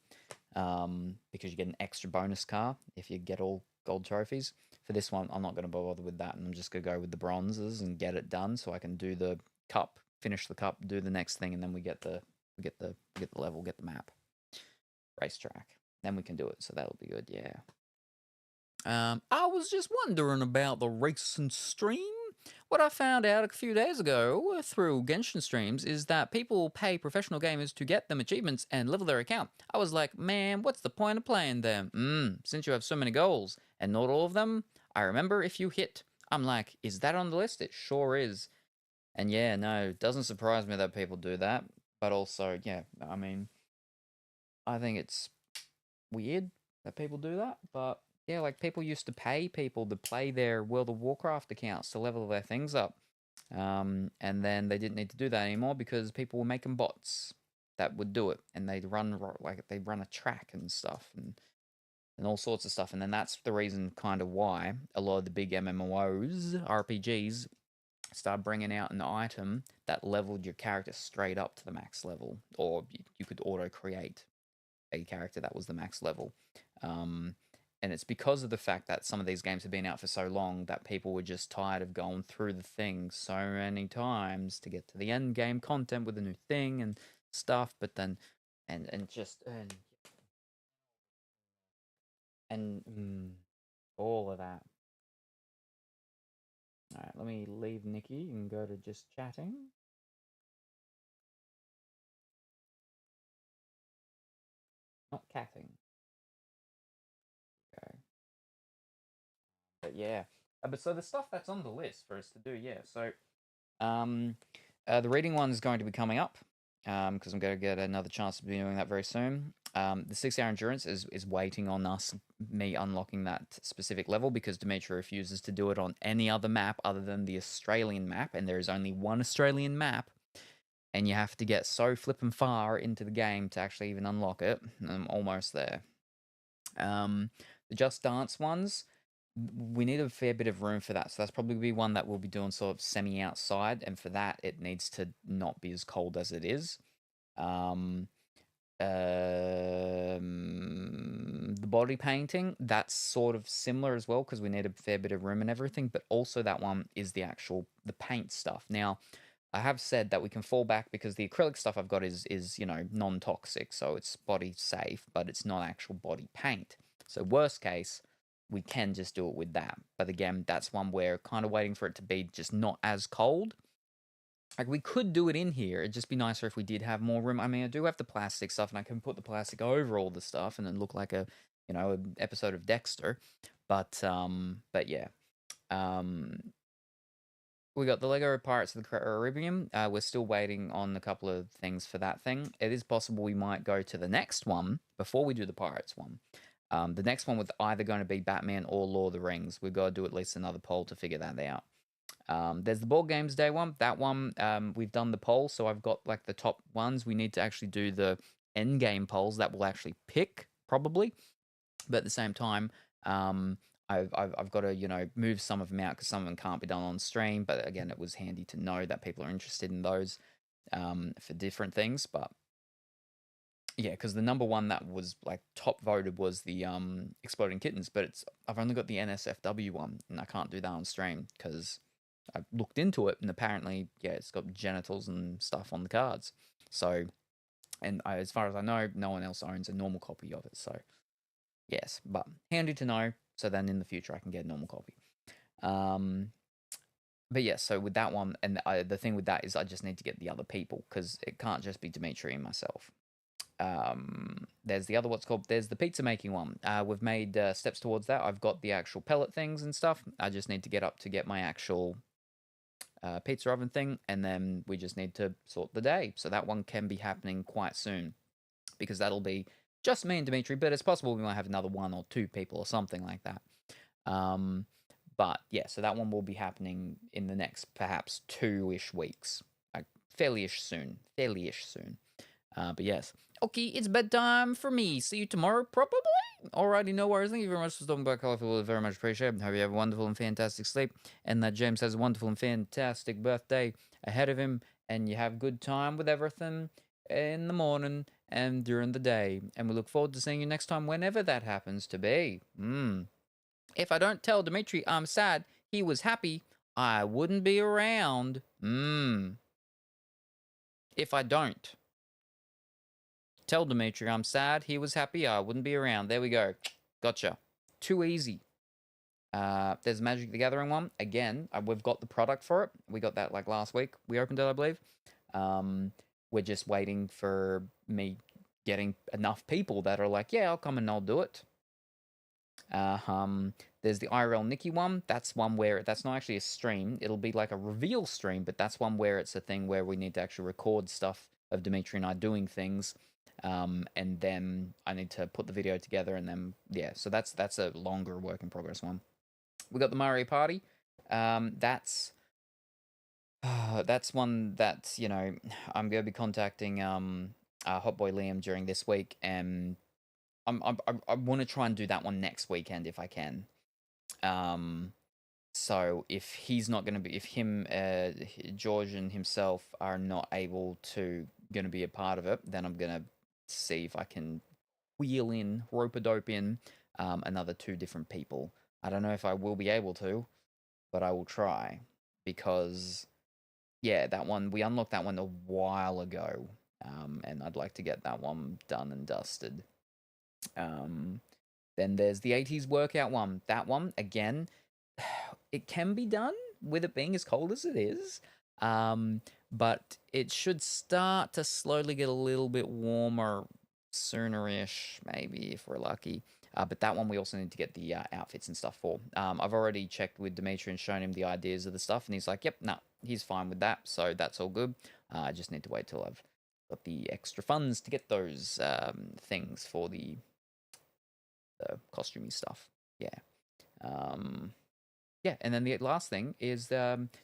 because you get an extra bonus car if you get all gold trophies. For this one, I'm not going to bother with that, and I'm just going to go with the bronzes and get it done so I can do the cup, finish the cup, do the next thing, and then we get the level, get the map, racetrack. Then we can do it, so that'll be good. Yeah. I was just wondering about the recent stream. What I found out a few days ago through Genshin streams is that people pay professional gamers to get them achievements and level their account. I was like, man, what's the point of playing them? Since you have so many goals and not all of them, I remember if you hit. I'm like, is that on the list? It sure is. And yeah, no, it doesn't surprise me that people do that. But also, yeah, I mean, I think it's weird that people do that. But yeah, like people used to pay people to play their World of Warcraft accounts to level their things up. And then they didn't need to do that anymore because people were making bots that would do it, and they'd run a track and stuff and all sorts of stuff. And then that's the reason kind of why a lot of the big MMOs, RPGs, start bringing out an item that leveled your character straight up to the max level, or you could auto create a character that was the max level. And it's because of the fact that some of these games have been out for so long that people were just tired of going through the thing so many times to get to the end game content with a new thing and stuff. But then, all of that. All right, let me leave Nikki and go to just chatting. Not catting. Okay. But yeah. But so the stuff that's on the list for us to do, yeah. So, the reading one is going to be coming up, because I'm going to get another chance to be doing that very soon. The 6-hour endurance is waiting on me unlocking that specific level because Dimitri refuses to do it on any other map other than the Australian map, and there is only one Australian map, and you have to get so flippin' far into the game to actually even unlock it. I'm almost there. The Just Dance ones, we need a fair bit of room for that. So that's probably be one that we'll be doing sort of semi-outside, and for that, it needs to not be as cold as it is. The body painting, that's sort of similar as well because we need a fair bit of room and everything, but also that one is the paint stuff. Now, I have said that we can fall back because the acrylic stuff I've got is non-toxic, so it's body safe, but it's not actual body paint. So worst case, we can just do it with that. But again, that's one we're kind of waiting for it to be just not as cold. Like, we could do it in here. It'd just be nicer if we did have more room. I mean, I do have the plastic stuff, and I can put the plastic over all the stuff and then look like an episode of Dexter. But yeah. We got the Lego Pirates of the Caribbean. We're still waiting on a couple of things for that thing. It is possible we might go to the next one before we do the Pirates one. The next one was either going to be Batman or Lord of the Rings. We've got to do at least another poll to figure that out. There's the Board Games Day one. That one, we've done the poll, so I've got like the top ones. We need to actually do the end game polls that we'll actually pick, probably. But at the same time, I've got to, move some of them out because some of them can't be done on stream. But again, it was handy to know that people are interested in those for different things. But yeah, because the number one that was like top voted was the Exploding Kittens, but I've only got the NSFW one, and I can't do that on stream because I looked into it, and apparently, yeah, it's got genitals and stuff on the cards. So, and as far as I know, no one else owns a normal copy of it. So, yes, but handy to know. So then in the future, I can get a normal copy. But yeah, so with that one, and the thing with that is I just need to get the other people because it can't just be Dimitri and myself. There's the other there's the pizza making one. We've made steps towards that. I've got the actual pellet things and stuff. I just need to get up to get my actual pizza oven thing, and then we just need to sort the day. So that one can be happening quite soon because that'll be just me and Dimitri, but it's possible we might have another 1 or 2 people or something like that. But yeah, so that one will be happening in the next perhaps 2-ish weeks, like fairly-ish soon. But yes. Okay, it's bedtime for me. See you tomorrow, probably? Alrighty, no worries. Thank you very much for stopping by, Colorful. Very much appreciate. Hope you have a wonderful and fantastic sleep, and that James has a wonderful and fantastic birthday ahead of him, and you have good time with everything in the morning and during the day. And we look forward to seeing you next time, whenever that happens to be. If I don't tell Dimitri I'm sad he was happy, I wouldn't be around. If I don't tell Dimitri I'm sad he was happy, I wouldn't be around. There we go. Gotcha. Too easy. There's Magic the Gathering one. Again, we've got the product for it. We got that like last week. We opened it, I believe. We're just waiting for me getting enough people that are like, yeah, I'll come and I'll do it. There's the IRL Nikki one. That's one where that's not actually a stream. It'll be like a reveal stream, but that's one where it's a thing where we need to actually record stuff of Dimitri and I doing things. And then I need to put the video together, and then yeah, so that's a longer work in progress one. We got the Mario Party. That's one that, you know, I'm gonna be contacting Hot Boy Liam during this week, and I want to try and do that one next weekend if I can. So if he's not going to be, if him, George and himself are not able to going to be a part of it, then I'm going to see if I can wheel in, rope-a-dope in another 2 different people. I don't know if I will be able to, but I will try because, yeah, that one, we unlocked that one a while ago, and I'd like to get that one done and dusted. Then there's the 80s workout one. That one, again, it can be done with it being as cold as it is. But it should start to slowly get a little bit warmer sooner-ish, maybe, if we're lucky. But that one we also need to get the outfits and stuff for. I've already checked with Dimitri and shown him the ideas of the stuff, and he's like, yep, no, he's fine with that, so that's all good. I just need to wait till I've got the extra funds to get those things for the costumey stuff. Yeah. Yeah, and then the last thing is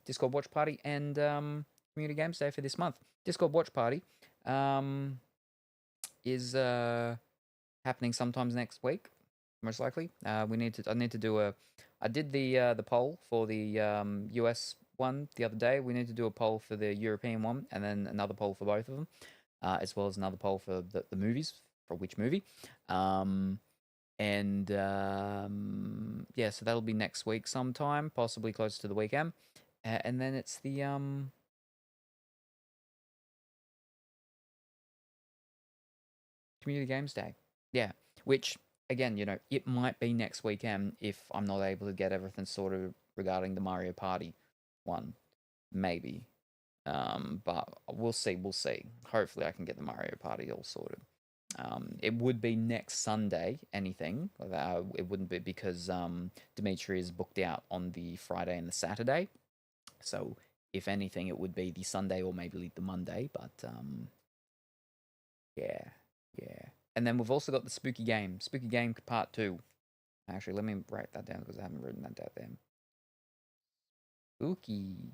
Discord Watch Party and Community Games Day for this month. Discord Watch Party is happening sometimes next week, most likely. I need to do I did the poll for the US one the other day. We need to do a poll for the European one, and then another poll for both of them, as well as another poll for the movies, for which movie. And yeah, so that'll be next week sometime, possibly close to the weekend. And then it's the Community Games Day. Yeah, which again, you know, it might be next weekend if I'm not able to get everything sorted regarding the Mario Party one, maybe. But we'll see. Hopefully, I can get the Mario Party all sorted. It would be next Sunday, anything. It wouldn't be because Dimitri is booked out on the Friday and the Saturday. So, if anything, it would be the Sunday or maybe the Monday. But, yeah. And then we've also got the Spooky Game Part 2. Actually, let me write that down because I haven't written that down there. Spooky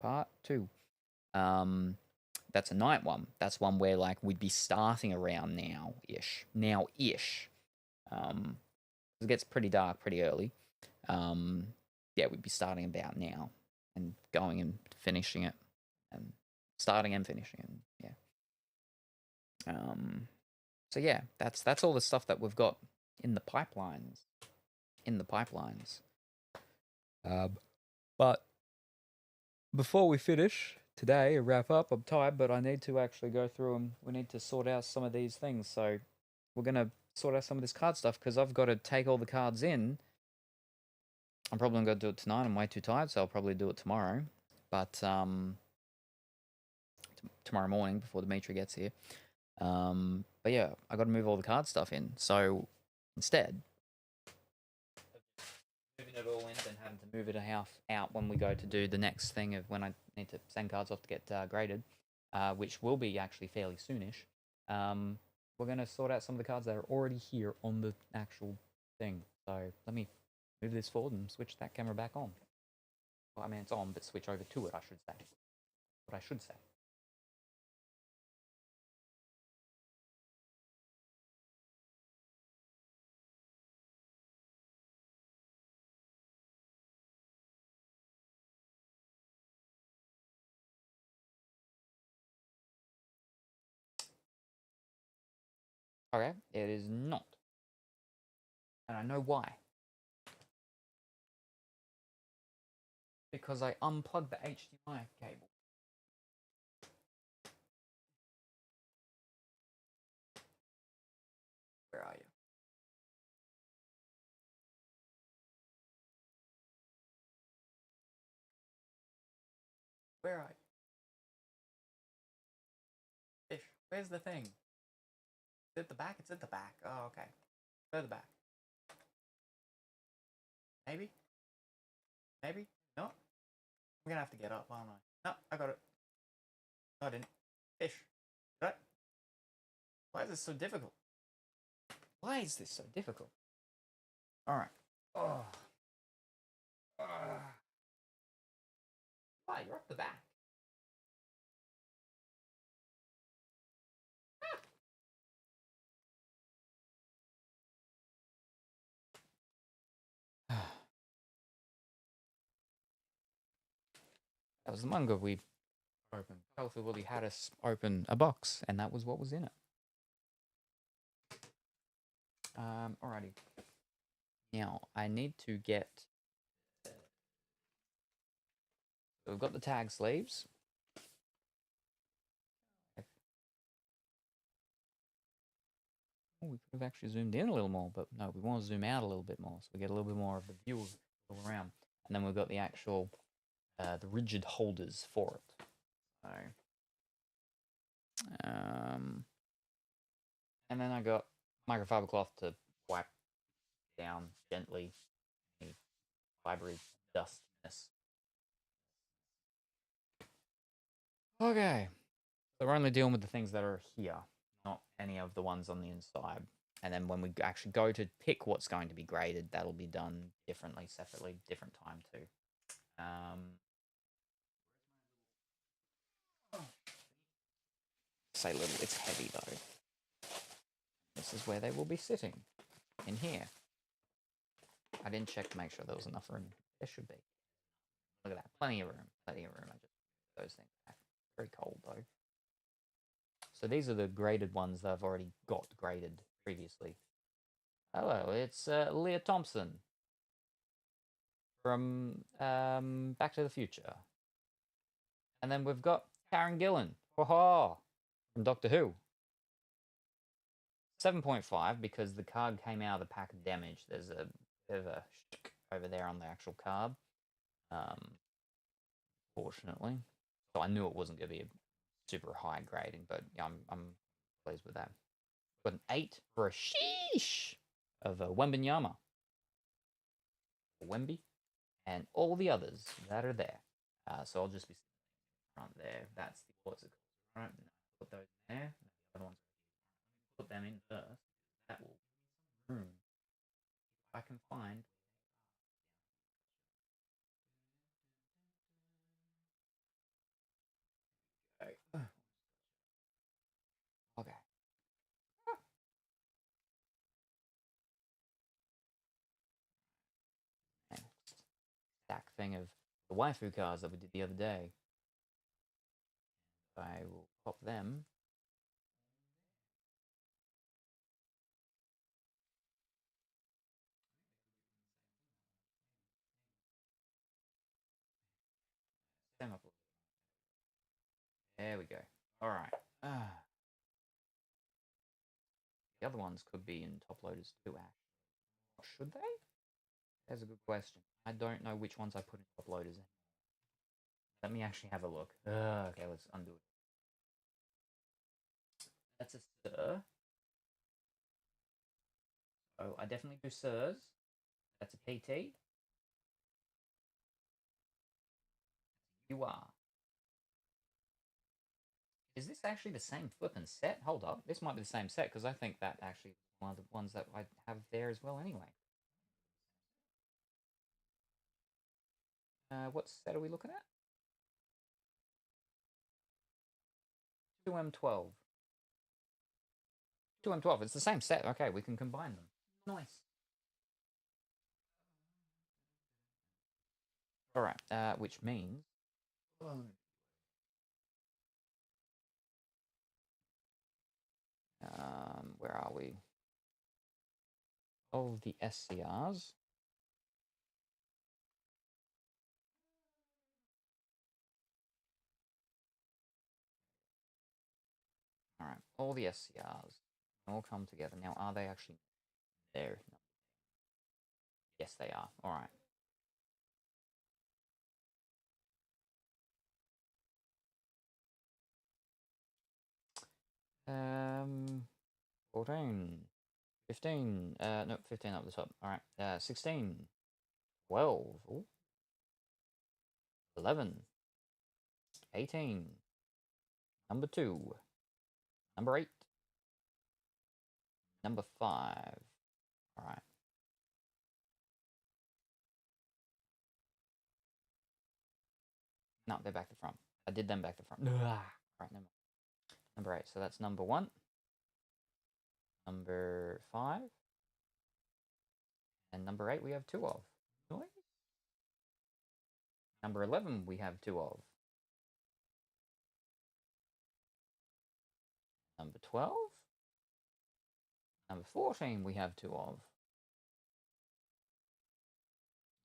Part 2. That's a night one. That's one where like we'd be starting around now-ish. It gets pretty dark pretty early. Yeah, we'd be starting about now and going and finishing it, and starting and finishing it. Yeah. So yeah, that's all the stuff that we've got in the pipelines. But before we finish today, a wrap up, I'm tired, but I need to actually go through them. We need to sort out some of these things. So we're going to sort out some of this card stuff because I've got to take all the cards in I'm probably gonna do it tonight. I'm way too tired, so I'll probably do it tomorrow. But tomorrow morning before Dimitri gets here. But yeah, I got to move all the card stuff in. So instead, moving it all in and having to move it out when we go to do the next thing of when I need to send cards off to get graded, which will be actually fairly soonish. We're going to sort out some of the cards that are already here on the actual thing. So let me move this forward and switch that camera back on. Well, I mean, it's on, but switch over to it, I should say. What I should say. Okay, it is not. And I know why. Because I unplugged the HDMI cable. Where are you? Where are you? Fish, where's the thing? Is it at the back? It's at the back. Oh, okay. Go to the back. Maybe? Maybe? No? I'm gonna have to get up, aren't I? No, I got it. No, I didn't. Fish. Right? Why is this so difficult? Why is this so difficult? Alright. Oh. Why? You're up the back. That was the manga we opened. Colorful Willy had us open a box, and that was what was in it. Alrighty. Now, I need to get... So we've got the tag sleeves. Oh, we could have actually zoomed in a little more, but no, we want to zoom out a little bit more, so we get a little bit more of the view all around. And then we've got the actual, the rigid holders for it. So, and then I got microfiber cloth to wipe down gently any fibery dustness. Okay, so we're only dealing with the things that are here, not any of the ones on the inside. And then when we actually go to pick what's going to be graded, that'll be done differently, separately, different time too. Say little, it's heavy though. This is where they will be sitting, in here. I didn't check to make sure there was enough room. There should be. Look at that, plenty of room, plenty of room. I just those things back. Very cold though. So these are the graded ones that I've already got graded previously. Hello, it's Leah Thompson from Back to the Future. And then we've got Karen Gillan from Doctor Who. 7.5 because the card came out of the pack damaged. There's a bit of a shtick over there on the actual card. Fortunately. So I knew it wasn't going to be a super high grading, but yeah, I'm pleased with that. Got an 8 for a sheesh of Wembenyama. Wemby. And all the others that are there. So I'll just be front there. That's the what's it called. Right, put those in there. The other ones. Put them in first. That will give me some room. If I can find. Okay. Next stack thing of the waifu cards that we did the other day. I will pop them. There we go. All right. The other ones could be in top loaders too, actually. Should they? That's a good question. I don't know which ones I put into uploaders. Let me actually have a look. Okay, let's undo it. That's a sir. Oh, I definitely do sirs. That's a PT. You are. Is this actually the same flippin' set? Hold up. This might be the same set, because I think that actually is one of the ones that I have there as well anyway. What set are we looking at? 2M12. 2M12. It's the same set. Okay, we can combine them. Nice. Alright, which means... where are we? Of the SCRs. Alright, all the SCRs all come together. Now, are they actually there? Yes, they are. Alright. Um, 14, 15, no, 15 up the top. Alright, 16, 12, ooh, 11, 18, number 2, number 8, number 5. Alright. No, they're back to front. I did them back to front. Alright, number 8. So that's number 1, number 5, and number 8 we have 2 of. Noise. Number 11 we have 2 of. Number 12. Number 14 we have 2 of.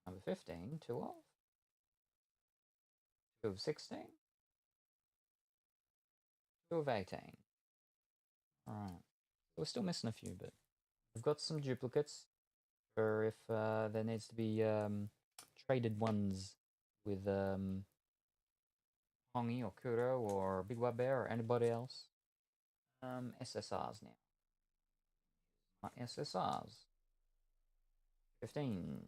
Number 15, 2 of. 2 of 16. 2 of 18. Alright. We're still missing a few, but we've got some duplicates for if there needs to be traded ones with Hongi or Kuro or Big White Bear or anybody else. SSRs now. My SSRs. 15.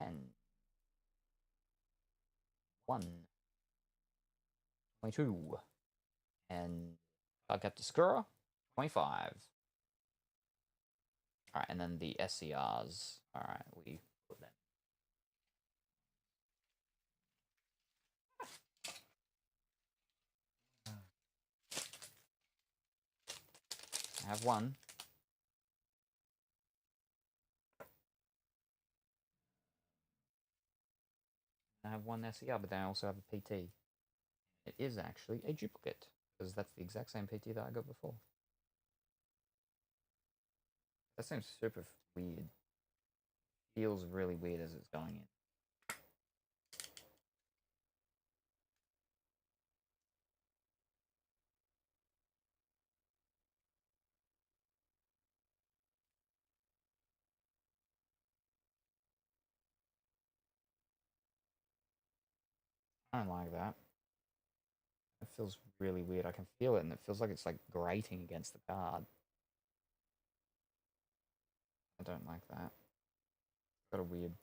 10. 1. 22. And I got the Skura. 25. Alright, and then the SCRs. Alright, we put them. I have one. I have one SCR, but then I also have a PT. It is actually a duplicate, because that's the exact same PT that I got before. That seems super weird. Feels really weird as it's going in. I don't like that. It feels really weird. I can feel it, and it feels like it's like grating against the card. I don't like that. Got a weird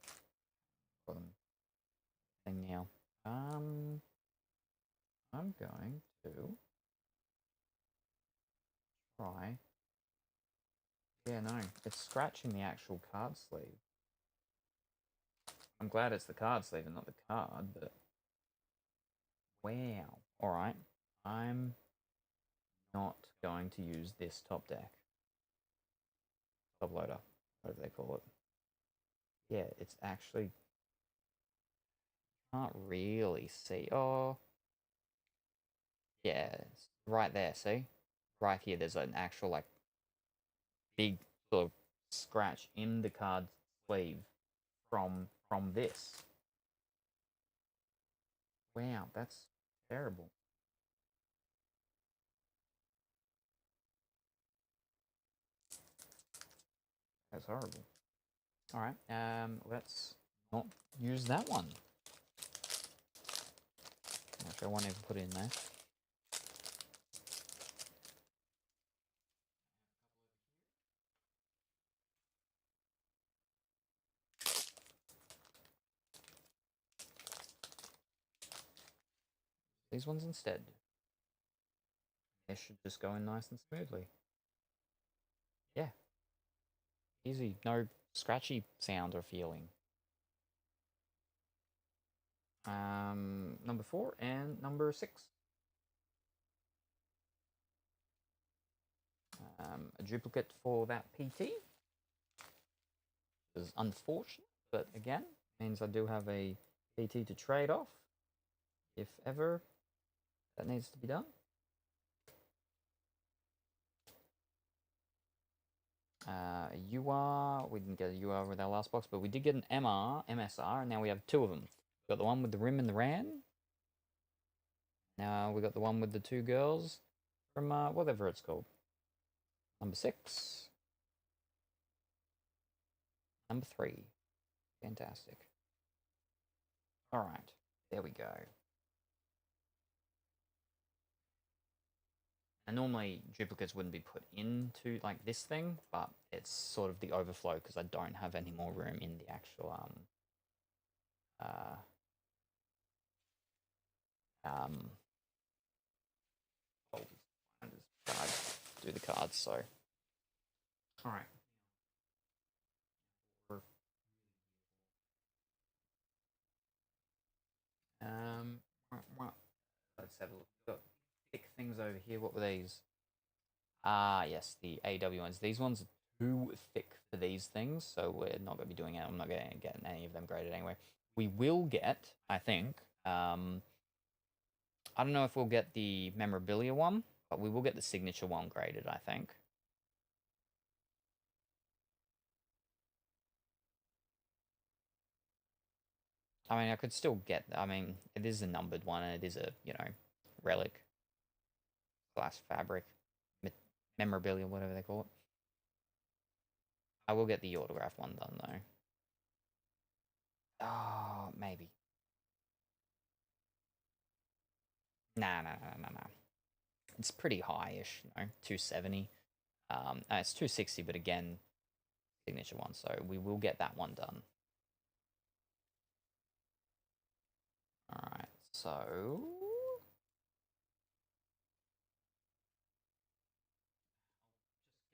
thing now. I'm going to try. Yeah, no, it's scratching the actual card sleeve. I'm glad it's the card sleeve and not the card, but wow. Alright, I'm not going to use this top deck. Top loader, whatever they call it. Yeah, it's actually... Can't really see. Oh. Yeah, it's right there, see? Right here, there's an actual, like, big sort of scratch in the card sleeve from this. Wow, that's terrible. That's horrible. All right. Let's not use that one. Actually, I won't even put it in there. These ones instead. They should just go in nice and smoothly. Yeah. Easy. No scratchy sound or feeling. Number 4 and number 6. A duplicate for that PT. Which is unfortunate, but again, means I do have a PT to trade off. If ever that needs to be done. UR, we didn't get a UR with our last box, but we did get an MSR, and now we have 2 of them. We got the one with the rim and the ran. Now we got the one with the 2 girls from whatever it's called. Number 6. Number 3. Fantastic. Alright, there we go. And normally duplicates wouldn't be put into like this thing, but it's sort of the overflow because I don't have any more room in the actual do the cards, so all right. Let's have a look. Got thick things over here. What were these? Ah, yes, the AW ones. These ones are too thick for these things, so we're not going to be doing it. I'm not going to get any of them graded anyway. We will get, I think, I don't know if we'll get the memorabilia one, but we will get the signature one graded, I think. I mean, I could still get, I mean, it is a numbered one, and it is a, you know, relic, glass fabric, memorabilia, whatever they call it. I will get the autograph one done, though. Oh, maybe. Nah. It's pretty high-ish, you know, 270. It's 260, but again, signature one, so we will get that one done. Alright, so...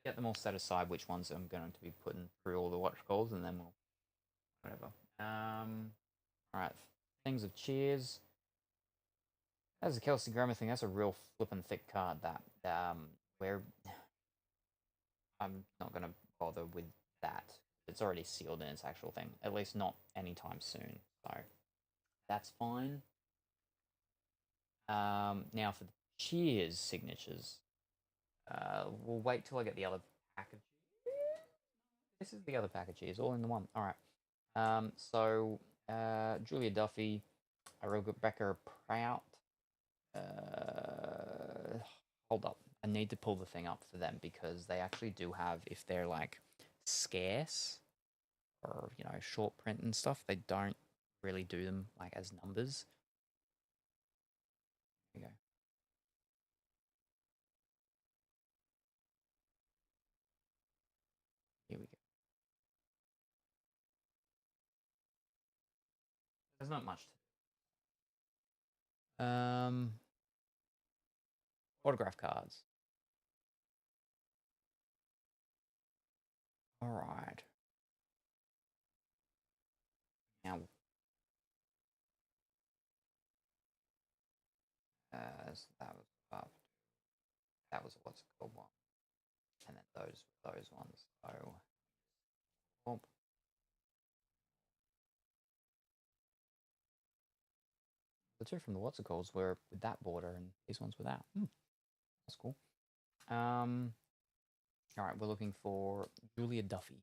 get them all set aside, which ones I'm going to be putting through all the watch calls, and then we'll... whatever. Alright, Things of Cheers. That's a Kelsey Grammer thing. That's a real flippin' thick card, that. Where... I'm not going to bother with that. It's already sealed in its actual thing. At least not anytime soon, so... that's fine. Now for the Cheers signatures, we'll wait till I get the other pack of Cheers. This is the other pack of Cheers, all in the one. All right. So Julia Duffy, Rebecca Prout. Hold up, I need to pull the thing up for them because they actually do have, if they're like scarce or you know short print and stuff, they don't really do them like as numbers. There you go. Here we go. There's not much to do. Autograph cards. All right. Now, so that was up. That was what's it called one, and then those ones. So, oh. The 2 from the what's it calls were with that border, and these ones without. That's cool. All right, we're looking for Julia Duffy.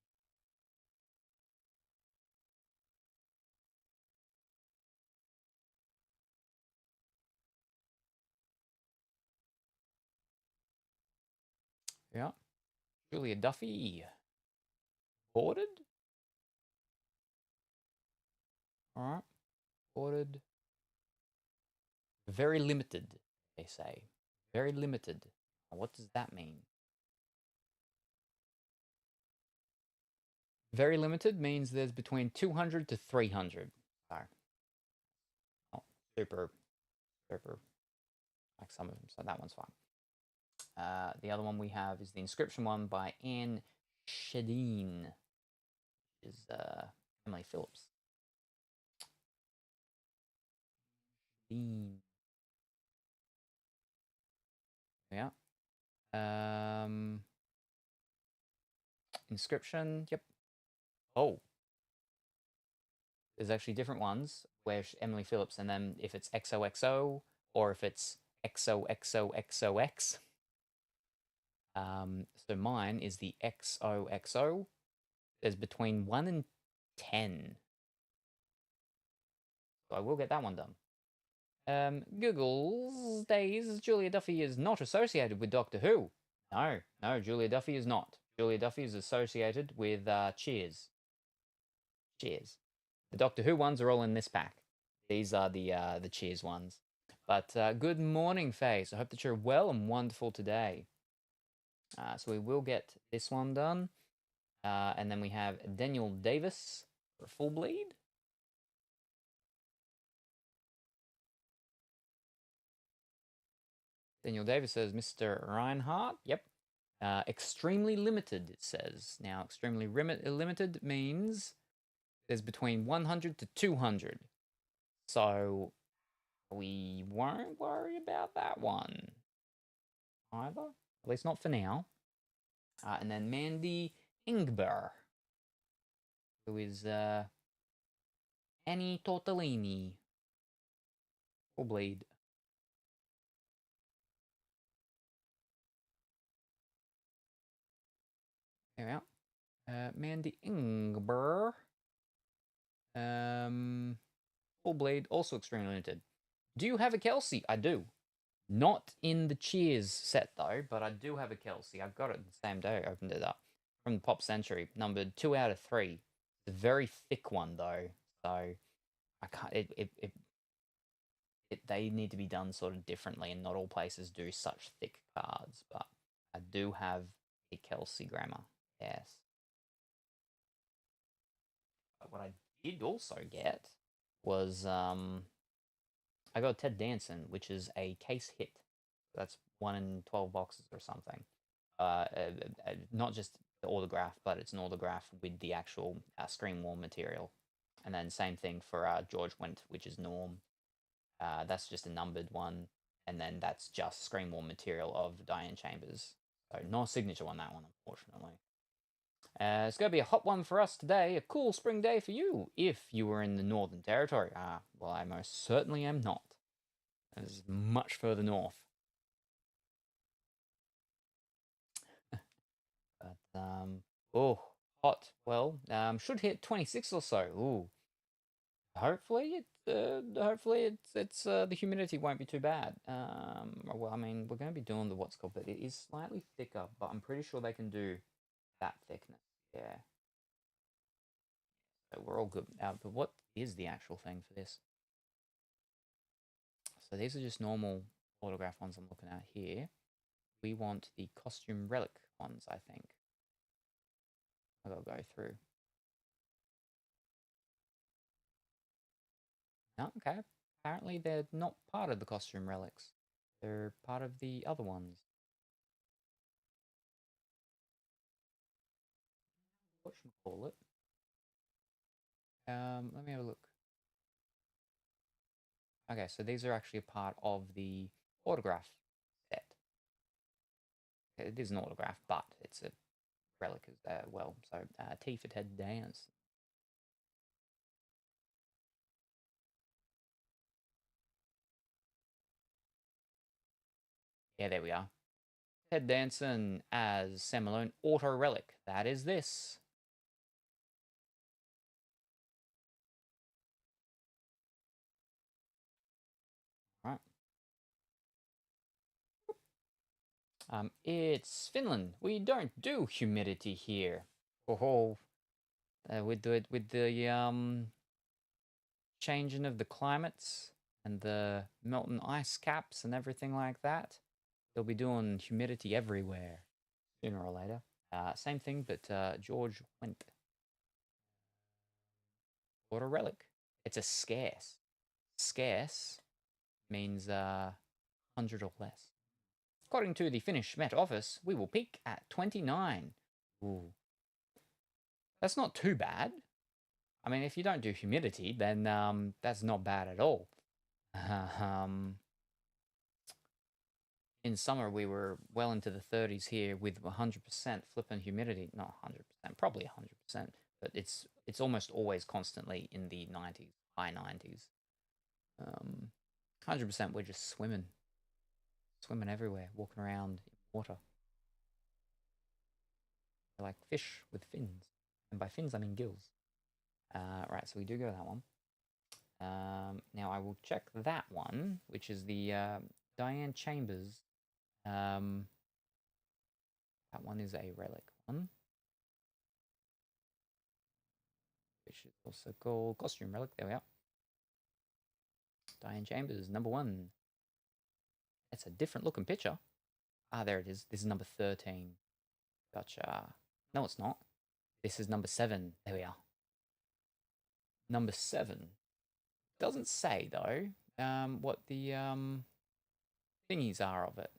Yeah, Julia Duffy. Boarded? All right. Ordered. Very limited, they say. Very limited. What does that mean? Very limited means there's between 200 to 300. So, not super, like some of them. So that one's fine. The other one we have is the inscription one by Anne Shedeen, which is Emily Phillips. Shedeen. Yeah. Inscription. Yep. Oh. There's actually different ones where Emily Phillips, and then if it's XOXO or if it's XOXOXOX. So mine is the XOXO. There's between 1 and 10. So I will get that one done. Google's days, Julia Duffy is not associated with Doctor Who. No, Julia Duffy is not. Julia Duffy is associated with Cheers. Cheers. The Doctor Who ones are all in this pack. These are the Cheers ones. But good morning, Faye. So I hope that you're well and wonderful today. So we will get this one done. And then we have Daniel Davis for Full Bleed. Daniel Davis says, Mr. Reinhardt. Yep. Extremely limited, it says. Now, extremely limited means there's between 100 to 200. So we won't worry about that one either. At least not for now. And then Mandy Ingber, who is Annie Tortellini. Full Bleed. There we are. Mandy Ingber. Full Bleed, also extremely limited. Do you have a Kelsey? I do. Not in the Cheers set though, but I do have a Kelsey. I got it the same day I opened it up. From the Pop Century, numbered 2 out of 3. It's a very thick one though, so I can't. They need to be done sort of differently, and not all places do such thick cards. But I do have a Kelsey Grammar. Yes. But what I did also get was I got Ted Danson, which is a case hit. That's 1 in 12 boxes or something. Not just the autograph, but it's an autograph with the actual Screen War material. And then same thing for George Wendt, which is Norm. That's just a numbered one. And then that's just Screen War material of Diane Chambers. So no signature on that one, unfortunately. It's going to be a hot one for us today. A cool spring day for you, if you were in the Northern Territory. Well, I most certainly am not. It's much further north. But, oh, hot. Well, should hit 26 or so. Ooh. Hopefully it's the humidity won't be too bad. Well, I mean, we're going to be doing the what's called, but it is slightly thicker, but I'm pretty sure they can do that thickness. Yeah. So we're all good. But what is the actual thing for this? So these are just normal autograph ones I'm looking at here. We want the costume relic ones, I think. I gotta go through. No, okay. Apparently they're not part of the costume relics. They're part of the other ones. Whatchamacallit? Let me have a look. Okay, so these are actually a part of the autograph set. It is an autograph, but it's a relic as well. So T for Ted Dance. Yeah, there we are. Ted Danson as Sam Malone auto relic. That is this. All right. It's Finland. We don't do humidity here. Oh, with the changing of the climates and the melting ice caps and everything like that, they'll be doing humidity everywhere sooner or later. Same thing, but George went. What a relic. It's a scarce. Scarce means 100 or less. According to the Finnish Met Office, we will peak at 29. Ooh. That's not too bad. I mean, if you don't do humidity, then that's not bad at all. In summer, we were well into the 30s here with 100% flipping humidity. Not 100%, probably 100%, but it's almost always constantly in the 90s, high 90s. 100%, we're just swimming everywhere, walking around in water. We're like fish with fins, and by fins I mean gills. Right, so we do go that one. Now I will check that one, which is the Diane Chambers. That one is a relic one, which is also called Costume Relic. There we are. Diane Chambers, number 1. It's a different looking picture. Ah, there it is. This is number 13. Gotcha. No, it's not. This is number 7. There we are. Number 7. Doesn't say, though, what the thingies are of it.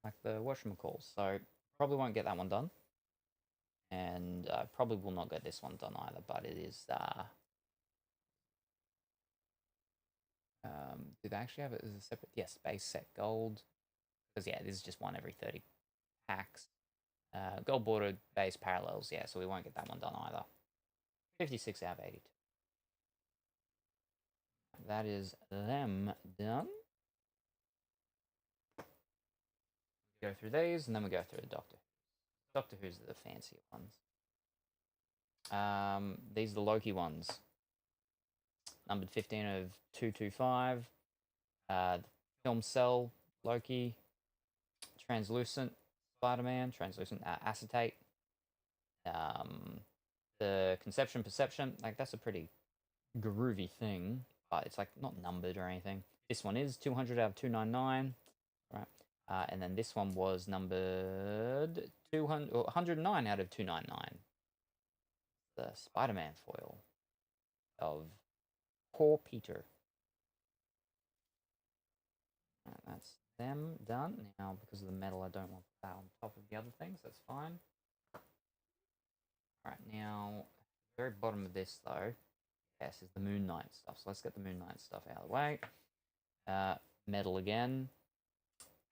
Like the whatchamacalls. So, probably won't get that one done. And probably will not get this one done either, but it is... do they actually have it as a separate... Yes, base set gold. Because, yeah, this is just one every 30 packs. Gold bordered base parallels, yeah, so we won't get that one done either. 56 out of 82. That is them done. Go through these, and then we go through the Doctor Who's. Doctor Who's are the fancier ones. These are the Loki ones. Numbered 15 of 225. Film Cell, Loki. Translucent, Spider-Man. Translucent Acetate. The Conception Perception, like that's a pretty groovy thing, but it's like not numbered or anything. This one is 200 out of 299. Right. And then this one was numbered 109 out of 299. The Spider-Man foil of Poor Peter. Right, that's them done. Now, because of the metal, I don't want that on top of the other things. That's fine. Right, now, very bottom of this, though, yes, is the Moon Knight stuff. So let's get the Moon Knight stuff out of the way. Metal again.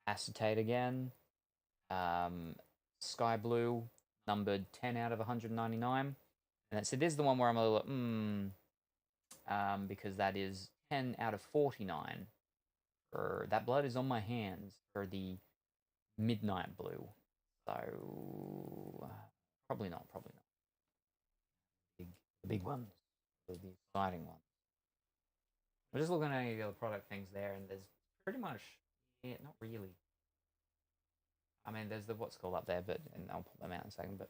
Acetate again. Sky Blue, numbered 10 out of 199. And so this is the one where I'm a little, because that is 10 out of 49. That blood is on my hands for the Midnight Blue. So, probably not. The big ones. The exciting ones. I'm just looking at any of the other product things there, and there's pretty much, yeah, not really. I mean, there's the what's called up there, and I'll pull them out in a second, but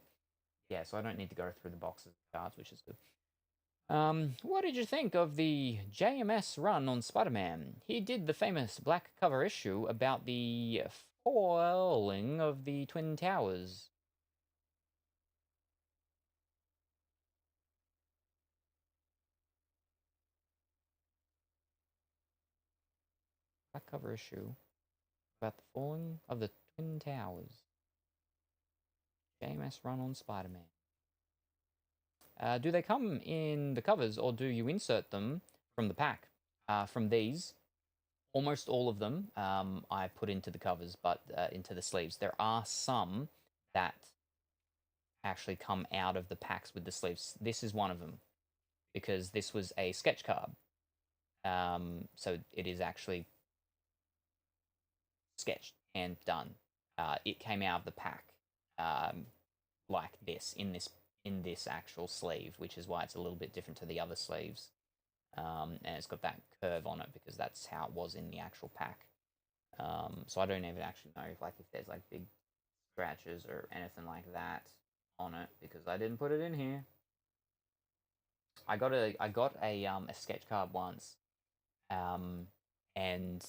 yeah, so I don't need to go through the boxes of cards, which is good. What did you think of the JMS run on Spider-Man? He did the famous black cover issue about the falling of the Twin Towers. Black cover issue about the falling of the Twin Towers. JMS run on Spider-Man. Do they come in the covers, or do you insert them from the pack? From these, almost all of them I put into the covers, but into the sleeves. There are some that actually come out of the packs with the sleeves. This is one of them, because this was a sketch card. So it is actually sketched and done. It came out of the pack like this, in this actual sleeve, which is why it's a little bit different to the other sleeves. And it's got that curve on it because that's how it was in the actual pack. So I don't even actually know if there's like big scratches or anything like that on it, because I didn't put it in here. I got a sketch card once, and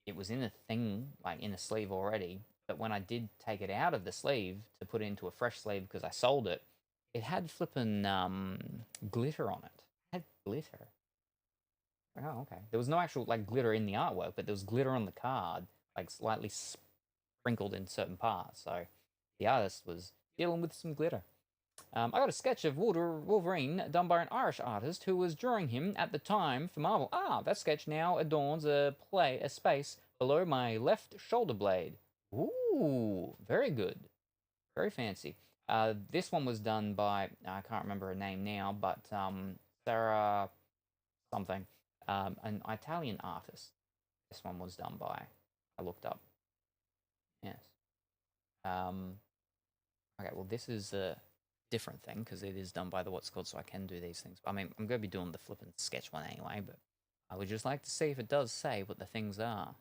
it was in a thing, like in a sleeve already. But when I did take it out of the sleeve to put it into a fresh sleeve because I sold it, it had flippin' glitter on it. It had glitter. Oh, okay. There was no actual like glitter in the artwork, but there was glitter on the card, like slightly sprinkled in certain parts. So the artist was dealing with some glitter. I got a sketch of Wolverine done by an Irish artist who was drawing him at the time for Marvel. Ah, that sketch now adorns a space below my left shoulder blade. Ooh, very good. Very fancy. This one was done by, I can't remember her name now, but Sarah something, an Italian artist. This one was done by, I looked up. Yes. Okay, well, this is a different thing because it is done by the what's called, so I can do these things. I mean, I'm going to be doing the flippin' sketch one anyway, but I would just like to see if it does say what the things are.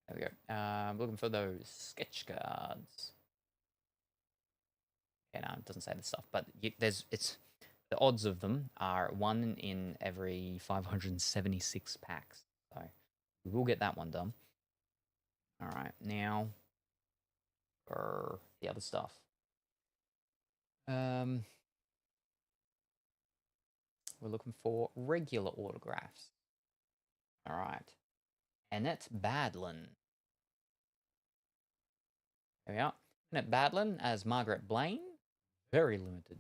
There we go. I'm looking for those sketch cards. Yeah, no, it doesn't say the stuff, but it's the odds of them are 1 in every 576 packs. So we will get that one done. All right, now for the other stuff. We're looking for regular autographs. All right. Annette Badlin. There we are. Annette Badlin as Margaret Blaine. Very limited.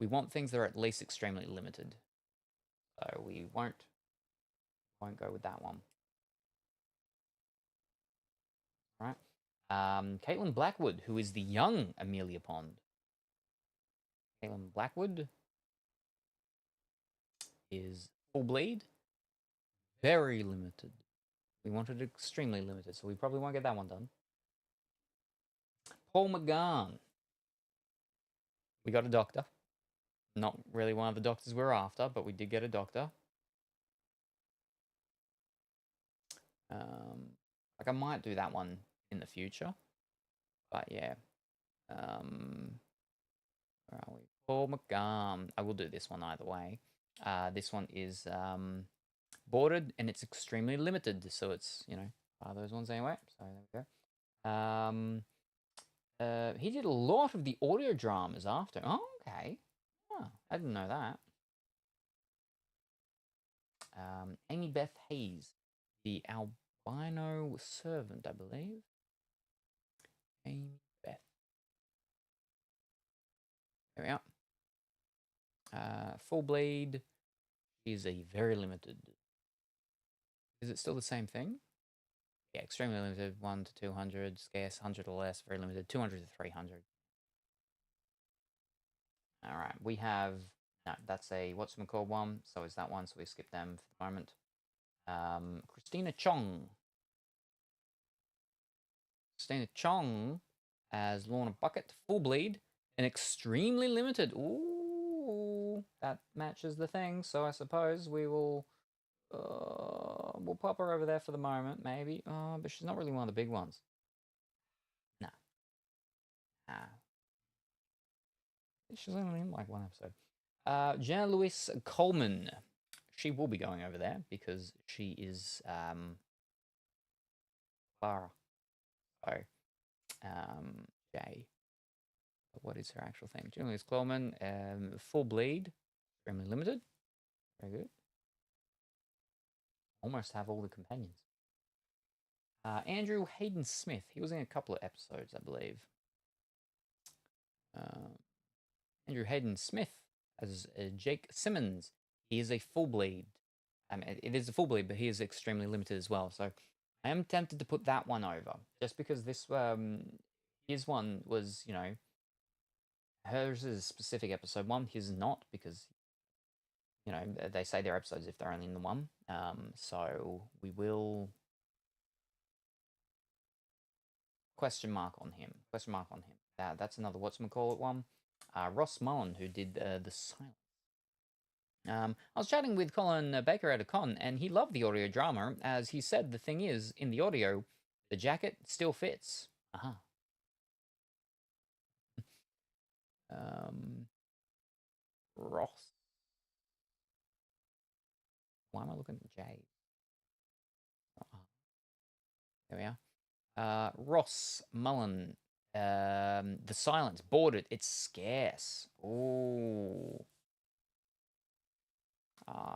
We want things that are at least extremely limited. So we won't go with that one. All right. Caitlin Blackwood, who is the young Amelia Pond. Caitlin Blackwood is full bleed. Very limited. We wanted extremely limited, so we probably won't get that one done. Paul McGann. We got a doctor. Not really one of the doctors we're after, but we did get a doctor. Like I might do that one in the future, but yeah. Where are we? Paul McGann. I will do this one either way. This one is bordered and it's extremely limited, so it's, you know, those ones anyway. So there we go. He did a lot of the audio dramas after. Oh, okay. Oh, I didn't know that. Amy Beth Hayes, the albino servant, I believe. Amy Beth. There we are. Full bleed is a very limited. Is it still the same thing? Yeah, extremely limited, 1 to 200, scarce, 100 or less, very limited, 200 to 300. All right, we have, no, that's a what's it called one, so is that one, so we skip them for the moment. Christina Chong. Christina Chong as Lorna Bucket, full bleed, and extremely limited. Ooh, that matches the thing, so I suppose we will, we'll pop her over there for the moment, maybe. But she's not really one of the big ones. No. She's only in like one episode. Jenna Louise Coleman. She will be going over there because she is Clara. So, Jay. What is her actual thing? Jenna Louise Coleman, full bleed, extremely limited. Very good. Almost have all the companions. Andrew Hayden Smith. He was in a couple of episodes, I believe. Andrew Hayden Smith as Jake Simmons. He is a full bleed. It is a full bleed, but he is extremely limited as well. So I am tempted to put that one over, just because this his one was, you know, hers is a specific episode one. His is not, because, you know, they say their episodes if they're only in the one. So we will question mark on him. Question mark on him. That's another whatchamacallit one. Ross Mullen, who did the Silence. I was chatting with Colin Baker at a con, and he loved the audio drama, as he said the thing is, in the audio, The jacket still fits. Ross. Why am I looking at J? There we are. Ross Mullen. The silence. Boarded. It's scarce. Ooh.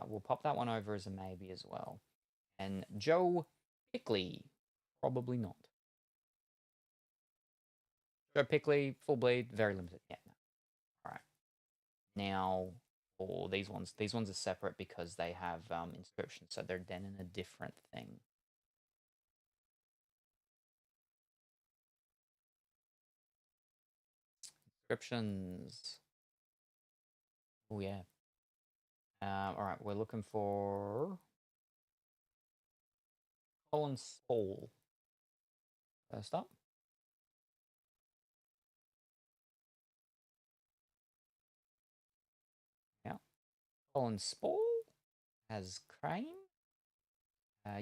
We'll pop that one over as a maybe as well. And Joe Pickley. Probably not. Joe Pickley, full bleed, very limited. Yeah, no. Alright. Now, for these ones are separate because they have inscriptions, so they're then in a different thing. Inscriptions. Oh yeah. Alright, we're looking for Colin Spall. First up. Yeah. Colin Spall has Crane.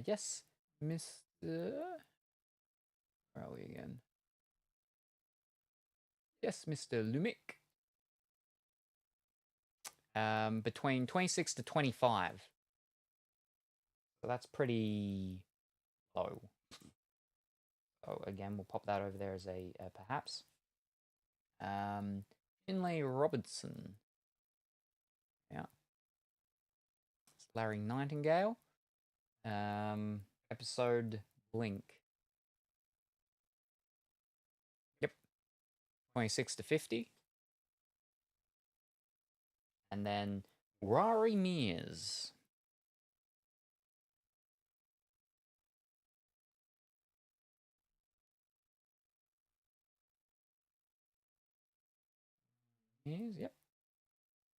Yes, Mr. Where are we again? Yes, Mr. Lumic. Between 26 to 25. So that's pretty low. So again, we'll pop that over there as a perhaps. Finlay Robertson. Yeah. It's Larry Nightingale. Episode Blink. Yep. 26 to 50. And then Rory Mears. Mears, yep.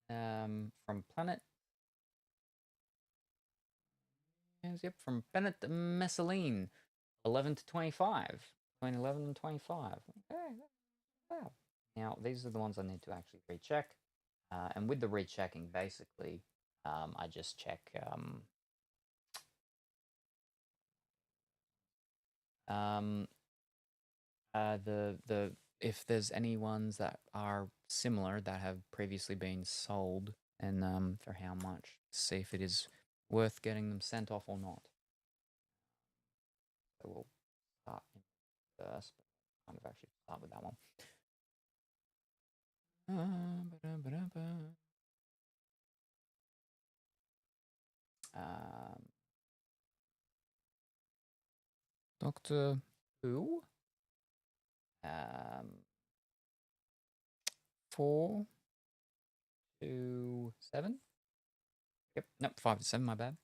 From Planet. Yep, from Bennett Messaline. 11 to 25. Between 11 and 25. Okay. Wow. Now, these are the ones I need to actually recheck. And with the rechecking, basically, I just check the if there's any ones that are similar that have previously been sold and for how much, see if it is worth getting them sent off or not. So we'll start first, but kind of actually start with that one. Doctor Who. 4 to 7. Yep, nope, 5 to 7, my bad.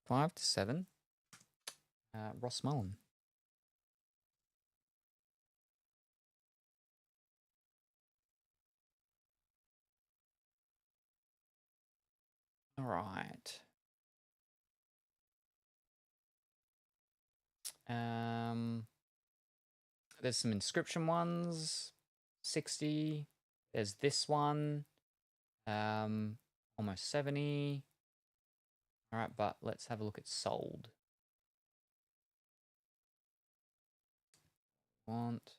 5 to 7. Ross Mullen. All right. There's some inscription ones. 60. There's this one. Almost 70. All right, but let's have a look at sold. Want.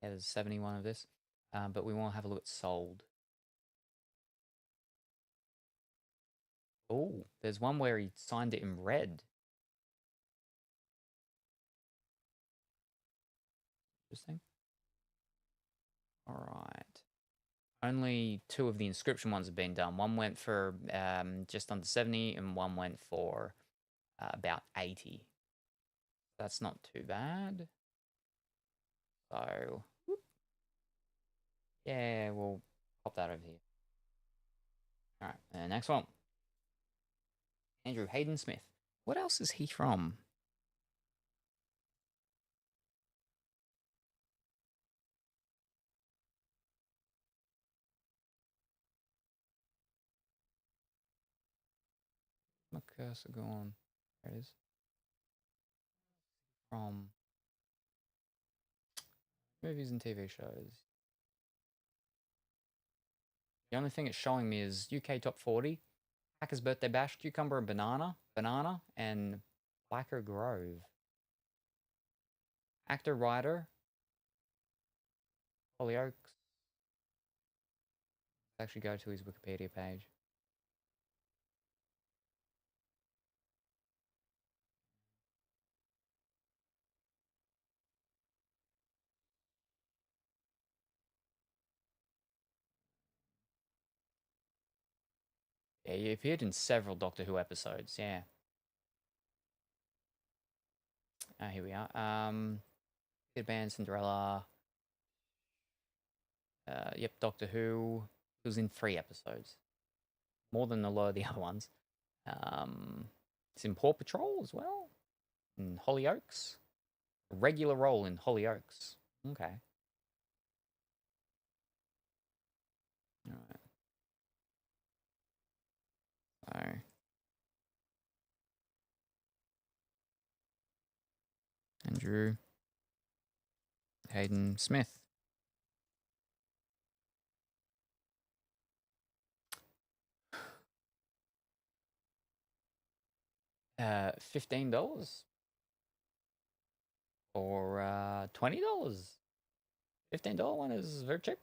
Yeah, there's 71 of this. But we want to have a look at sold. Oh, there's one where he signed it in red. Interesting. All right. Only 2 of the inscription ones have been done. One went for just under 70 and one went for about 80. That's not too bad. So, whoop. Yeah, we'll pop that over here. All right, next one. Andrew Hayden Smith. What else is he from? My cursor gone. There it is. From movies and TV shows. The only thing it's showing me is UK Top 40, Hackers Birthday Bash, Cucumber and Banana, and Blacker Grove. Actor, writer, Hollyoaks. Let's actually go to his Wikipedia page. Yeah, he appeared in several Doctor Who episodes, yeah. Here we are. Good Band, Cinderella. Yep, Doctor Who. He was in 3 episodes. More than a lot of the other ones. It's in Paw Patrol as well. In Hollyoaks. A regular role in Hollyoaks. Okay. Alright. So. Andrew Hayden Smith. $15 or $20. $15 one is very cheap.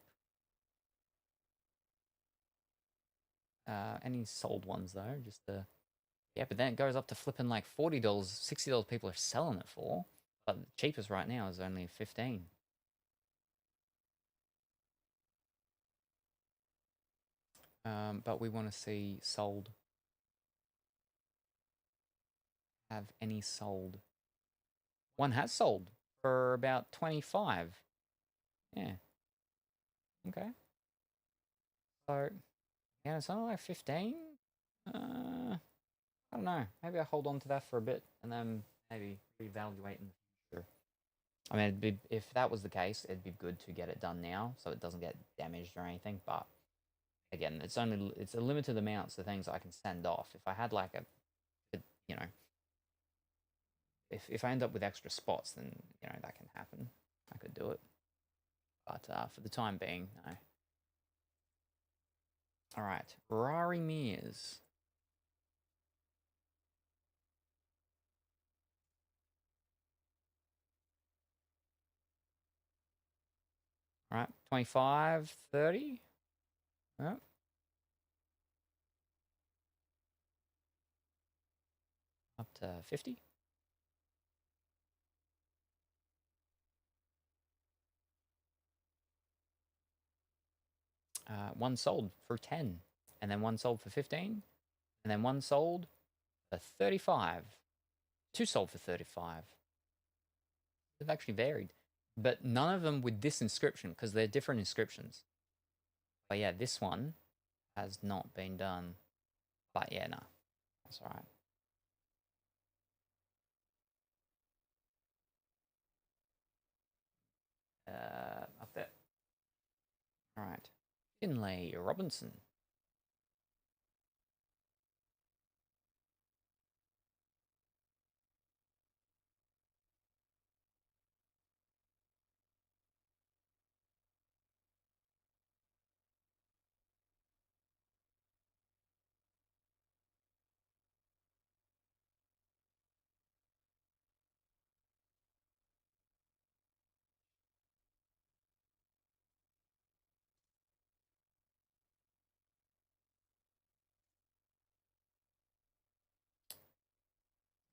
Any sold ones though, just yeah, but then it goes up to flipping like $40, $60 people are selling it for. But the cheapest right now is only 15. But we want to see sold. Have any sold? One has sold for about 25. Yeah. Okay. So yeah, it's only like 15. I don't know. Maybe I'll hold on to that for a bit and then maybe reevaluate in the future. I mean, if that was the case, it'd be good to get it done now so it doesn't get damaged or anything. But again, it's a limited amount of things I can send off. If I had like you know, if I end up with extra spots, then you know that can happen. I could do it, but for the time being, no. All right, Rari Mears. All right, 25, 30. Oh. Up to 50. One sold for 10, and then one sold for 15, and then one sold for 35. 2 sold for 35. They've actually varied, but none of them with this inscription because they're different inscriptions. But yeah, this one has not been done. But yeah, no, that's all right. Up there. All right. Finlay Robinson.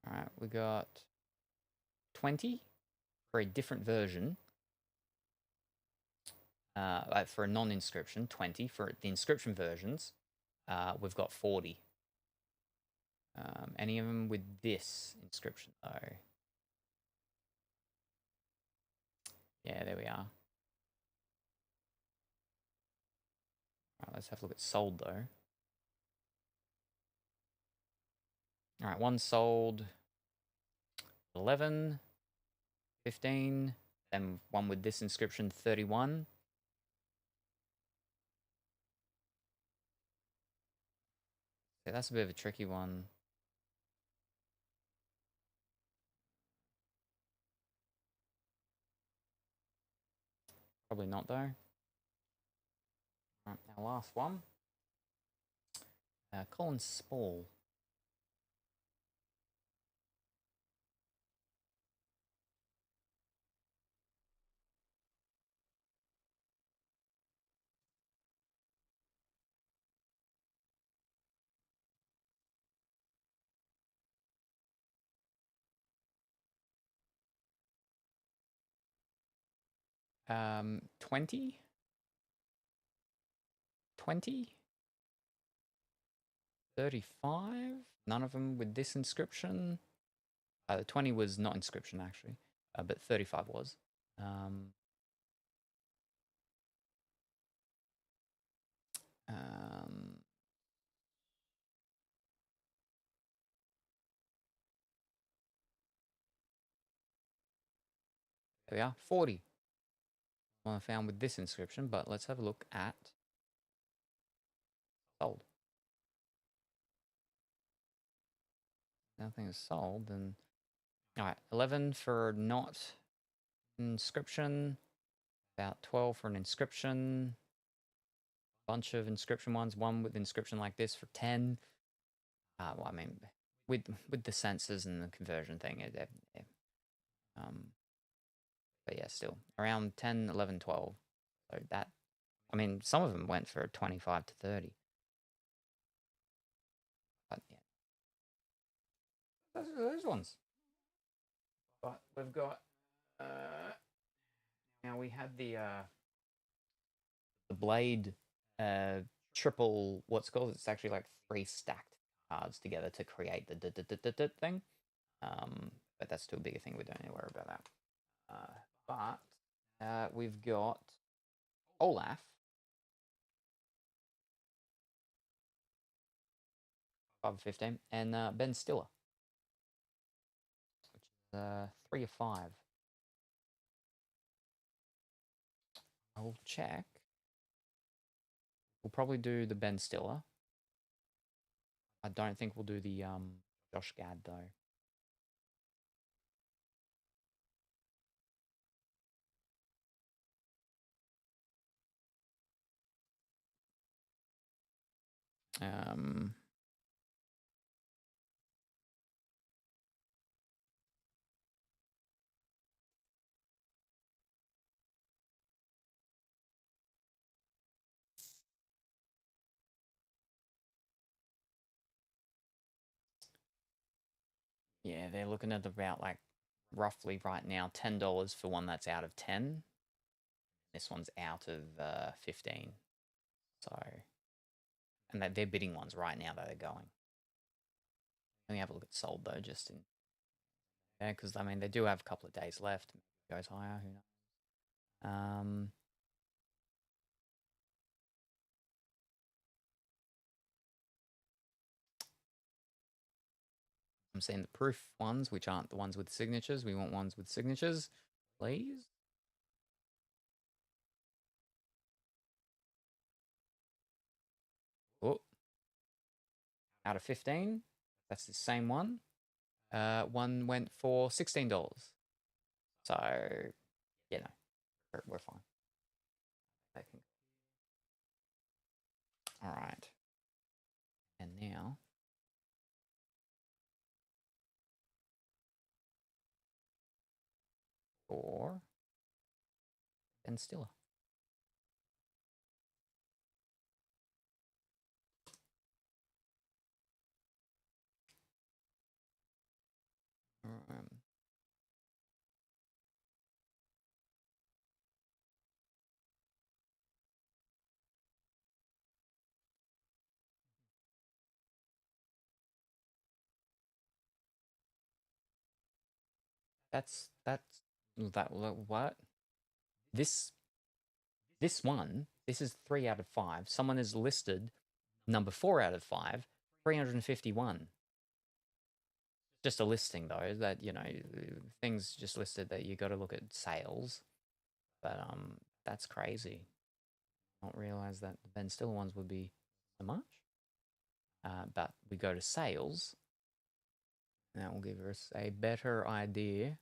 All right, we got 20 for a different version. Like for a non-inscription, 20 for the inscription versions. We've got 40. Any of them with this inscription though? Yeah, there we are. All right, let's have a look at sold though. All right, one sold 11, 15, then one with this inscription 31. Yeah, that's a bit of a tricky one. Probably not though. All right, our last one. Colin Spall. 20? 20? 35? None of them with this inscription. The 20 was not inscription, actually, but 35 was. Um, there we are, 40. One I found with this inscription, but let's have a look at sold. Nothing is sold, then all right, 11 for not inscription, about 12 for an inscription, bunch of inscription ones, one with inscription like this for 10. Well, I mean, with the sensors and the conversion thing, but yeah, still around 10, 11, 12. So that, I mean, some of them went for 25 to 30. But yeah, those ones. But we've got now we had the blade triple, what's called, it's actually like 3 stacked cards together to create the thing. But that's too big a thing, we don't need to worry about that. But we've got Olaf, 5 of 15, and Ben Stiller, which is 3 of 5. I will check. We'll probably do the Ben Stiller. I don't think we'll do the Josh Gad though. Yeah, they're looking at about like roughly right now $10 for one that's out of 10. This one's out of 15. So, and they're bidding ones right now that are going. Let me have a look at sold though, just in, yeah, because I mean they do have a couple of days left. Maybe it goes higher, who knows? I'm seeing the proof ones, which aren't the ones with signatures. We want ones with signatures, please. Oh, out of 15. That's the same one. One went for $16. So, you know, we're fine. All right. And now, for Ben Stiller. That's what? This one, this is 3 out of 5. Someone is listed number 4 out of 5, 351. Just a listing though, that, you know, things just listed that you got to look at sales. But that's crazy. I don't realize that the Ben Stiller ones would be so much. But we go to sales. That will give us a better idea.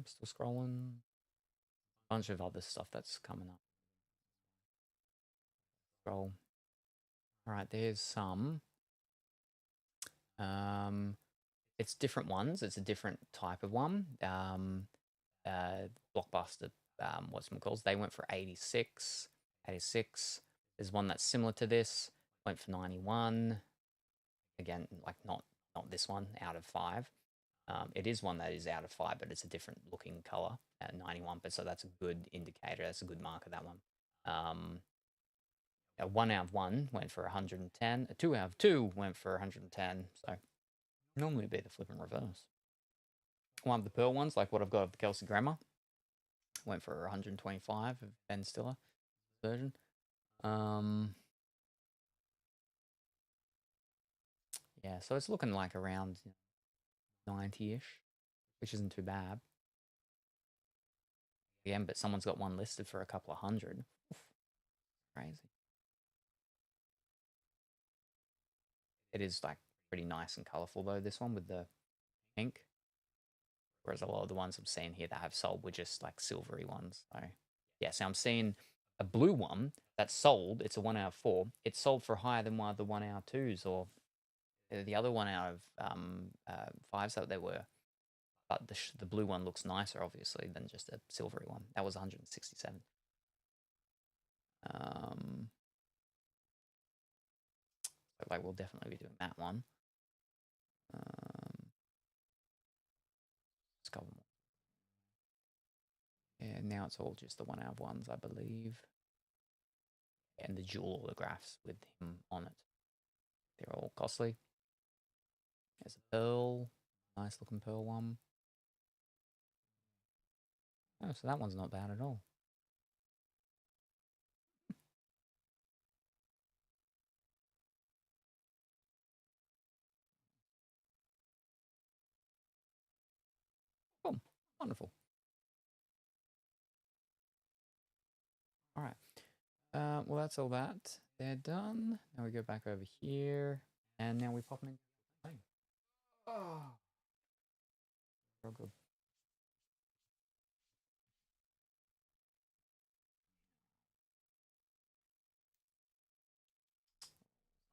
Still scrolling. Bunch of other stuff that's coming up. Scroll. All right, there's some. it's different ones. It's a different type of one. Blockbuster, what's it called? They went for 86. 86. There's one that's similar to this. Went for 91. Again, like not this one out of 5. It is one that is out of 5, but it's a different looking color at 91. But so that's a good indicator. That's a good marker, that one. A 1 out of 1 went for 110. A 2 out of 2 went for 110. So normally it'd be the flip and reverse. One of the pearl ones, like what I've got of the Kelsey Grammer, went for 125 of Ben Stiller version. Yeah, so it's looking like around 90-ish, which isn't too bad. Again, but someone's got one listed for a couple of hundred. Oof, crazy. It is like pretty nice and colorful though, this one with the pink. Whereas a lot of the ones I'm seeing here that have sold were just like silvery ones. So yeah, so I'm seeing a blue one that's sold. It's a 1 out of 4. It's sold for higher than one of the 1 out of 2s or the other 1 out of 5s that there were. But the blue one looks nicer, obviously, than just a silvery one. That was 167. Like we'll definitely be doing that one. Let's go more. Yeah, now it's all just the 1 out of 1s, I believe. And the jewel autographs with him on it. They're all costly. There's a pearl. Nice looking pearl one. Oh, so that one's not bad at all. Cool. Wonderful. All right. Well, that's all that. They're done. Now we go back over here. And now we pop them in. Oh. Real good.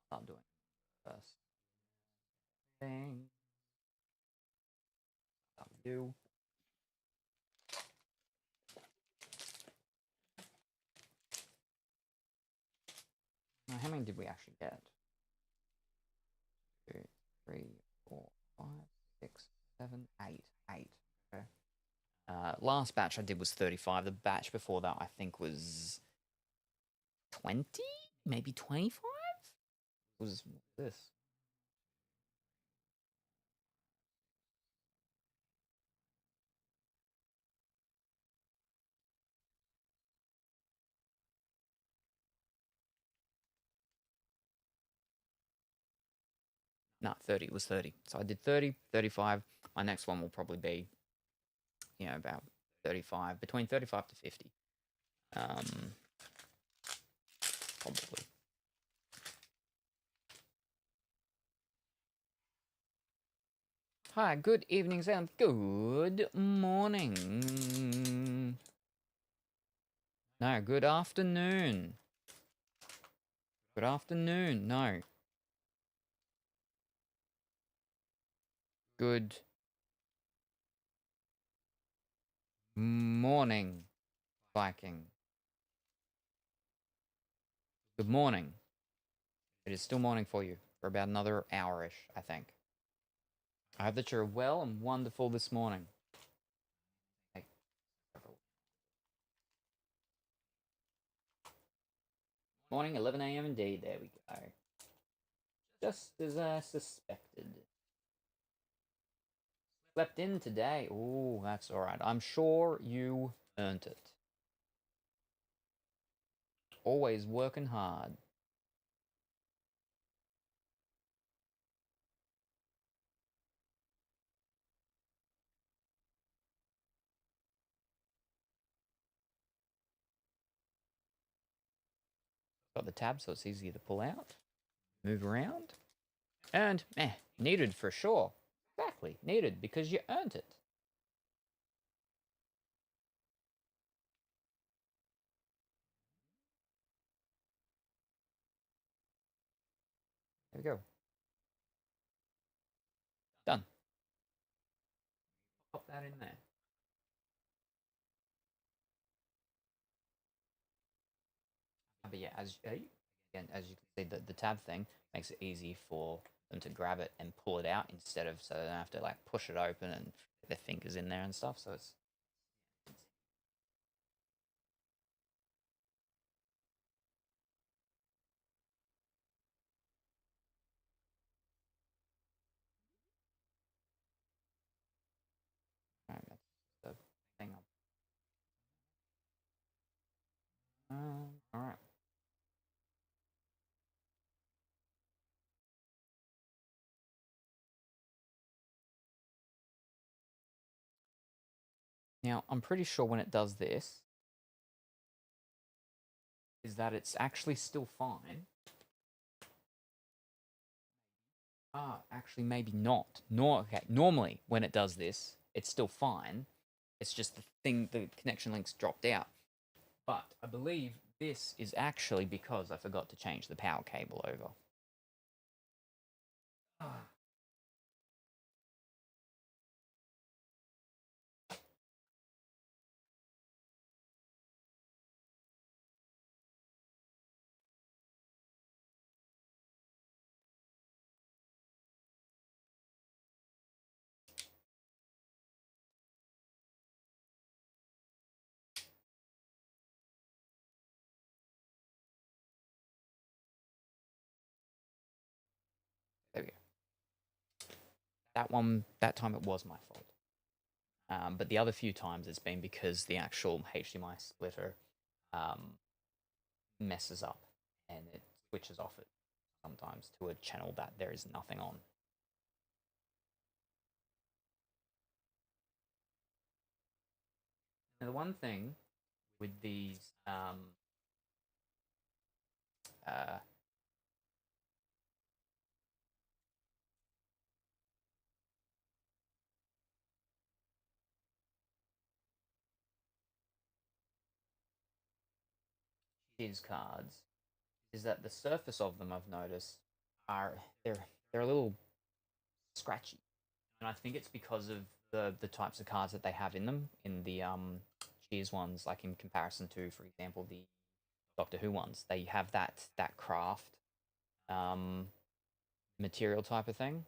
Start doing first thing. Start with you. Now, how many did we actually get? 2, 3, 4, 5, 6, 7, 8. 8. Okay. Last batch I did was 35. The batch before that I think was 20, maybe 25. Was this? No, 30. It was 30. So I did 30, 35. My next one will probably be, about 35, between 35 to 50. Probably. Hi, good evening, Sam. Good morning. No, good afternoon. Good afternoon. No. Good morning, Viking. Good morning. It is still morning for you for about another hour-ish, I think. I hope that you're well and wonderful this morning. Morning, 11 a.m. indeed. There we go. Just as I suspected. Slept in today. Ooh, that's alright. I'm sure you earned it. Always working hard. Got the tab so it's easier to pull out. Move around. And, needed for sure. Exactly, needed because you earned it. There we go. Done. that in there. But yeah, again, as you can see, the tab thing makes it easy for them to grab it and pull it out instead of so they don't have to like push it open and get their fingers in there and stuff. So it's alright, that's the thing. All right. Now I'm pretty sure when it does this, is that it's actually still fine. Actually, maybe not. Okay. Normally, when it does this, it's still fine. It's just the connection link's dropped out. But I believe this is actually because I forgot to change the power cable over. There we go. That time it was my fault. But the other few times it's been because the actual HDMI splitter messes up and it switches off it sometimes to a channel that there is nothing on. Now, the one thing with these these cards is that the surface of them I've noticed are they're a little scratchy, and I think it's because of the types of cards that they have in them in the Cheers ones, like in comparison to, for example, the Doctor Who ones. They have that craft material type of thing.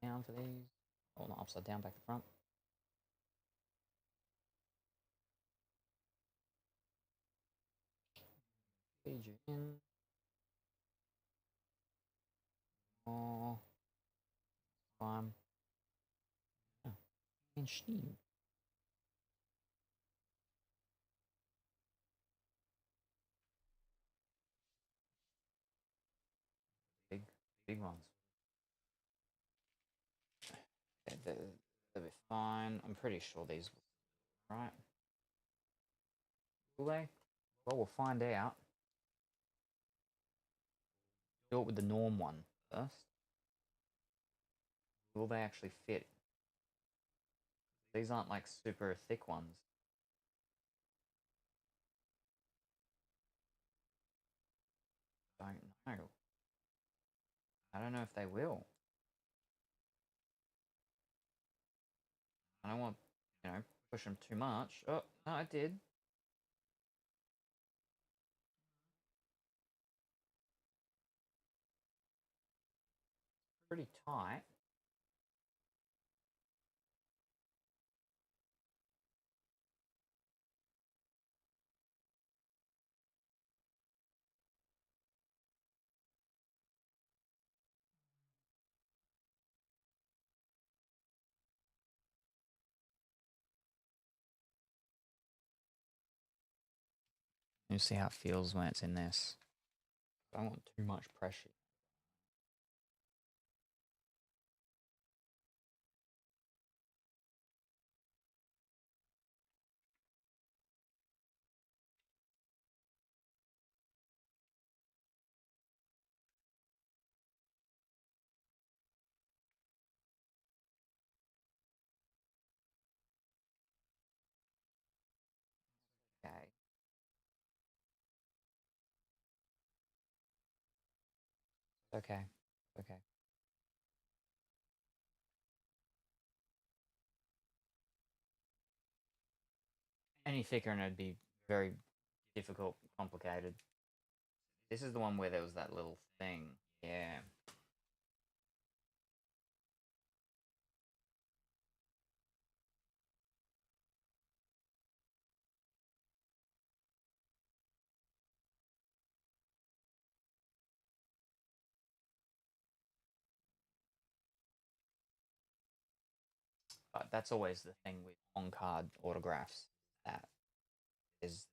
Down for these. Oh, not upside down, back to front. Page in. Oh, climb. Oh, and Steam. Big, big ones. They'll be fine. I'm pretty sure these will, right? Will they? Well, we'll find out. Do it with the norm one first. Will they actually fit? These aren't like super thick ones. Don't know. I don't know if they will. I don't want, push them too much. Oh, no, I did. Pretty tight. You see how it feels when it's in this. I don't want too much pressure. Okay. Okay. Any thicker and it'd be very difficult, complicated. This is the one where there was that little thing. Yeah. But that's always the thing with on card autographs that there's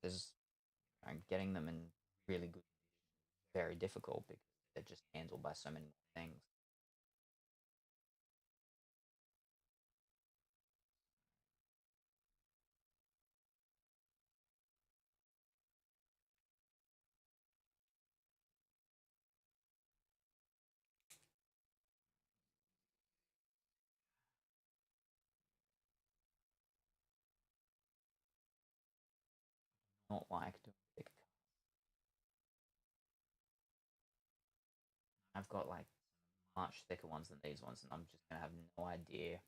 getting them in really good, very difficult because they're just handled by so many more things. Not like doing big. I've got like much thicker ones than these ones, and I'm just gonna have no idea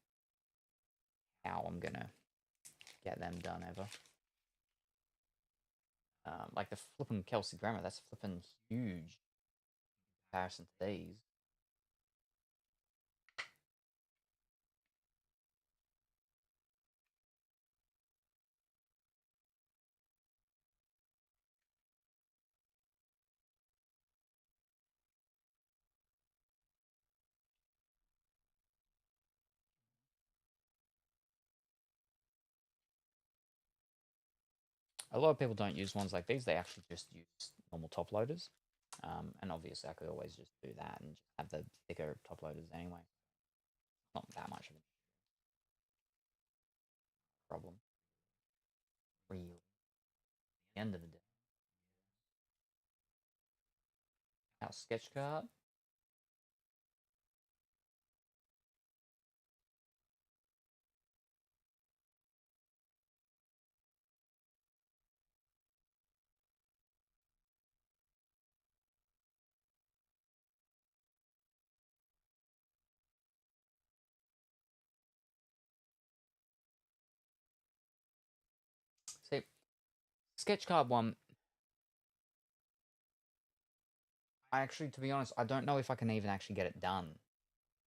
how I'm gonna get them done ever. Like the flipping Kelsey Grammer, that's flipping huge in comparison to these. A lot of people don't use ones like these. They actually just use normal top loaders. And obviously I could always just do that and just have the thicker top loaders anyway. Not that much of a problem. Really. At the end of the day. Our sketch card. See, sketch card one. I actually, to be honest, I don't know if I can even actually get it done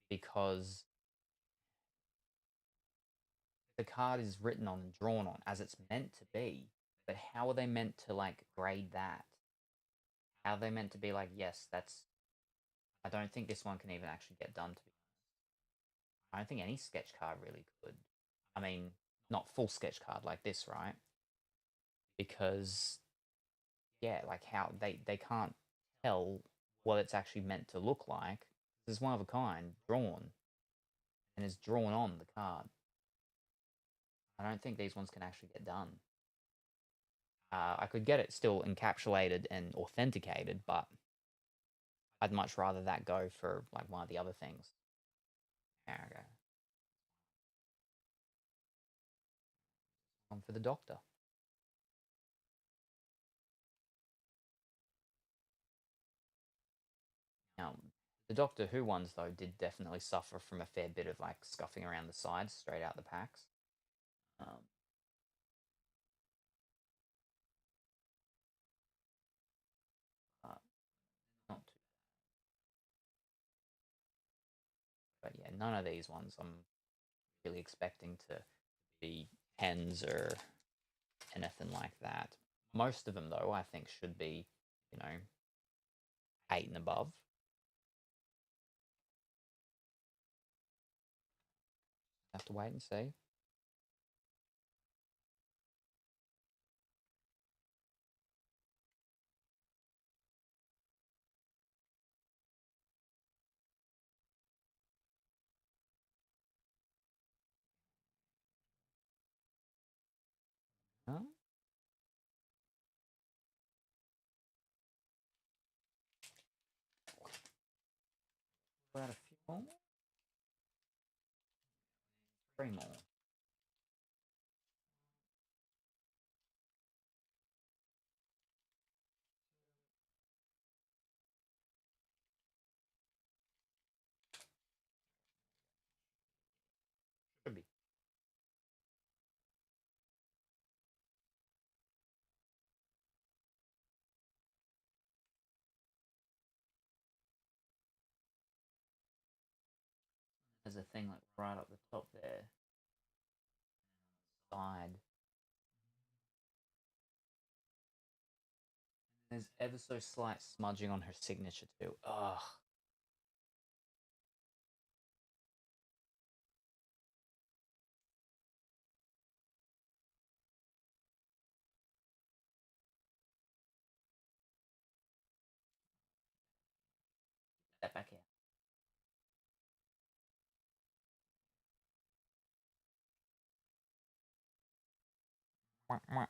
because the card is written on and drawn on as it's meant to be. But how are they meant to like grade that? How are they meant to be like, yes, that's. I don't think this one can even actually get done, to be honest. I don't think any sketch card really could. I mean, not full sketch card like this, right? Because yeah, like how they can't tell what it's actually meant to look like. It's one of a kind, drawn, and is drawn on the card. I don't think these ones can actually get done. I could get it still encapsulated and authenticated, but I'd much rather that go for like one of the other things. There we go. One for the doctor. Now, the Doctor Who ones though did definitely suffer from a fair bit of like scuffing around the sides straight out the packs. But not too. But yeah, none of these ones I'm really expecting to be pens or anything like that. Most of them, though, I think should be, 8 and above. Have to wait and see. Huh? About a few more? 3 more. There's a thing like right up the top there. Side. There's ever so slight smudging on her signature too. Ugh. That back here. Mwah, mwah.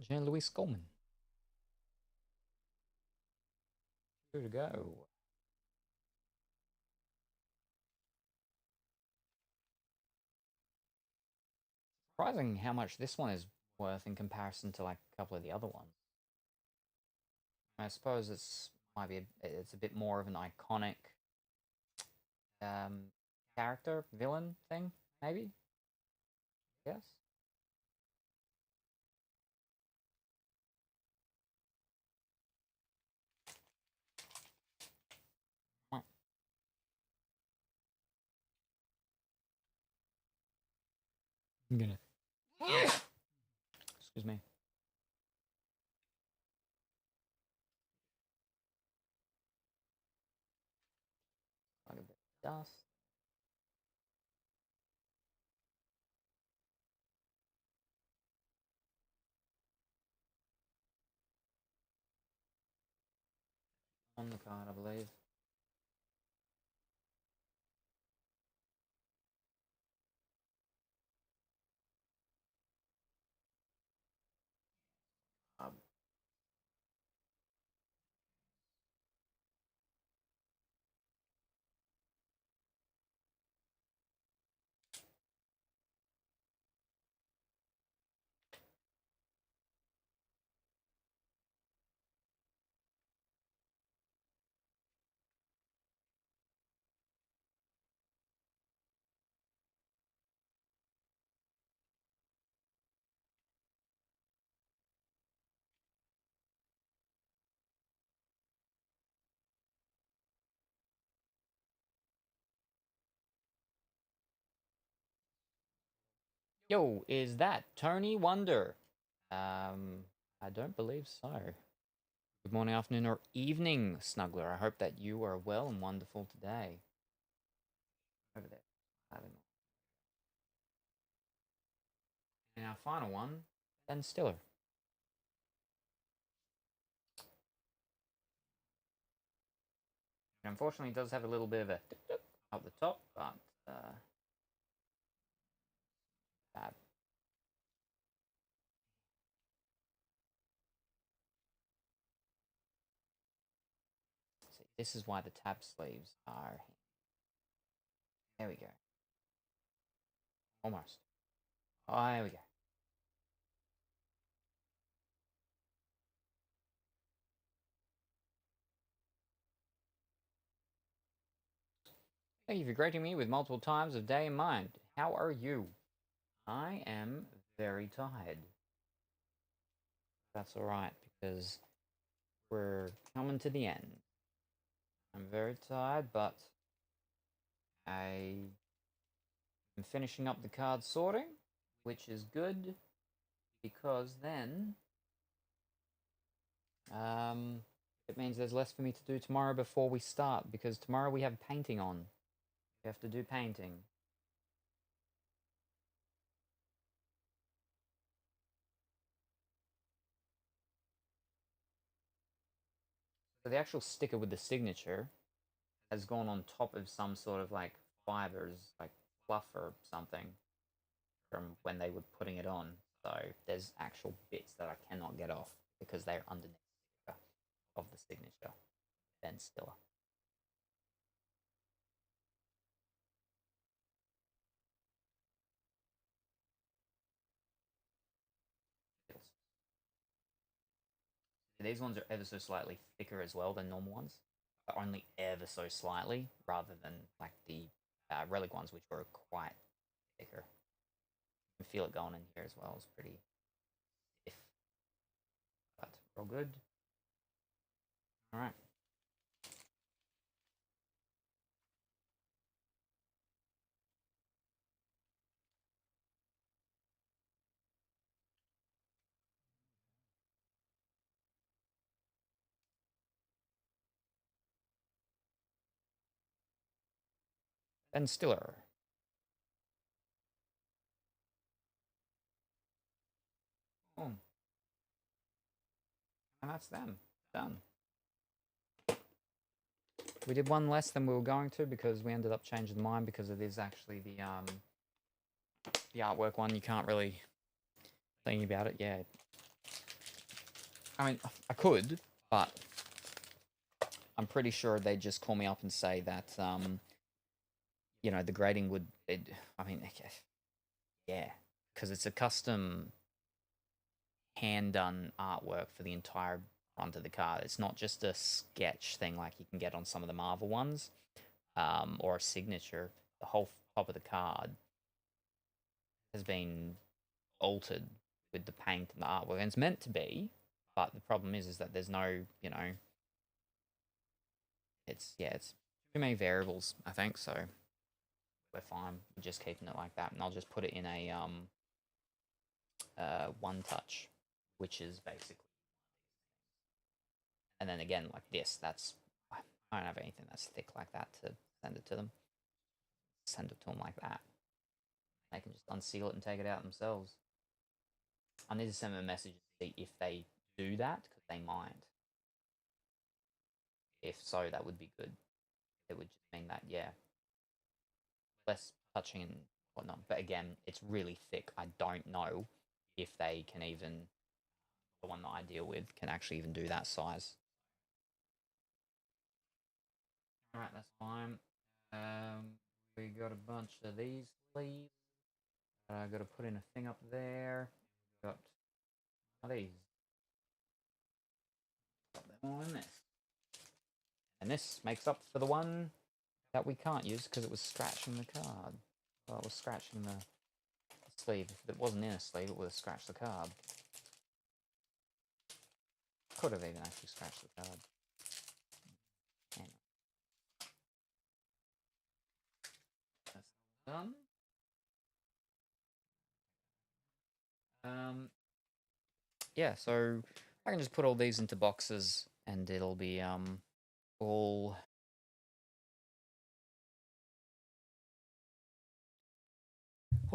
Jean-Louis Coleman. Here to go. Surprising how much this one is worth in comparison to like a couple of the other ones. I suppose it's a bit more of an iconic character villain thing, maybe. Yes. I'm gonna. Excuse me. Like a bit of dust. On the card, I believe. Yo, is that Tony Wonder? I don't believe so. Good morning, afternoon, or evening, Snuggler. I hope that you are well and wonderful today. Over there. And our final one, Ben Stiller. Unfortunately, it does have a little bit of a up the top, but bad. See, this is why the tab sleeves are. There we go. Almost. Oh, there we go. Thank you for greeting me with multiple times of day in mind. How are you? I am very tired. That's alright, because we're coming to the end. I'm very tired, but I'm finishing up the card sorting, which is good, because then it means there's less for me to do tomorrow before we start, because tomorrow we have painting on. We have to do painting. So the actual sticker with the signature has gone on top of some sort of like fibers, like fluff or something, from when they were putting it on. So there's actual bits that I cannot get off because they're underneath the sticker of the signature. Ben Stiller. These ones are ever so slightly thicker as well than normal ones, but only ever so slightly, rather than like the relic ones, which were quite thicker. You can feel it going in here as well. It's pretty stiff, but all good. All right. And Stiller. Oh. And that's them. Done. We did one less than we were going to because we ended up changing the mind because it is actually the artwork one. You can't really think about it. Yeah. I mean, I could, but I'm pretty sure they'd just call me up and say that, you know, the grading would, I mean, yeah, because it's a custom hand-done artwork for the entire front of the card. It's not just a sketch thing like you can get on some of the Marvel ones, or a signature. The whole top of the card has been altered with the paint and the artwork, and it's meant to be, but the problem is that there's no, you know, it's too many variables, I think, so we're fine. We're just keeping it like that, and I'll just put it in a one touch, which is basically, and then again like this. That's, I don't have anything that's thick like that to send it to them. Send it to them like that. They can just unseal it and take it out themselves. I need to send them a message to see if they do that, because they might. If so, that would be good. It would just mean that, yeah, less touching and whatnot. But again, it's really thick. I don't know if they can even, the one that I deal with, can actually even do that size. Alright, that's fine. We got a bunch of these sleeves. I got to put in a thing up there. Got these. Put them all in this. And this makes up for the one that we can't use because it was scratching the card. Well, it was scratching the sleeve. If it wasn't in a sleeve, it would have scratched the card. Could have even actually scratched the card. Anyway. That's done. Yeah, so I can just put all these into boxes and it'll be all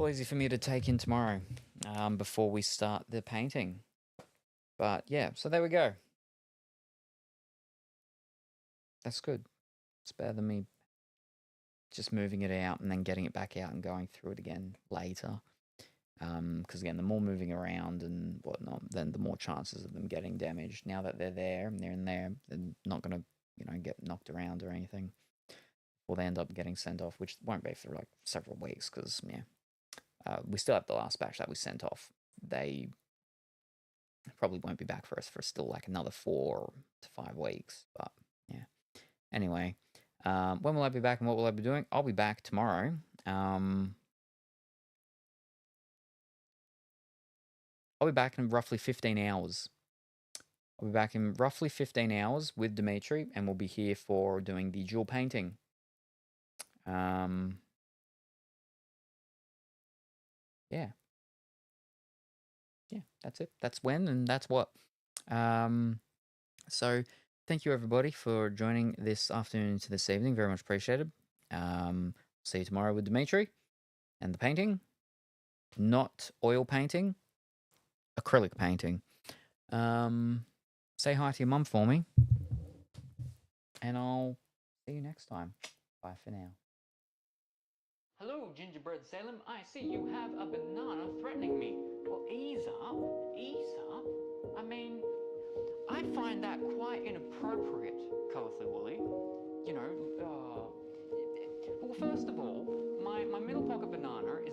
easy for me to take in tomorrow, before we start the painting. But yeah, so there we go. That's good. It's better than me just moving it out and then getting it back out and going through it again later. Because again, the more moving around and whatnot, then the more chances of them getting damaged. Now that they're there and they're in there, they're not going to, you know, get knocked around or anything. Or they end up getting sent off, which won't be for like several weeks because, yeah. We still have the last batch that we sent off. They probably won't be back for us for still like another 4 to 5 weeks. But yeah. Anyway, when will I be back and what will I be doing? I'll be back tomorrow. I'll be back in roughly 15 hours. I'll be back in roughly 15 hours with Dimitri, and we'll be here for doing the dual painting. Yeah. Yeah, that's it. That's when and that's what. So thank you everybody for joining this afternoon to this evening. Very much appreciated. See you tomorrow with Dimitri and the painting. Not oil painting. Acrylic painting. Say hi to your mum for me. And I'll see you next time. Bye for now. Hello, Gingerbread Salem. I see you have a banana threatening me. Well, ease up. Ease up. I mean, I find that quite inappropriate, Colourfully Woolly. You know, well, first of all, my middle pocket banana is